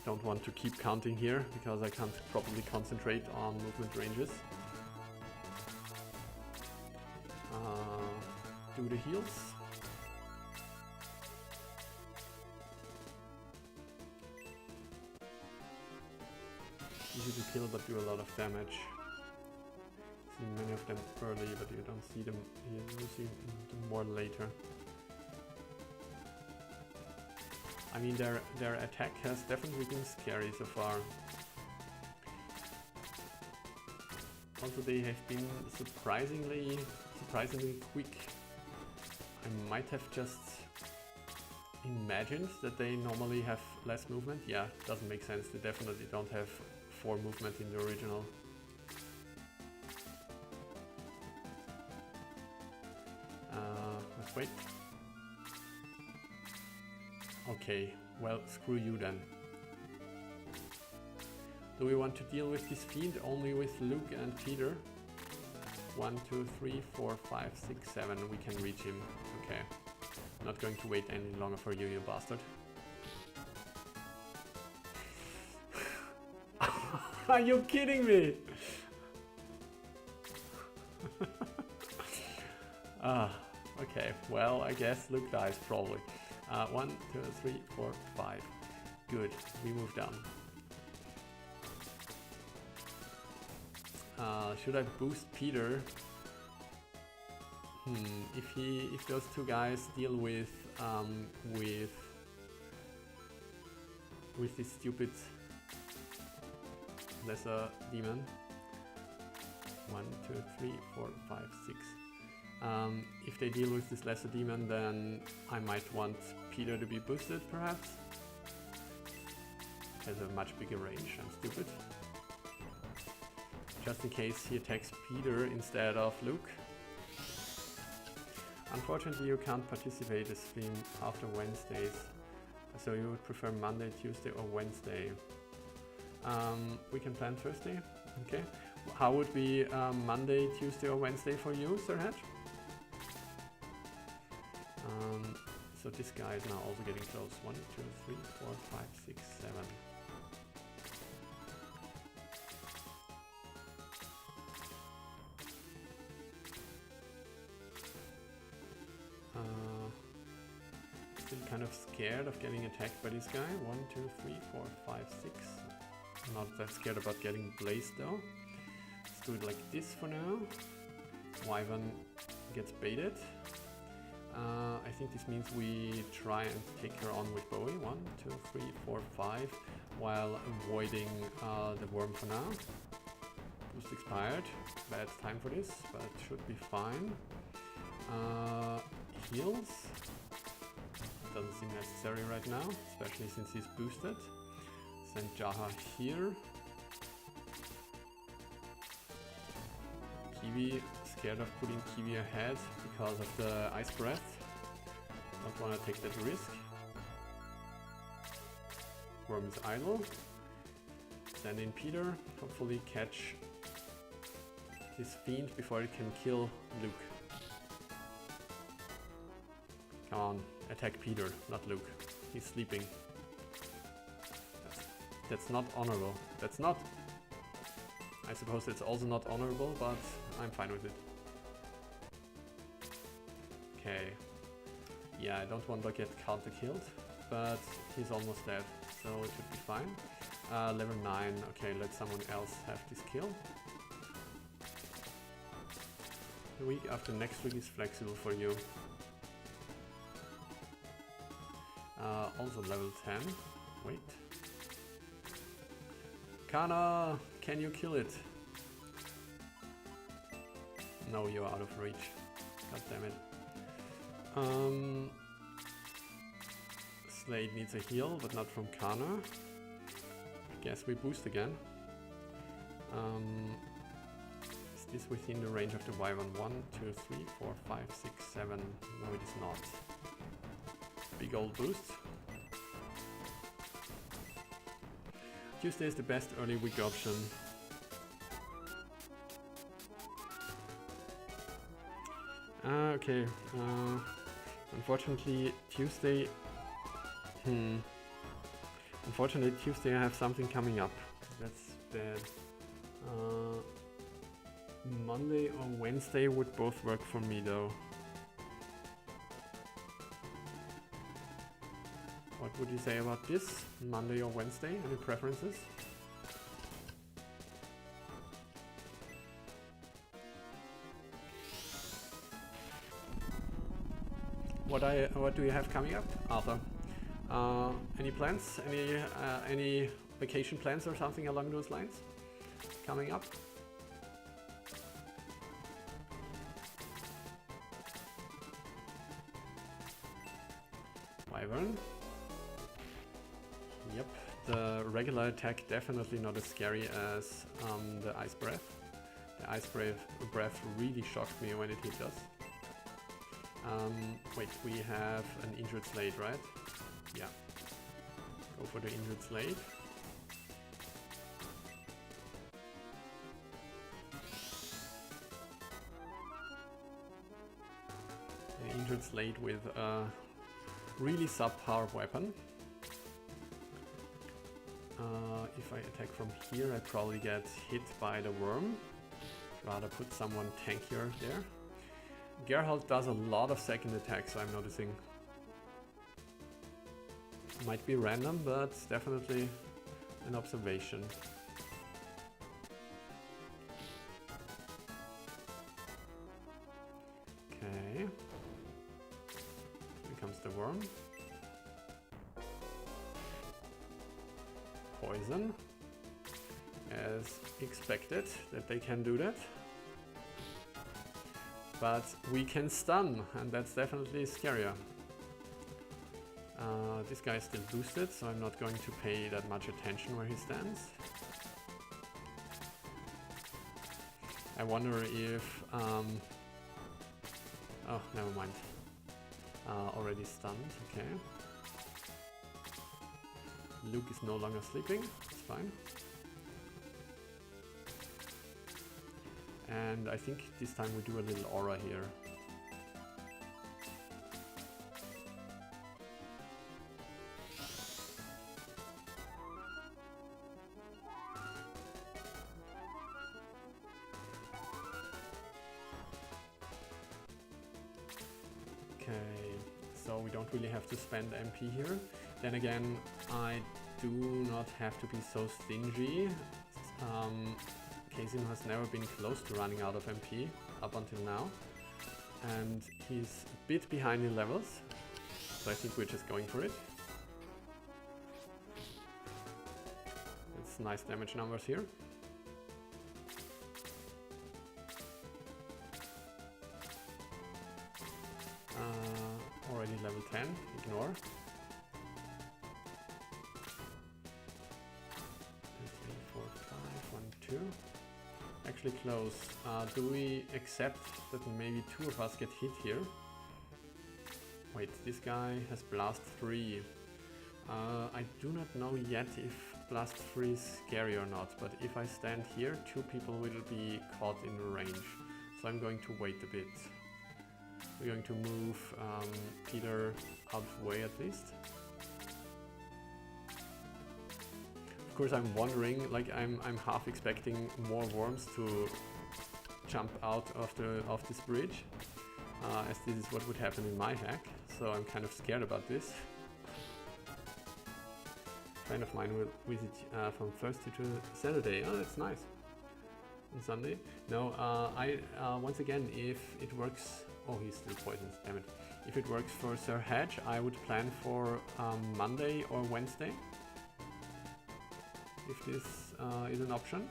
Don't want to keep counting here because I can't properly concentrate on movement ranges. Do the heals. Easy to kill but do a lot of damage. See many of them early, but you don't see them. You see them more later. I mean, their attack has definitely been scary so far. Also, they have been surprisingly quick. I might have just imagined that they normally have less movement. Yeah, doesn't make sense. They definitely don't have 4 movement in the original. Let's wait. Okay, well, screw you then. Do we want to deal with this fiend only with Luke and Peter? 1, 2, 3, 4, 5, 6, 7. We can reach him. Okay. Not going to wait any longer for you, you bastard. Are you kidding me? Okay. Well, I guess Luke dies probably. 1, 2, 3, 4, 5. Good. We move down. Should I boost Peter? If those two guys deal with this stupid lesser demon. 1, 2, 3, 4, 5, 6. If they deal with this lesser demon, then I might want Peter to be boosted, perhaps. Has a much bigger range. I'm stupid. Just in case he attacks Peter instead of Luke. Unfortunately, you can't participate in the stream after Wednesdays. So you would prefer Monday, Tuesday, or Wednesday? We can plan Thursday. Okay. How would be Monday, Tuesday, or Wednesday for you, Sir Hatch? So this guy is now also getting close. 1, 2, 3, 4, 5, 6, 7. Still kind of scared of getting attacked by this guy. 1, 2, 3, 4, 5, 6. Not that scared about getting blazed though. Let's do it like this for now. Wyvern gets baited. I think this means we try and take her on with Bowie. 1, 2, 3, 4, 5, while avoiding the worm for now. Boost expired. Bad time for this, but it should be fine. Heals. Doesn't seem necessary right now, especially since he's boosted. Send Jaha here. Kiwi, scared of putting Kiwi ahead because of the Ice Breath. Don't want to take that risk. Worm is idle. Send in Peter, hopefully catch this fiend before it can kill Luke. Come on, attack Peter, not Luke. He's sleeping. That's not honorable. That's not... I suppose it's also not honorable, but I'm fine with it. Okay. Yeah, I don't want to get counter killed, but he's almost dead, so it should be fine. Level 9, okay, let someone else have this kill. The week after next week is flexible for you. Also level 10. Wait. Kana, can you kill it? No, you're out of reach. God damn it. Slade needs a heal, but not from Kana. I guess we boost again. Is this within the range of the Wyvern? 1, 2, 3, 4, 5, 6, 7. No, it is not. Big old boost. Tuesday is the best early week option. Okay. Unfortunately, Tuesday... Unfortunately, Tuesday I have something coming up. That's bad. Monday or Wednesday would both work for me though. What would you say about this? Monday or Wednesday? Any preferences? What do you have coming up, Arthur? Any plans? Any vacation plans or something along those lines coming up? Wyvern. Yep, the regular attack definitely not as scary as the Ice Breath. The Ice Breath really shocked me when it hit us. Wait, we have an injured Slade, right? Yeah. Go for the injured Slade. An injured Slade with a really subpar weapon. If I attack from here, I probably get hit by the worm. Rather put someone tankier there. Geralt does a lot of second attacks, I'm noticing. Might be random, but definitely an observation. Okay. Here comes the worm. Poison. As expected, that they can do that. But we can stun, and that's definitely scarier. This guy is still boosted, so I'm not going to pay that much attention where he stands. I wonder if... oh, never mind. Already stunned, okay. Luke is no longer sleeping, it's fine. And I think this time we do a little aura here. Okay, so we don't really have to spend MP here. Then again, I do not have to be so stingy. Casino has never been close to running out of MP up until now. And he's a bit behind in levels, so I think we're just going for it. It's nice damage numbers here. Already level 10, ignore. 3, 4, 5, 1, 2. Actually close. Do we accept that maybe two of us get hit here? Wait, this guy has blast 3. I do not know yet if blast 3 is scary or not, but if I stand here, two people will be caught in range. So I'm going to wait a bit. We're going to move Peter out of the way at least. Of course, I'm wondering, like I'm half expecting more worms to jump out of this bridge, as this is what would happen in my hack. So I'm kind of scared about this. A friend of mine will visit from Thursday to Saturday. Oh, that's nice. On Sunday. No, once again, if it works. Oh, he's still poisoned, damn it. If it works for Sir Hedge, I would plan for Monday or Wednesday. If this is an option.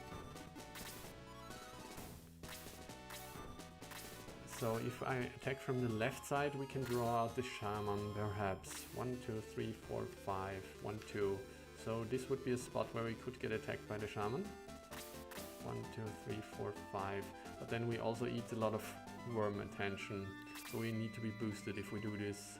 So if I attack from the left side, we can draw out the Shaman perhaps. 1, 2, 3, 4, 5, 1, 2. So this would be a spot where we could get attacked by the Shaman. 1, 2, 3, 4, 5. But then we also eat a lot of worm attention, so we need to be boosted if we do this.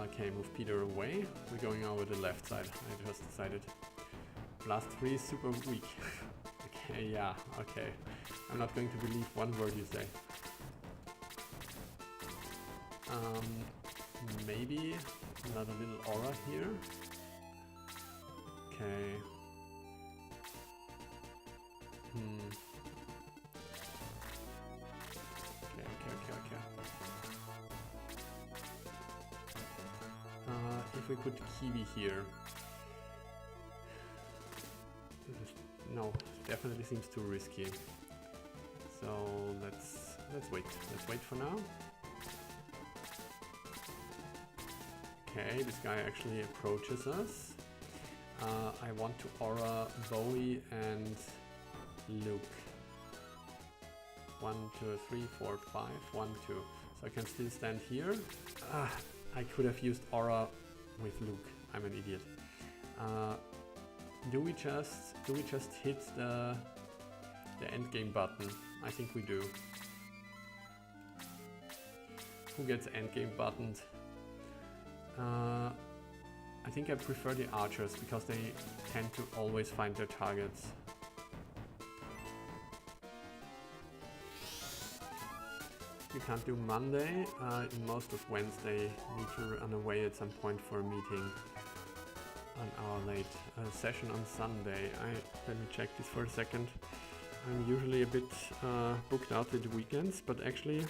Okay, move Peter away. We're going over the left side, I just decided. Blast 3 is super weak. Okay, yeah, okay. I'm not going to believe one word you say. Maybe another little aura here. Okay. Okay. If we put Kiwi here. No, definitely seems too risky. So let's wait. Let's wait for now. Okay, this guy actually approaches us. I want to aura Bowie and Luke. 1, 2, 3, 4, 5, 1, 2. So I can still stand here. I could have used aura with Luke. I'm an idiot. Do we just hit the end game button? I think we do. Who gets end game buttoned? I think I prefer the archers because they tend to always find their targets. You can't do Monday. Most of Wednesday need to run away at some point for a meeting. An hour late. Session on Sunday. Let me check this for a second. I'm usually a bit booked out at the weekends, but actually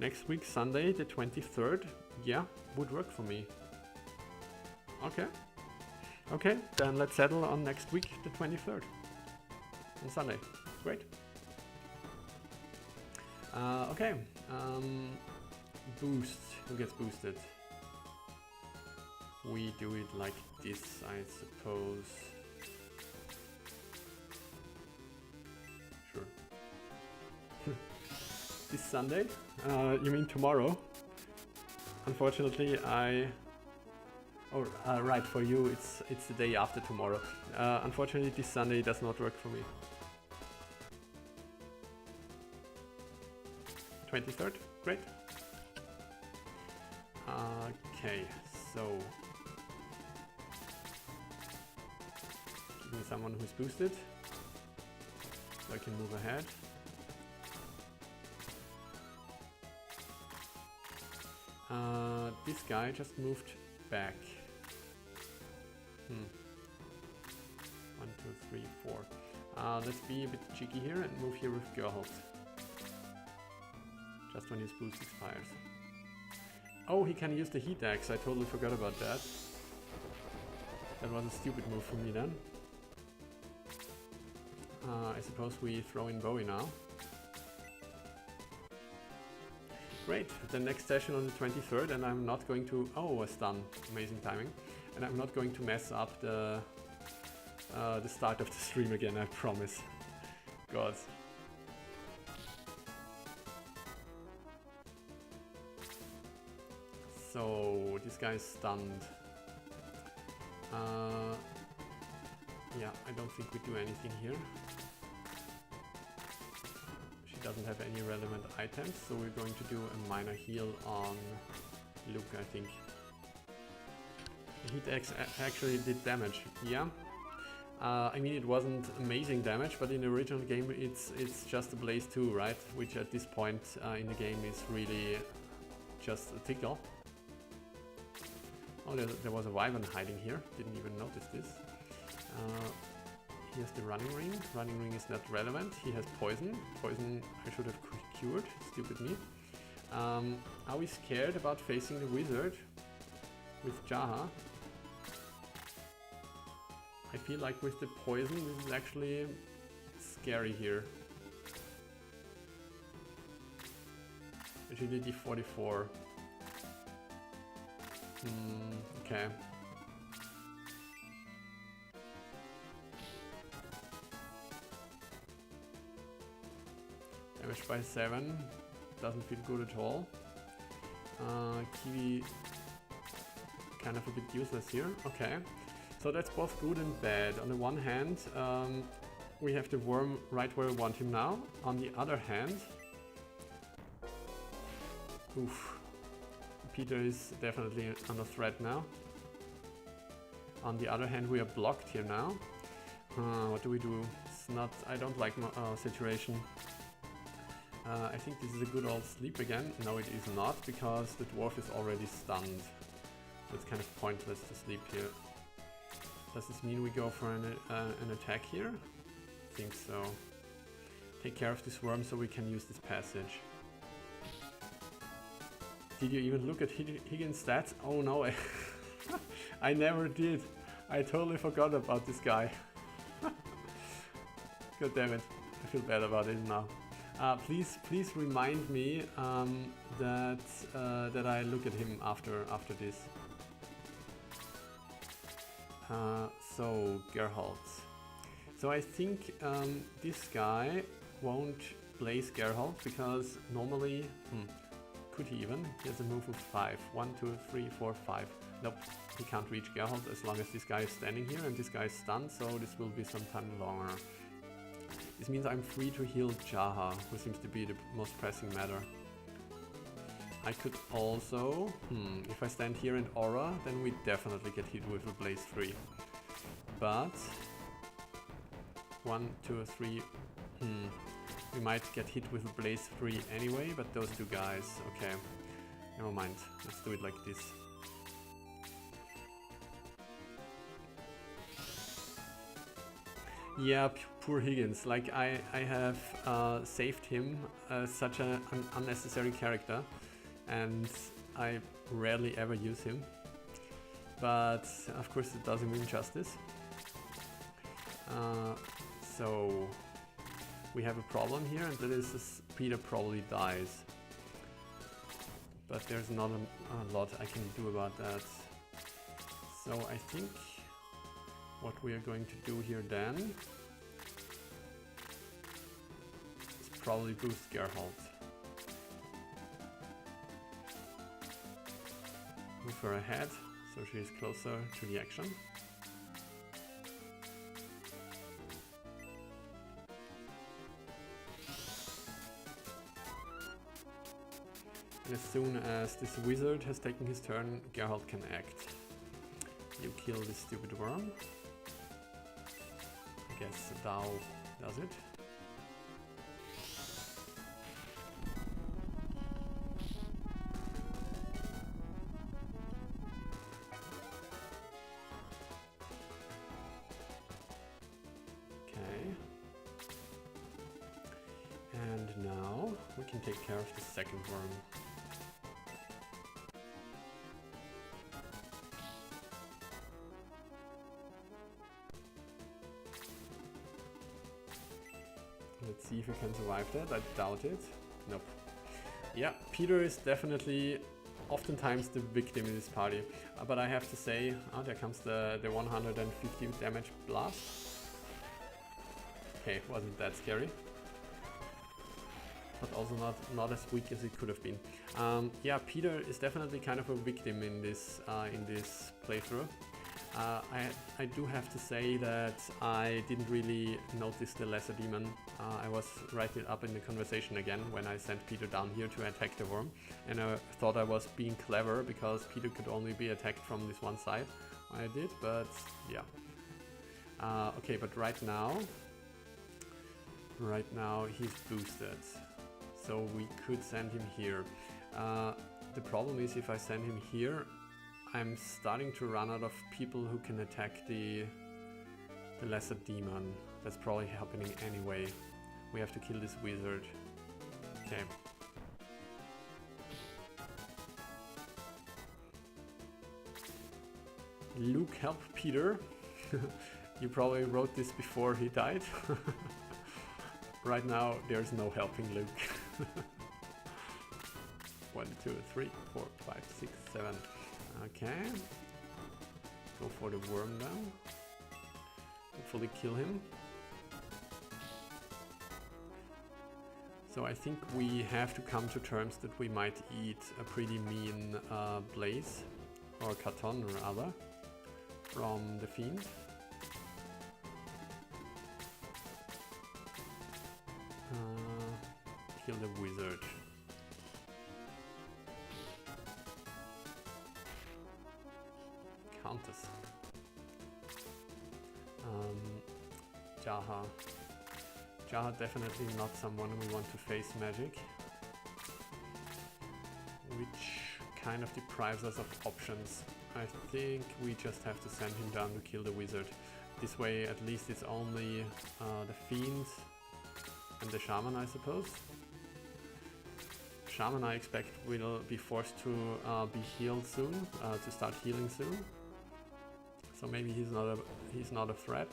next week, Sunday, the 23rd, yeah, would work for me. Okay, then let's settle on next week, the 23rd, on Sunday. Great. Okay, boost. Who gets boosted? We do it like this, I suppose. Sure. This Sunday? You mean tomorrow? Unfortunately, right, for you it's the day after tomorrow. Unfortunately, this Sunday does not work for me. 23rd? Great. Okay, so give me someone who's boosted so I can move ahead. This guy just moved back. 1, 2, 3, 4. Let's be a bit cheeky here and move here with Geralt. Just when his boost expires. Oh, he can use the heat axe. I totally forgot about that. That was a stupid move from me then. I suppose we throw in Bowie now. Great, the next session on the 23rd, and I'm not going to... Oh, a stun. Amazing timing. And I'm not going to mess up the start of the stream again, I promise. God. So, this guy's stunned. Yeah, I don't think we do anything here. She doesn't have any relevant items, so we're going to do a minor heal on Luke, I think. The heat axe actually did damage, yeah. I mean, it wasn't amazing damage, but in the original game it's just a Blaze 2, right? Which at this point in the game is really just a tickle. Oh, there was a Wyvern hiding here, didn't even notice this. He has the running ring. Running ring is not relevant. He has poison. Poison I should have cured. Stupid me. Are we scared about facing the wizard with Jaha? I feel like with the poison this is actually scary here. Agility 44. Okay. Damage by 7. Doesn't feel good at all. Kiwi kind of a bit useless here. Okay. So that's both good and bad. On the one hand, we have the worm right where we want him now. On the other hand... Oof. Peter is definitely under threat now. On the other hand, we are blocked here now. What do we do? It's not... I don't like my situation. I think this is a good old sleep again. No, it is not, because the dwarf is already stunned. So it's kind of pointless to sleep here. Does this mean we go for an attack here? I think so. Take care of this worm so we can use this passage. Did you even look at Higgins' stats? Oh no, I never did. I totally forgot about this guy. God damn it, I feel bad about it now. Please remind me that I look at him after this. So Geralt. So I think this guy won't blaze Geralt because normally, could he even? He has a move of 5. 1, 2, 3, 4, 5. Nope, he can't reach Geralt as long as this guy is standing here, and this guy is stunned, so this will be some time longer. This means I'm free to heal Jaha, who seems to be the most pressing matter. I could also... if I stand here and aura, then we definitely get hit with a Blaze 3. But... 1, 2, 3... we might get hit with a Blaze 3 anyway, but those two guys... Okay, never mind. Let's do it like this. Yeah, poor Higgins. Like, I have saved him such an unnecessary character, and I rarely ever use him. But, of course, it does him injustice. So, we have a problem here, and that is Peter probably dies. But there's not a lot I can do about that. So, I think... what we are going to do here then is probably boost Geralt. Move her ahead so she is closer to the action. And as soon as this wizard has taken his turn, Geralt can act. You kill this stupid worm. I guess Dao does it. Okay. And now we can take care of the second worm. Let's see if we can survive that. I doubt it. Nope. Yeah, Peter is definitely oftentimes the victim in this party. But I have to say, oh, there comes the 150 damage blast. Okay, wasn't that scary. But also not as weak as it could have been. Yeah, Peter is definitely kind of a victim in this playthrough. I do have to say that I didn't really notice the lesser demon. I was right up in the conversation again when I sent Peter down here to attack the worm, and I thought I was being clever because Peter could only be attacked from this one side. I did, but yeah. Okay, but right now he's boosted, so we could send him here. The problem is if I send him here, I'm starting to run out of people who can attack the lesser demon. That's probably happening anyway. We have to kill this wizard. Okay. Luke, help Peter. You probably wrote this before he died. Right now, there's no helping Luke. 1, 2, 3, 4, 5, 6, 7. Okay. Go for the worm now. Hopefully kill him. So I think we have to come to terms that we might eat a pretty mean blaze, or Katon rather, from the fiend. Kill the wizard. Countess. Jaha. Jaha definitely not someone we want to face magic, which kind of deprives us of options. I think we just have to send him down to kill the wizard. This way at least it's only the fiend and the shaman, I suppose. Shaman I expect will be forced to be healed soon, to start healing soon. So maybe he's not a threat.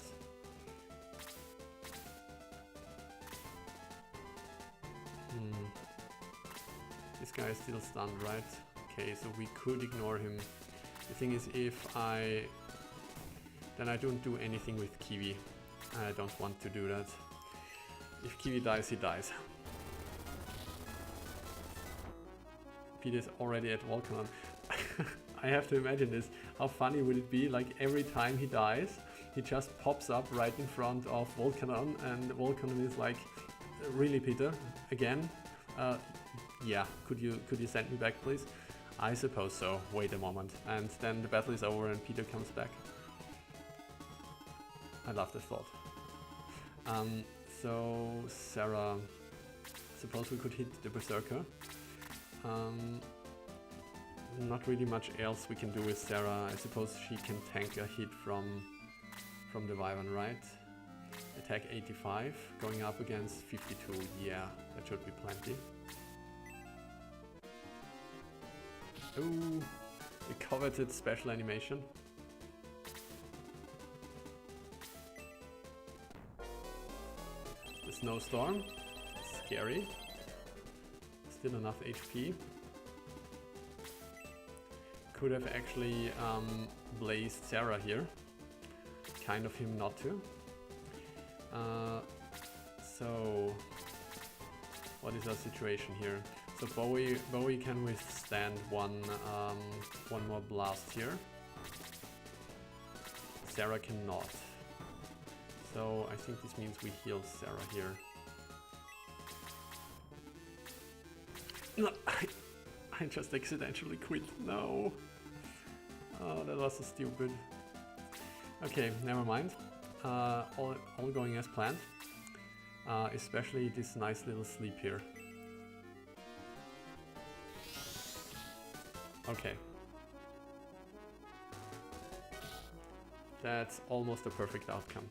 This guy is still stunned, right? Okay, so we could ignore him. The thing is, then I don't do anything with Kiwi. I don't want to do that. If Kiwi dies, he dies. Peter's already at Volcanon. I have to imagine this. How funny would it be? Like every time he dies, he just pops up right in front of Volcanon, and Volcanon is like, "Really, Peter? Again? Yeah. Could you send me back, please?" I suppose so. Wait a moment, and then the battle is over, and Peter comes back. I love this thought. So Sarah, suppose we could hit the Berserker. Not really much else we can do with Sarah. I suppose she can tank a hit from the Wyvern, right? Attack 85, going up against 52. Yeah, that should be plenty. Ooh, the coveted special animation. The snowstorm, scary. Still enough HP. Could have actually blazed Sarah here. Kind of him not to. So what is our situation here? So Bowie can withstand one more blast here. Sarah cannot. So I think this means we heal Sarah here. I just accidentally quit. No. Oh, that was so stupid. Okay, never mind. All going as planned. Especially this nice little sleep here. Okay. That's almost a perfect outcome.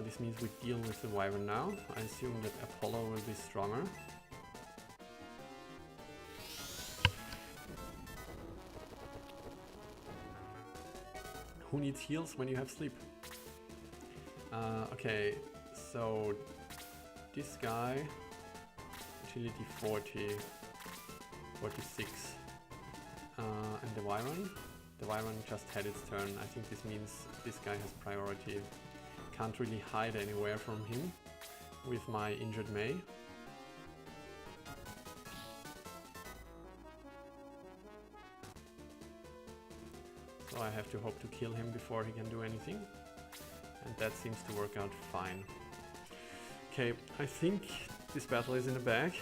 This means we deal with the Wyvern now. I assume that Apollo will be stronger. Who needs heals when you have sleep? Okay, so this guy, agility 40, 46, and the Wyvern. The Wyvern just had its turn. I think this means this guy has priority. Can't really hide anywhere from him with my injured May. So I have to hope to kill him before he can do anything. And that seems to work out fine. Okay, I think this battle is in the bag.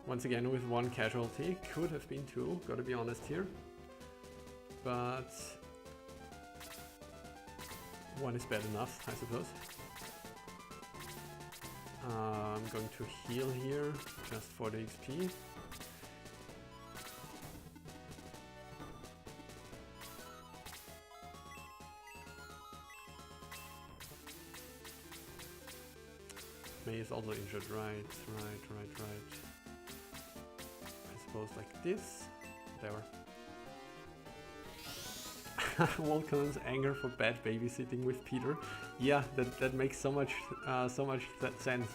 Once again with one casualty. Could have been two, gotta be honest here. But one is bad enough, I suppose. I'm going to heal here, just for the XP. May is also injured, right. I suppose like this, whatever. Volkan's anger for bad babysitting with Peter. Yeah, that makes so much sense.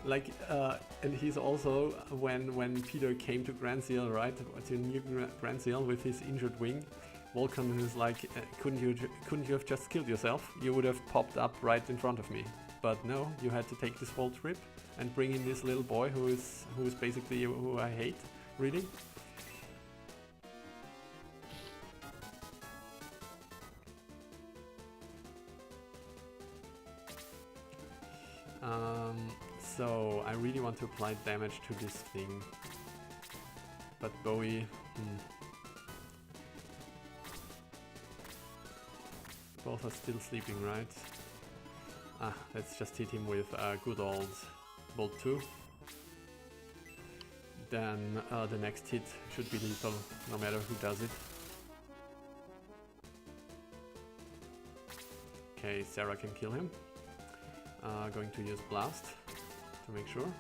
Like, and he's also when Peter came to Grand Seal, right, to New Grand Seal with his injured wing. Volkan is like, couldn't you have just killed yourself? You would have popped up right in front of me. But no, you had to take this whole trip and bring in this little boy who is basically who I hate, really. So I really want to apply damage to this thing, but Bowie, both are still sleeping, right? Let's just hit him with good old Bolt 2. Then the next hit should be lethal, no matter who does it. Okay, Sarah can kill him. Going to use Blast to make sure.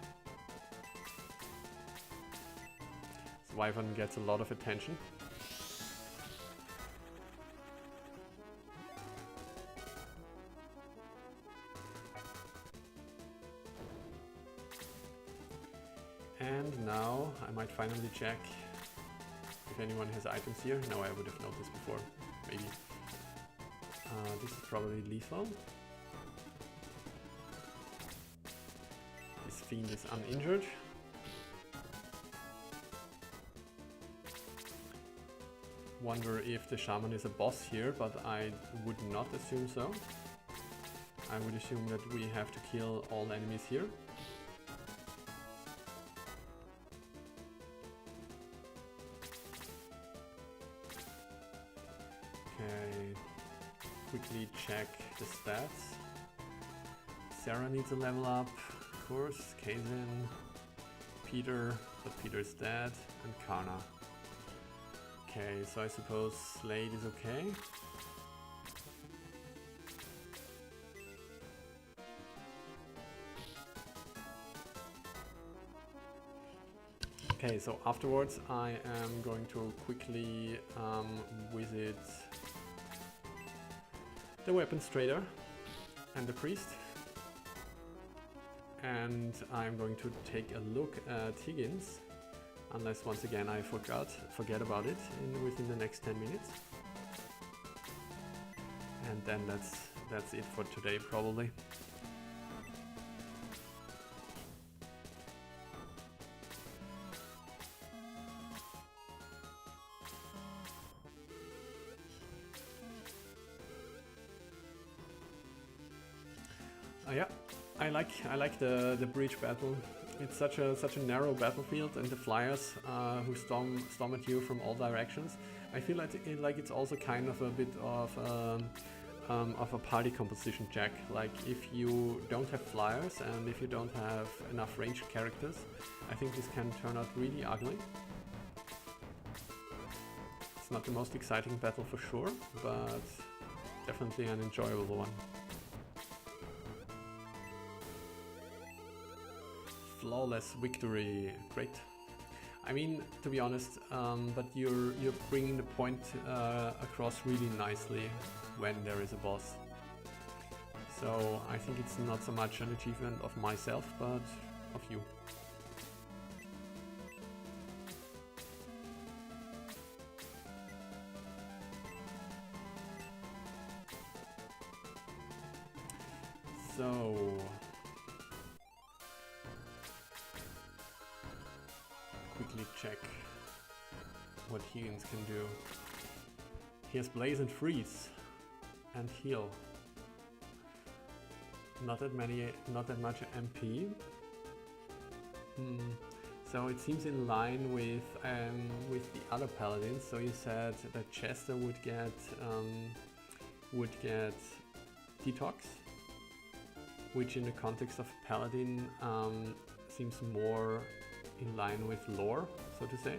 So Wyvern gets a lot of attention. And now I might finally check if anyone has items here. No, I would have noticed before, maybe. This is probably lethal. This fiend is uninjured. Wonder if the shaman is a boss here, but I would not assume so. I would assume that we have to kill all enemies here. Okay, quickly check the stats. Sarah needs a level up, of course, Kazin, Peter, but Peter's dead, and Karna. Okay, so I suppose Slade is okay. Okay, so afterwards I am going to quickly visit the weapons trader and the priest. And I'm going to take a look at Higgins. Unless once again I forget about it within the next 10 minutes. And then that's it for today probably. Yeah, I like the bridge battle. It's such a narrow battlefield, and the flyers who storm at you from all directions. I feel like it's also kind of a bit of a party composition check. Like if you don't have flyers and if you don't have enough ranged characters, I think this can turn out really ugly. It's not the most exciting battle for sure, but definitely an enjoyable one. Flawless victory, great. I mean, to be honest, but you're bringing the point across really nicely when there is a boss. So I think it's not so much an achievement of myself, but of you. So quickly check what Higgins can do. He has Blaze and Freeze and Heal. Not that much MP. So it seems in line with the other paladins. So you said that Chester would get Detox, which in the context of Paladin seems more in line with lore, so to say,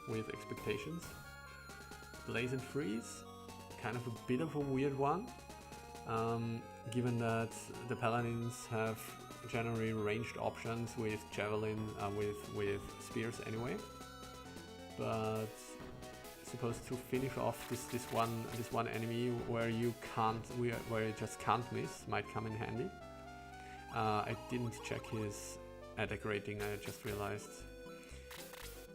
with expectations. Blaze and Freeze, kind of a bit of a weird one, given that the Paladins have generally ranged options with Javelin, with Spears anyway. But supposed to finish off this one enemy where you just can't miss might come in handy. I didn't check his attack rating, I just realized.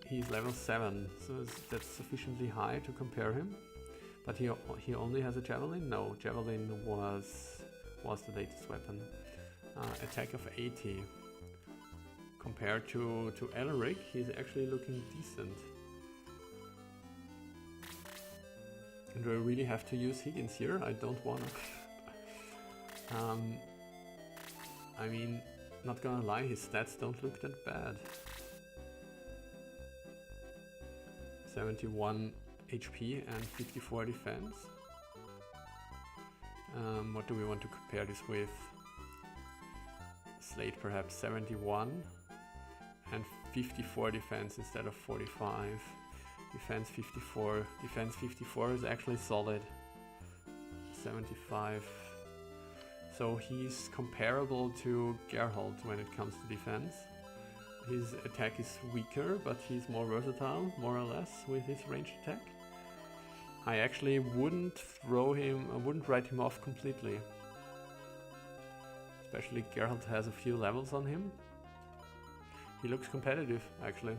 He's level 7, so that's sufficiently high to compare him. But he only has a Javelin? No, Javelin was the latest weapon. Attack of 80. Compared to Elric, he's actually looking decent. And do I really have to use Higgins here? I don't wanna. I mean, not gonna lie, his stats don't look that bad. 71 HP and 54 defense. What do we want to compare this with? Slate perhaps 71 and 54 defense instead of 45. Defense 54. Defense 54 is actually solid. 75. So he's comparable to Geralt when it comes to defense. His attack is weaker, but he's more versatile, more or less, with his ranged attack. I actually wouldn't write him off completely. Especially Geralt has a few levels on him. He looks competitive, actually.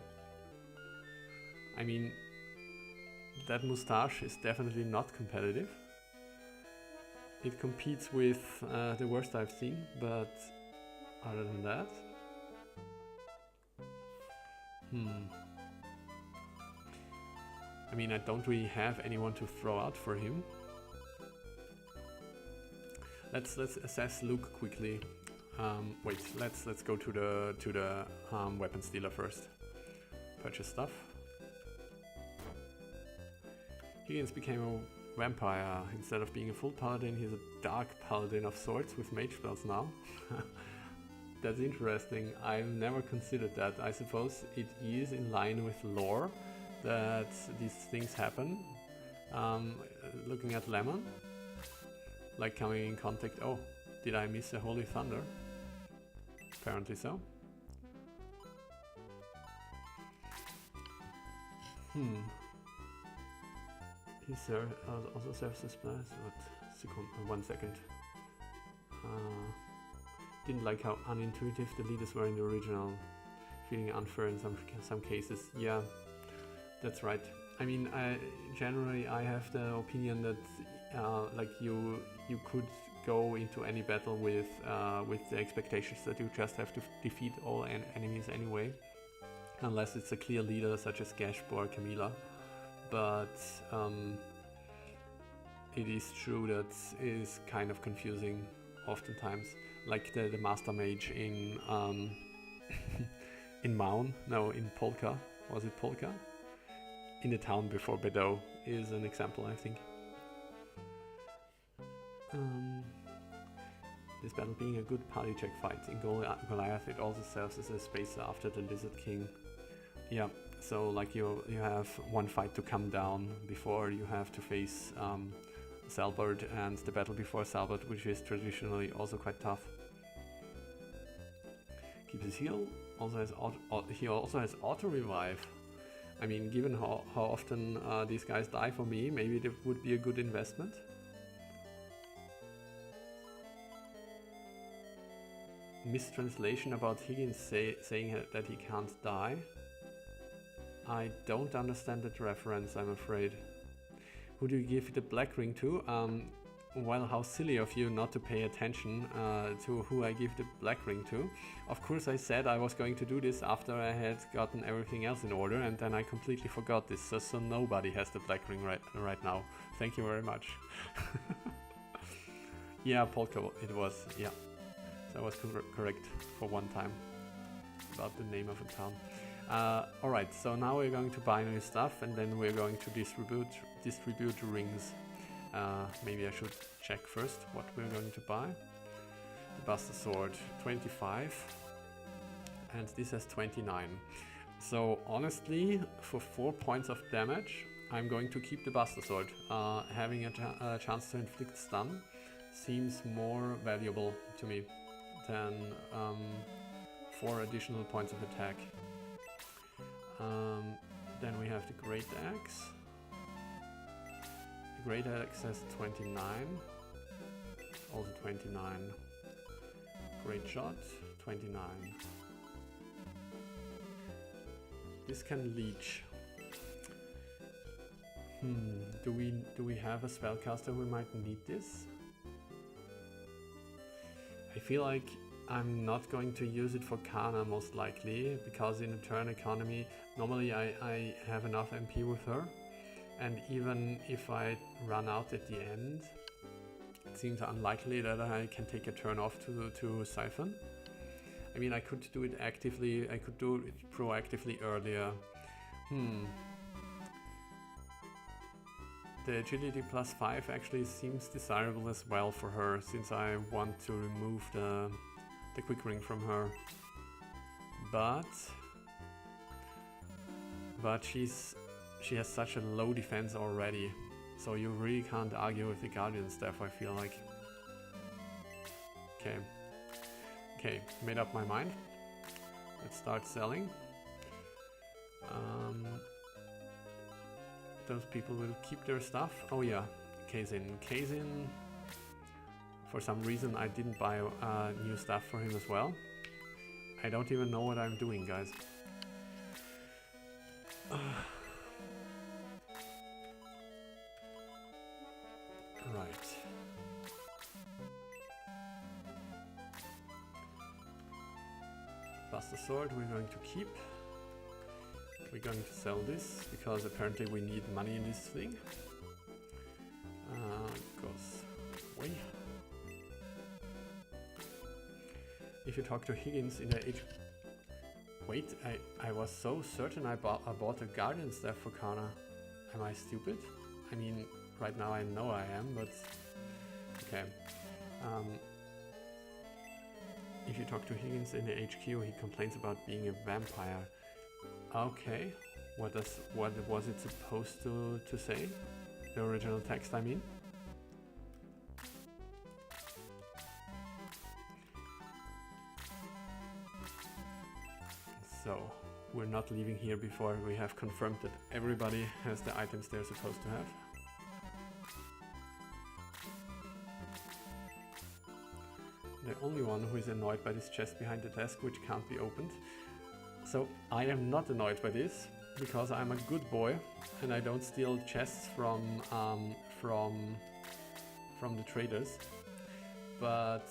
I mean, that moustache is definitely not competitive. It competes with the worst I've seen, but other than that... I mean, I don't really have anyone to throw out for him. Let's assess Luke quickly. Wait, let's go to the weapons dealer first. Purchase stuff. Higgins became a vampire. Instead of being a full paladin, he's a dark paladin of sorts with mage spells now. That's interesting. I've never considered that. I suppose it is in line with lore that these things happen. Looking at Lemon, like coming in contact. Oh, did I miss a Holy Thunder? Apparently so. He also serves as splash. What? 1 second. Didn't like how unintuitive the leaders were in the original. Feeling unfair in some cases. Yeah, that's right. I mean, generally I have the opinion that like you could go into any battle with the expectations that you just have to defeat all enemies anyway, unless it's a clear leader such as Gashbo or Camila. But it is true that it is kind of confusing oftentimes. like the master mage in in Maun, no, in Polka. Was it Polka? In the town before Bedeau is an example, I think. This battle being a good party check fight. In Goliath it also serves as a spacer after the Lizard King. Yeah, so like you have one fight to come down before you have to face Salbert, and the battle before Salbert, which is traditionally also quite tough. Keeps his heal. He also has auto revive. I mean, given how often these guys die for me, maybe it would be a good investment. Mistranslation about Higgins saying that he can't die. I don't understand that reference, I'm afraid. Who do you give the black ring to? Well, how silly of you not to pay attention to who I give the black ring to. Of course I said I was going to do this after I had gotten everything else in order, and then I completely forgot this, so nobody has the black ring right now. Thank you very much. Yeah, Polka it was, yeah. So I was correct for one time about the name of a town. Alright, so now we're going to buy new stuff, and then we're going to distribute rings. Maybe I should check first what we're going to buy. The Buster Sword, 25, and this has 29. So honestly, for 4 points of damage, I'm going to keep the Buster Sword. Having a chance to inflict stun seems more valuable to me than 4 additional points of attack. Then we have the Great Axe. The Great Axe has 29, also 29. Great Shot, 29. This can leech. Do we have a spellcaster who might need this? I feel like I'm not going to use it for Kana most likely, because in a turn economy, normally I have enough MP with her, and even if I run out at the end, it seems unlikely that I can take a turn off to Siphon. I mean, I could do it actively, I could do it proactively earlier. The agility +5 actually seems desirable as well for her, since I want to remove the quick ring from her. But she has such a low defense already, so you really can't argue with the Guardian Staff, I feel like. Okay, made up my mind. Let's start selling. Those people will keep their stuff. Oh yeah, Kazin. For some reason I didn't buy new stuff for him as well. I don't even know what I'm doing, guys. Right. Buster Sword we're going to keep. We're going to sell this, because apparently we need money in this thing. Goes away. If you talk to Higgins in the age... Wait, I was so certain I bought a Guardian Staff for Kana. Am I stupid? I mean, right now I know I am, but... Okay. If you talk to Higgins in the HQ, he complains about being a vampire. Okay, what was it supposed to say? The original text, I mean. So, we're not leaving here before we have confirmed that everybody has the items they're supposed to have. The only one who is annoyed by this chest behind the desk, which can't be opened. So I am not annoyed by this, because I'm a good boy and I don't steal chests from the traders. But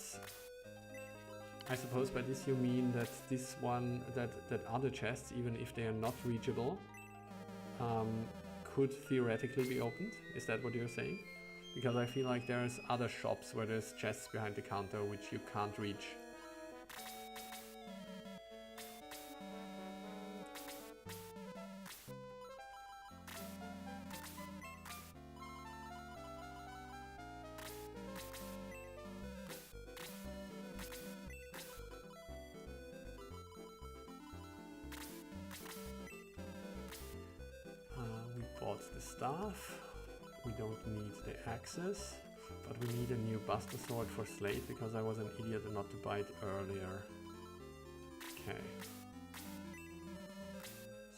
I suppose by this you mean that this one, that other chests, even if they are not reachable, could theoretically be opened. Is that what you're saying? because I feel like there's other shops where there's chests behind the counter which you can't reach. We bought the staff. We don't need the axes, but we need a new Buster Sword for Slade because I was an idiot not to buy it earlier. Okay.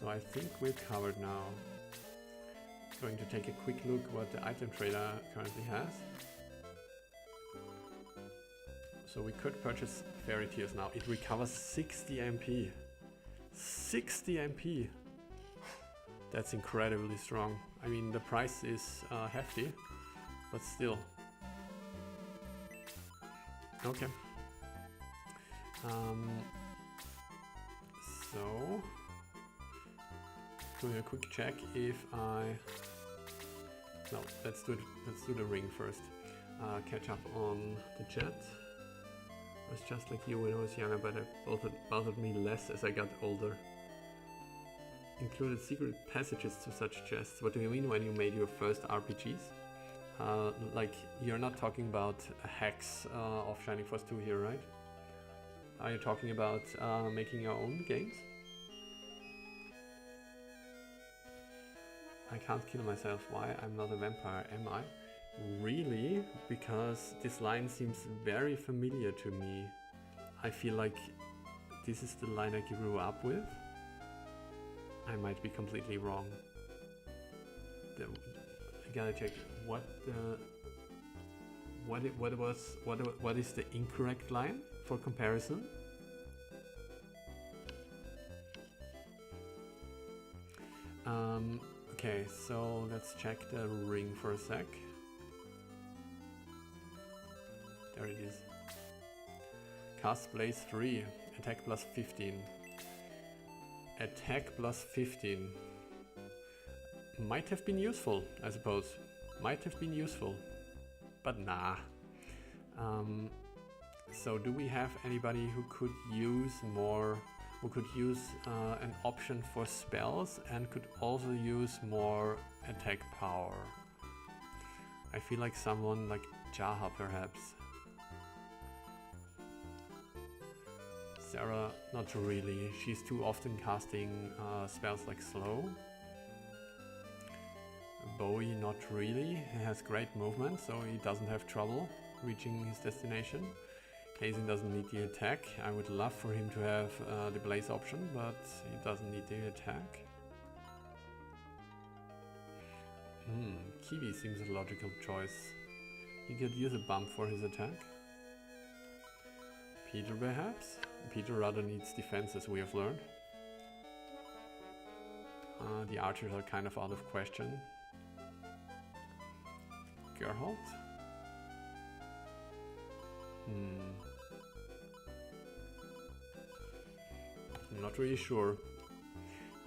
So I think we're covered now. Going to take a quick look what the item trader currently has. So we could purchase Fairy Tears now. It recovers 60 MP. 60 MP! That's incredibly strong. I mean, the price is hefty, but still. Okay. So, doing a quick check if I... No, let's do the ring first. Catch up on the chat. I was just like you when I was younger, but it bothered me less as I got older. Included secret passages to such chests. What do you mean when you made your first RPGs? Like, you're not talking about hacks of Shining Force 2 here, right? Are you talking about making your own games? I can't kill myself. Why? I'm not a vampire, am I? Really? Because this line seems very familiar to me. I feel like this is the line I grew up with. I might be completely wrong. I gotta check what is the incorrect line for comparison. Okay, so let's check the ring for a sec. There it is. Cast Blaze 3, attack plus 15. Attack plus 15. Might have been useful, I suppose. Might have been useful. But nah. So do we have anybody who could use more... who could use an option for spells and could also use more attack power? I feel like someone like Jaha perhaps. Sarah, not really. She's too often casting spells like slow. Bowie, not really. He has great movement, so he doesn't have trouble reaching his destination. Kazin doesn't need the attack. I would love for him to have the blaze option, but he doesn't need the attack. Kiwi seems a logical choice. He could use a bump for his attack. Peter perhaps? Peter rather needs defense, as we have learned. The archers are kind of out of question. Geralt? I'm not really sure.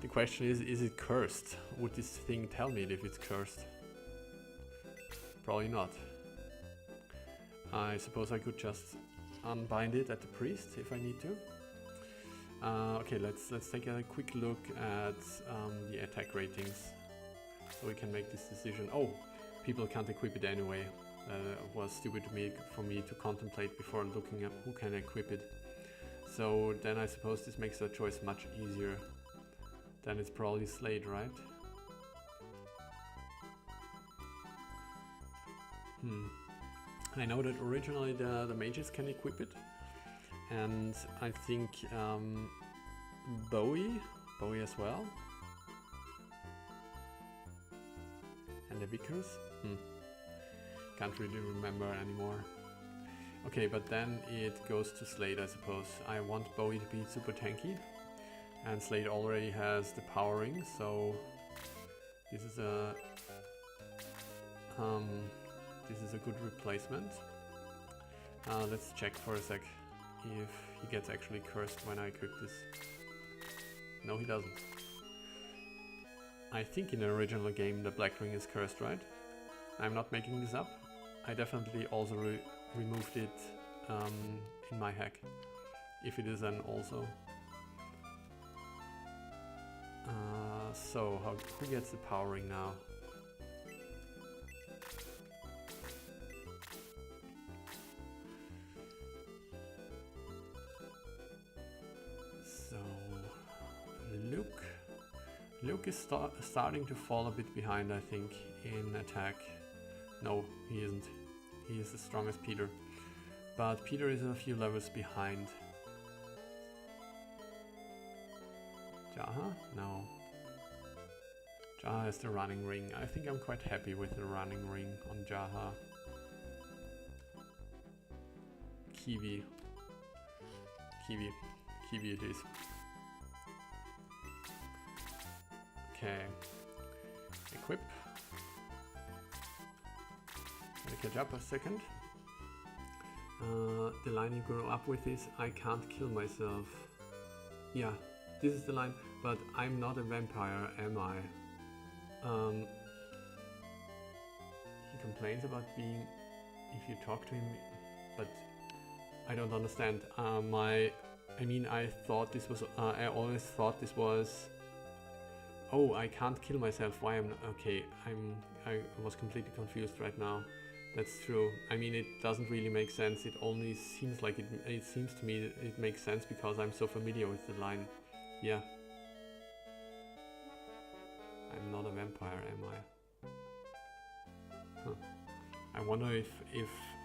The question is it cursed? Would this thing tell me if it's cursed? Probably not. I suppose I could just unbind it at the priest if I need to. Okay, let's take a quick look at the attack ratings so we can make this decision. Oh, people can't equip it anyway. Was stupid for me to contemplate before looking at who can equip it. So then I suppose this makes the choice much easier. Then it's probably Slade, right? I know that originally the mages can equip it, and I think Bowie as well, and the Vickers. Can't really remember anymore. Okay, but then it goes to Slade, I suppose. I want Bowie to be super tanky, and Slade already has the power ring, so this is a good replacement. Let's check for a sec if he gets actually cursed when I equip this. No, he doesn't. I think in the original game the Black Ring is cursed, right? I'm not making this up. I definitely also removed it in my hack, if it is an also. So who gets the powering now? So Luke is starting to fall a bit behind, I think, in attack. No, he isn't. He is as strong as Peter. But Peter is a few levels behind. Jaha? No. Jaha has the running ring. I think I'm quite happy with the running ring on Jaha. Kiwi it is. Okay. Equip. Gotta catch up a second. The line you grow up with is, I can't kill myself. Yeah, this is the line, but I'm not a vampire, am I? He complains about being, if you talk to him, but I don't understand. I thought this was, I always thought this was, oh, I can't kill myself, why am I, okay, I was completely confused right now. That's true. I mean, it doesn't really make sense. It only seems like it seems to me it makes sense because I'm so familiar with the line. Yeah. I'm not a vampire, am I? Huh. I wonder if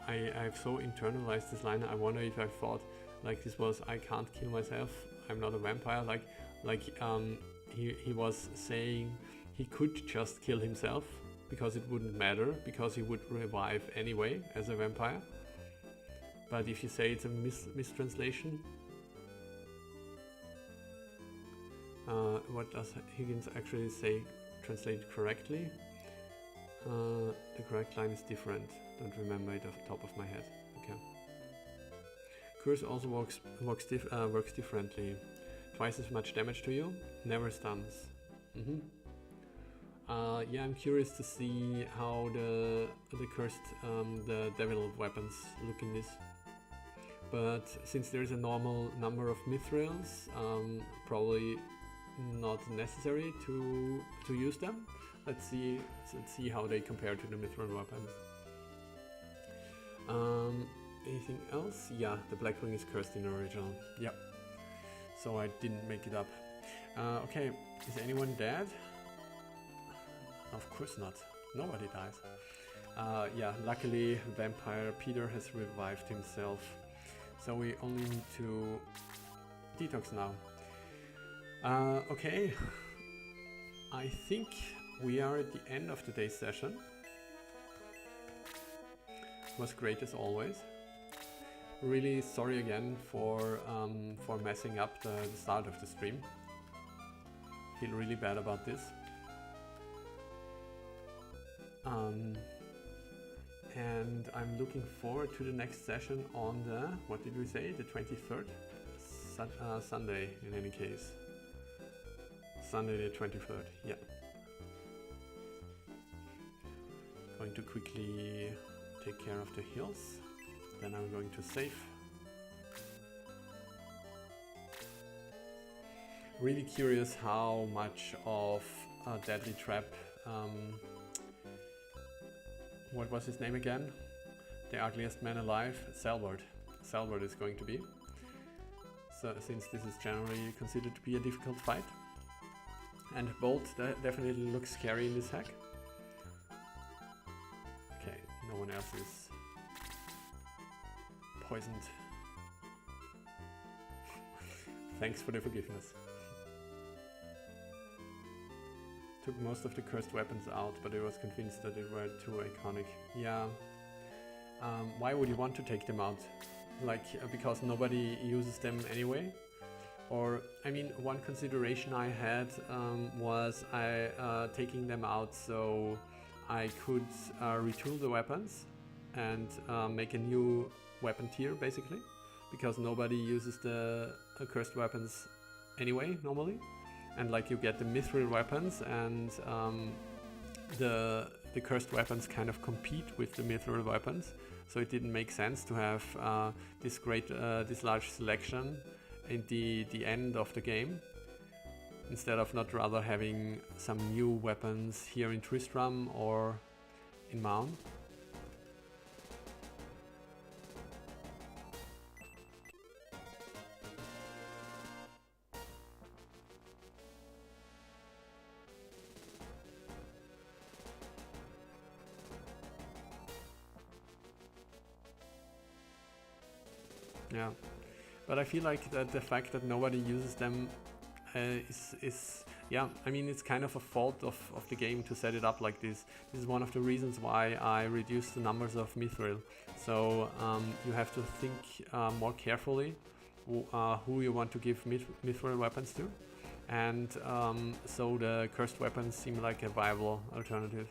I've so internalized this line, I wonder if I thought like this was, I can't kill myself, I'm not a vampire, he was saying he could just kill himself because it wouldn't matter, because he would revive anyway as a vampire. But if you say it's a mistranslation, what does Higgins actually say translated correctly? The correct line is different. Don't remember it off the top of my head. Okay. Curse also works differently. Twice as much damage to you, never stuns. Yeah, I'm curious to see how the cursed, the devil weapons look in this. But since there is a normal number of mithrils, probably not necessary to use them. Let's see how they compare to the mithril weapons. Anything else? Yeah, the black ring is cursed in the original. Yep. So I didn't make it up. Okay, is anyone dead? Of course not. Nobody dies. Yeah, luckily Vampire Peter has revived himself. So we only need to detox now. Okay. I think we are at the end of today's session. It was great as always. Really sorry again for messing up the start of the stream. Feel really bad about this. And I'm looking forward to the next session on the, what did we say, the 23rd? Sunday in any case. Sunday the 23rd, yeah. Going to quickly take care of the hills. Then I'm going to save. Really curious how much of a Deadly Trap, what was his name again? The ugliest man alive, Salvard is going to be. So since this is generally considered to be a difficult fight. And Bolt definitely looks scary in this hack. Okay, no one else is poisoned. Thanks for the forgiveness. Took most of the cursed weapons out, but I was convinced that they were too iconic. Yeah. Why would you want to take them out? Like, because nobody uses them anyway? Or, I mean, one consideration I had was taking them out so I could retool the weapons and make a new weapon tier, basically. Because nobody uses the cursed weapons anyway, normally. And like you get the mithril weapons and the the cursed weapons kind of compete with the mithril weapons, so it didn't make sense to have this large selection in the end of the game, instead of not rather having some new weapons here in Tristram or in Maun. Yeah, but I feel like that the fact that nobody uses them is yeah, I mean, it's kind of a fault of the game to set it up like this. This is one of the reasons why I reduced the numbers of mithril. So you have to think more carefully who you want to give mithril weapons to, and so the cursed weapons seem like a viable alternative.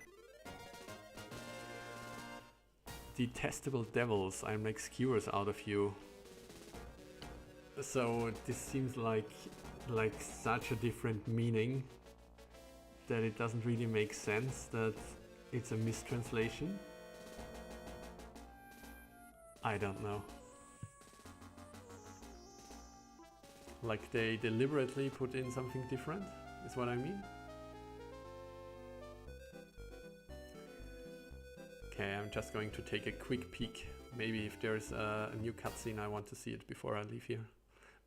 Detestable devils, I make skewers out of you. So this seems like such a different meaning that it doesn't really make sense that it's a mistranslation. I don't know. Like they deliberately put in something different, is what I mean. Okay, I'm just going to take a quick peek. Maybe if there's a new cutscene, I want to see it before I leave here.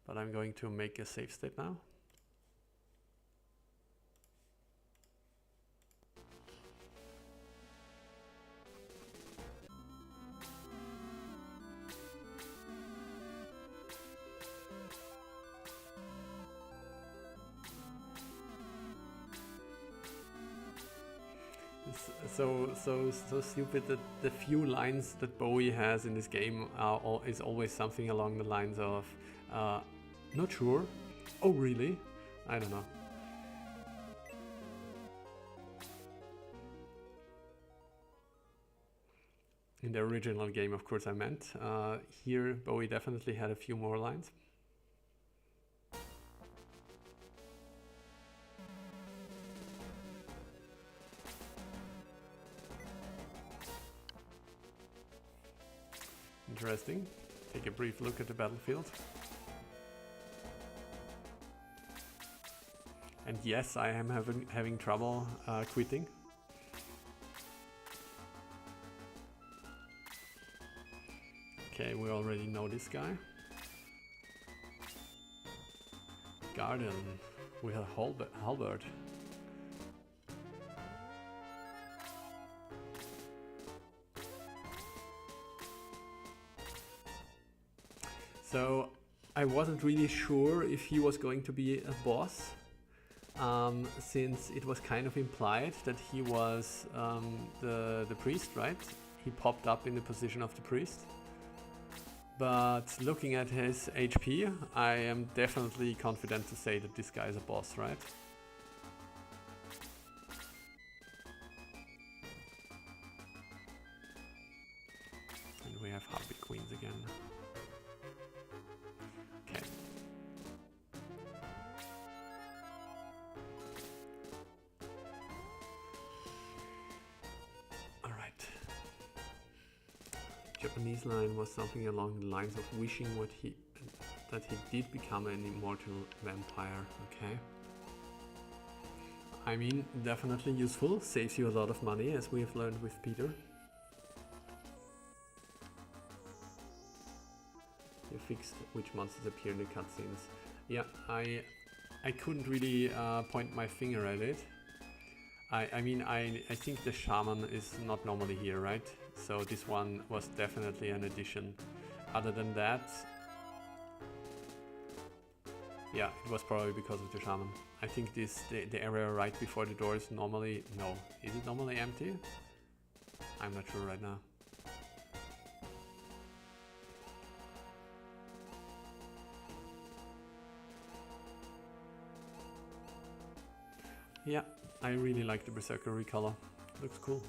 But I'm going to make a save state now. So stupid that the few lines that Bowie has in this game is always something along the lines of not sure. Oh really? I don't know. In the original game, of course, I meant. Here, Bowie definitely had a few more lines. Interesting. Take a brief look at the battlefield. And yes, I am having trouble quitting. Okay, we already know this guy. Garden with a halberd. So I wasn't really sure if he was going to be a boss, since it was kind of implied that he was the priest, right? He popped up in the position of the priest. But looking at his HP, I am definitely confident to say that this guy is a boss, right? And we have Harpy Queens again. Okay. Alright. Japanese line was something along the lines of wishing that he did become an immortal vampire. Okay. I mean, definitely useful, saves you a lot of money, as we have learned with Peter. You fixed which monsters appear in the cutscenes. Yeah, I couldn't really point my finger at it. I mean, I think the shaman is not normally here, right? So this one was definitely an addition. Other than that, yeah, it was probably because of the shaman. I think the area right before the door is normally, no, is it normally empty? I'm not sure right now. Yeah, I really like the Berserker recolor. Looks cool.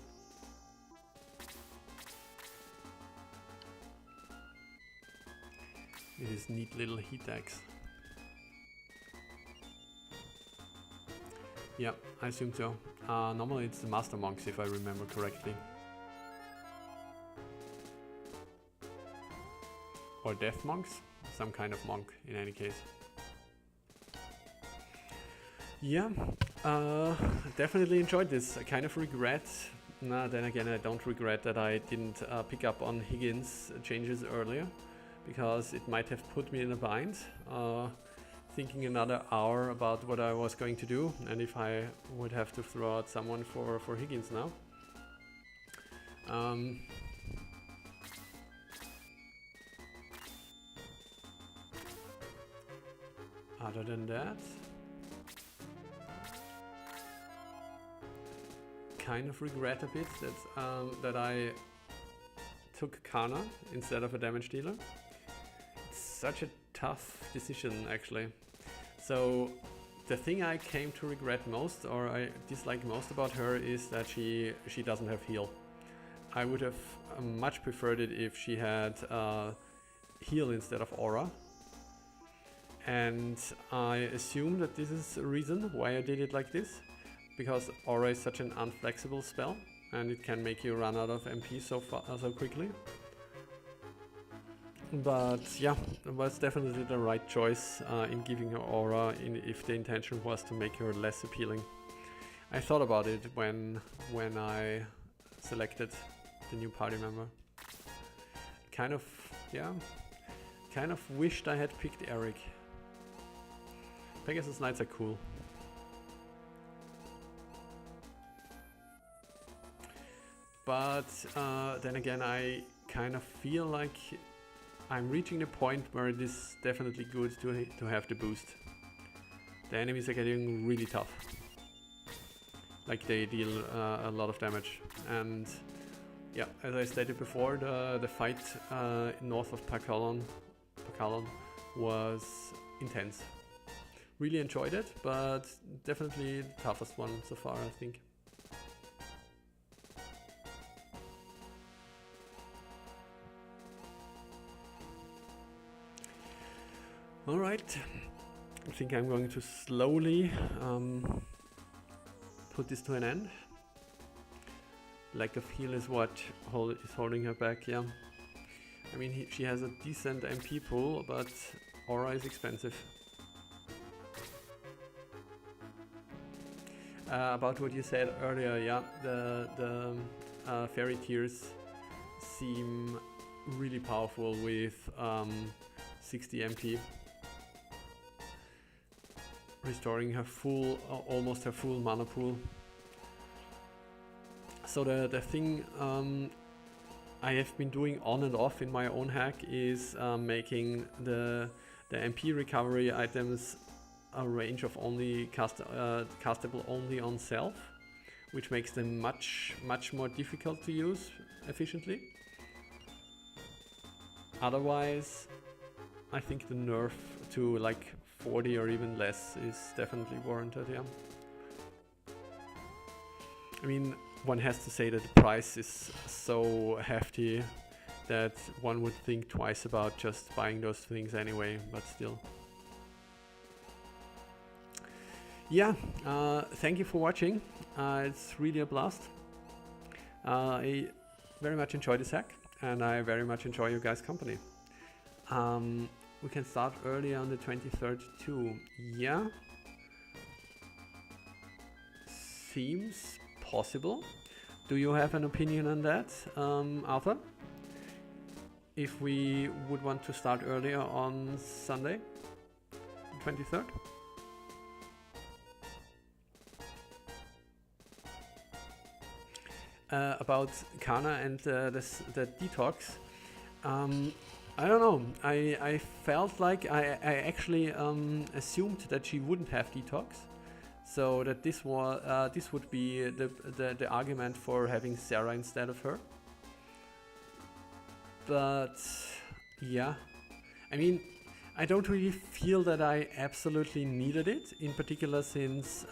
It is neat little heat axe. Yeah, I assume so. Normally it's the Master Monks, if I remember correctly. Or Death Monks? Some kind of monk, in any case. Yeah, definitely enjoyed this. I kind of regret, then again I don't regret that I didn't pick up on Higgins' changes earlier, because it might have put me in a bind, thinking another hour about what I was going to do, and if I would have to throw out someone for Higgins now. Other than that, kind of regret a bit that I took Kana instead of a damage dealer. It's such a tough decision, actually. So the thing I came to regret most, or I dislike most about her, is that she doesn't have heal. I would have much preferred it if she had heal instead of aura. And I assume that this is a reason why I did it like this, because aura is such an unflexible spell and it can make you run out of MP so quickly. But yeah, it was definitely the right choice in giving her aura, if the intention was to make her less appealing. I thought about it when I selected the new party member. Kind of wished I had picked Eric. Pegasus Knights are cool. But then again, I kind of feel like I'm reaching the point where it is definitely good to have the boost. The enemies are getting really tough. Like they deal a lot of damage. And yeah, as I stated before, the fight north of Pakalon was intense. Really enjoyed it, but definitely the toughest one so far, I think. Alright, I think I'm going to slowly put this to an end. Lack of heal is what is holding her back, yeah. I mean, she has a decent MP pool, but aura is expensive. About what you said earlier, yeah, the fairy tears seem really powerful with 60 MP. Restoring her full, almost her full mana pool. So the thing I have been doing on and off in my own hack is making the MP recovery items a range of only castable only on self, which makes them much more difficult to use efficiently. Otherwise, I think the nerf to like 40 or even less is definitely warranted, yeah. I mean, one has to say that the price is so hefty that one would think twice about just buying those things anyway, but still. Yeah, thank you for watching. It's really a blast. I very much enjoy this hack, and I very much enjoy your guys' company. We can start early on the 23rd too. Yeah, seems possible. Do you have an opinion on that, Arthur? If we would want to start earlier on Sunday, 23rd? About Kana and the detox. I don't know. I felt like I actually assumed that she wouldn't have detox, so that this would be the argument for having Sarah instead of her. But yeah, I mean, I don't really feel that I absolutely needed it, in particular since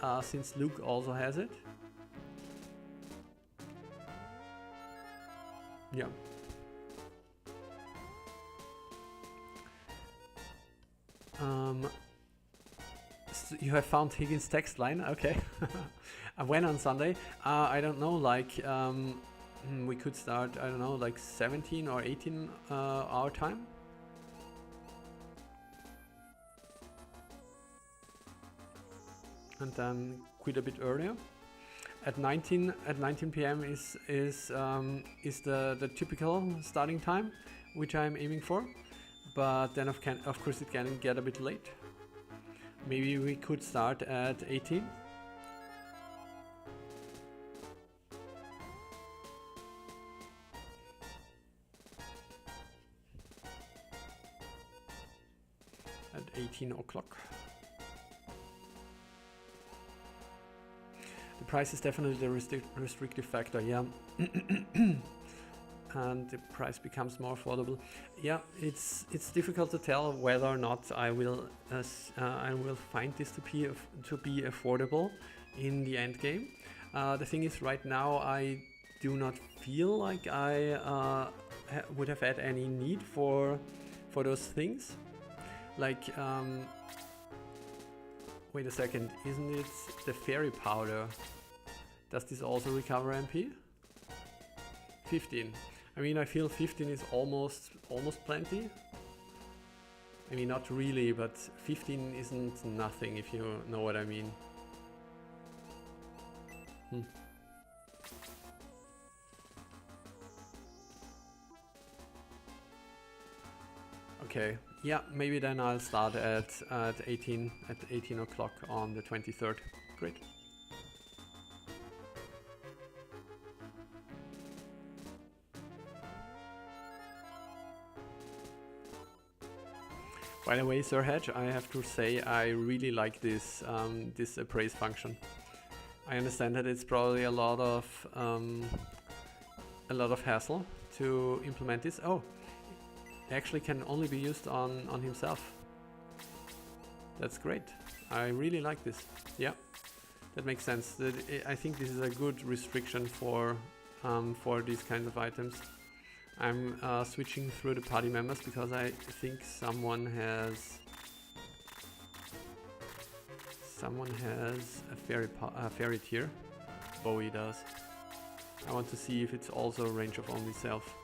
Luke also has it. Yeah. You have found Higgins' text line. Okay. When on Sunday? I don't know. Like we could start. I don't know, like 17 or 18 our time. And then quit a bit earlier. At 19 p.m. is the typical starting time, which I'm aiming for. But then of course it can get a bit late. Maybe we could start at 18. At 18 o'clock. The price is definitely the restrictive factor, yeah. And the price becomes more affordable. Yeah, it's difficult to tell whether or not I will find this to be affordable in the end game. The thing is, right now I do not feel like I would have had any need for those things. Like, wait a second, isn't it the fairy powder? Does this also recover MP? 15. I mean, I feel 15 is almost plenty. I mean, not really, but 15 isn't nothing, if you know what I mean. Okay, yeah, maybe then I'll start at 18 o'clock on the 23rd. Great. By the way, Sir Hedge, I have to say I really like this this appraise function. I understand that it's probably a lot of hassle to implement this. Oh, it actually can only be used on himself. That's great. I really like this. Yeah, that makes sense. I think this is a good restriction for these kinds of items. I'm switching through the party members because I think someone has a fairy tier. Bowie does. I want to see if it's also a range of only self.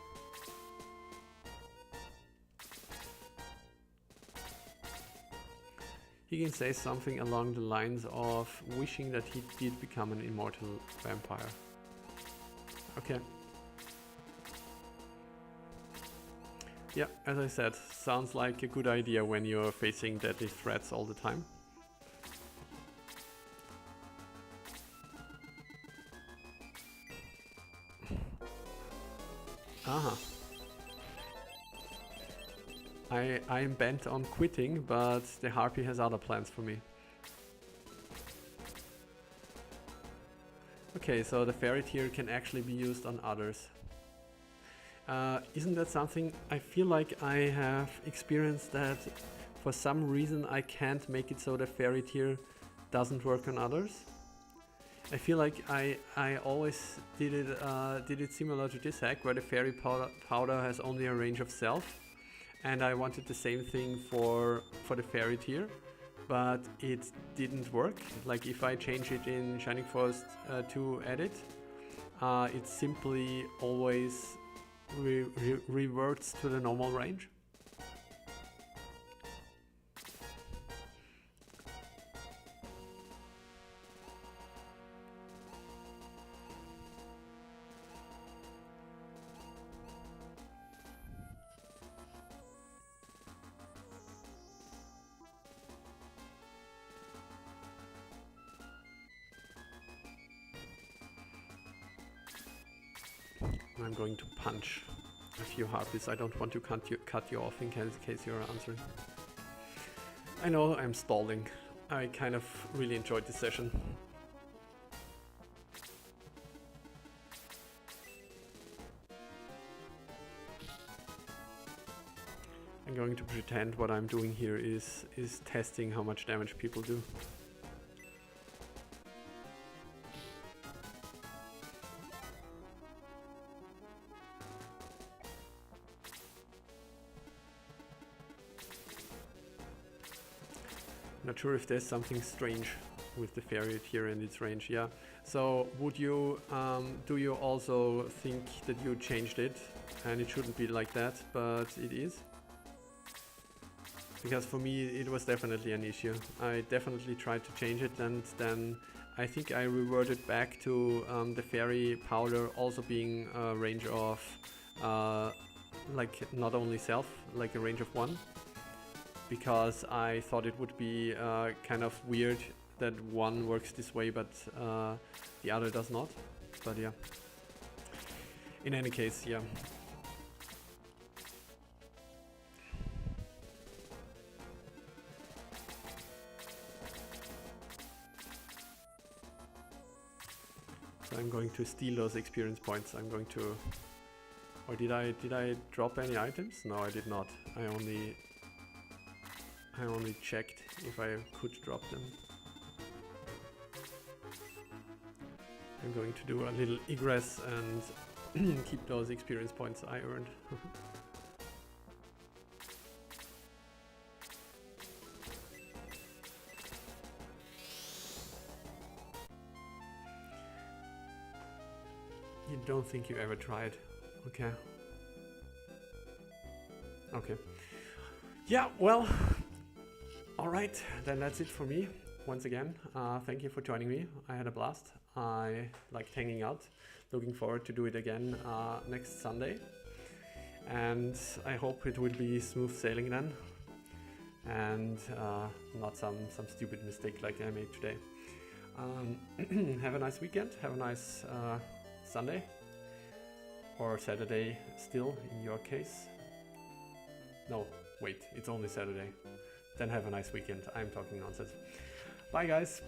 Higgins says something along the lines of wishing that he did become an immortal vampire. Okay. Yeah, as I said, sounds like a good idea when you're facing deadly threats all the time. Aha. I am bent on quitting, but the Harpy has other plans for me. Okay, so the fairy tier can actually be used on others. Isn't that something I feel like I have experienced that for some reason I can't make it so the fairy tier doesn't work on others? I feel like I always did it similar to this hack where the fairy powder has only a range of self, and I wanted the same thing for the fairy tier, but it didn't work. Like if I change it in Shining Force to edit, it simply always reverts to the normal range. I'm going to punch a few harpies. I don't want to cut you off in case you're answering. I know I'm stalling. I kind of really enjoyed this session. I'm going to pretend what I'm doing here is testing how much damage people do. Not sure if there's something strange with the fairy here and its range. Yeah. So would you, do you also think that you changed it and it shouldn't be like that, but it is? Because for me it was definitely an issue. I definitely tried to change it, and then I think I reverted back to the fairy powder also being a range of like not only self, like a range of 1, because I thought it would be kind of weird that one works this way but the other does not. But yeah, in any case, yeah. So I'm going to steal those experience points. I'm going to, or did I drop any items? No, I did not. I only checked if I could drop them. I'm going to do a little egress and keep those experience points I earned. You don't think you ever tried? Okay. Okay. Yeah, well, alright, then that's it for me. Once again, thank you for joining me. I had a blast. I liked hanging out. Looking forward to do it again next Sunday. And I hope it will be smooth sailing then. And not some stupid mistake like I made today. Have a nice weekend. Have a nice Sunday. Or Saturday still, in your case. No, wait, it's only Saturday. Then have a nice weekend. I'm talking nonsense. Bye guys.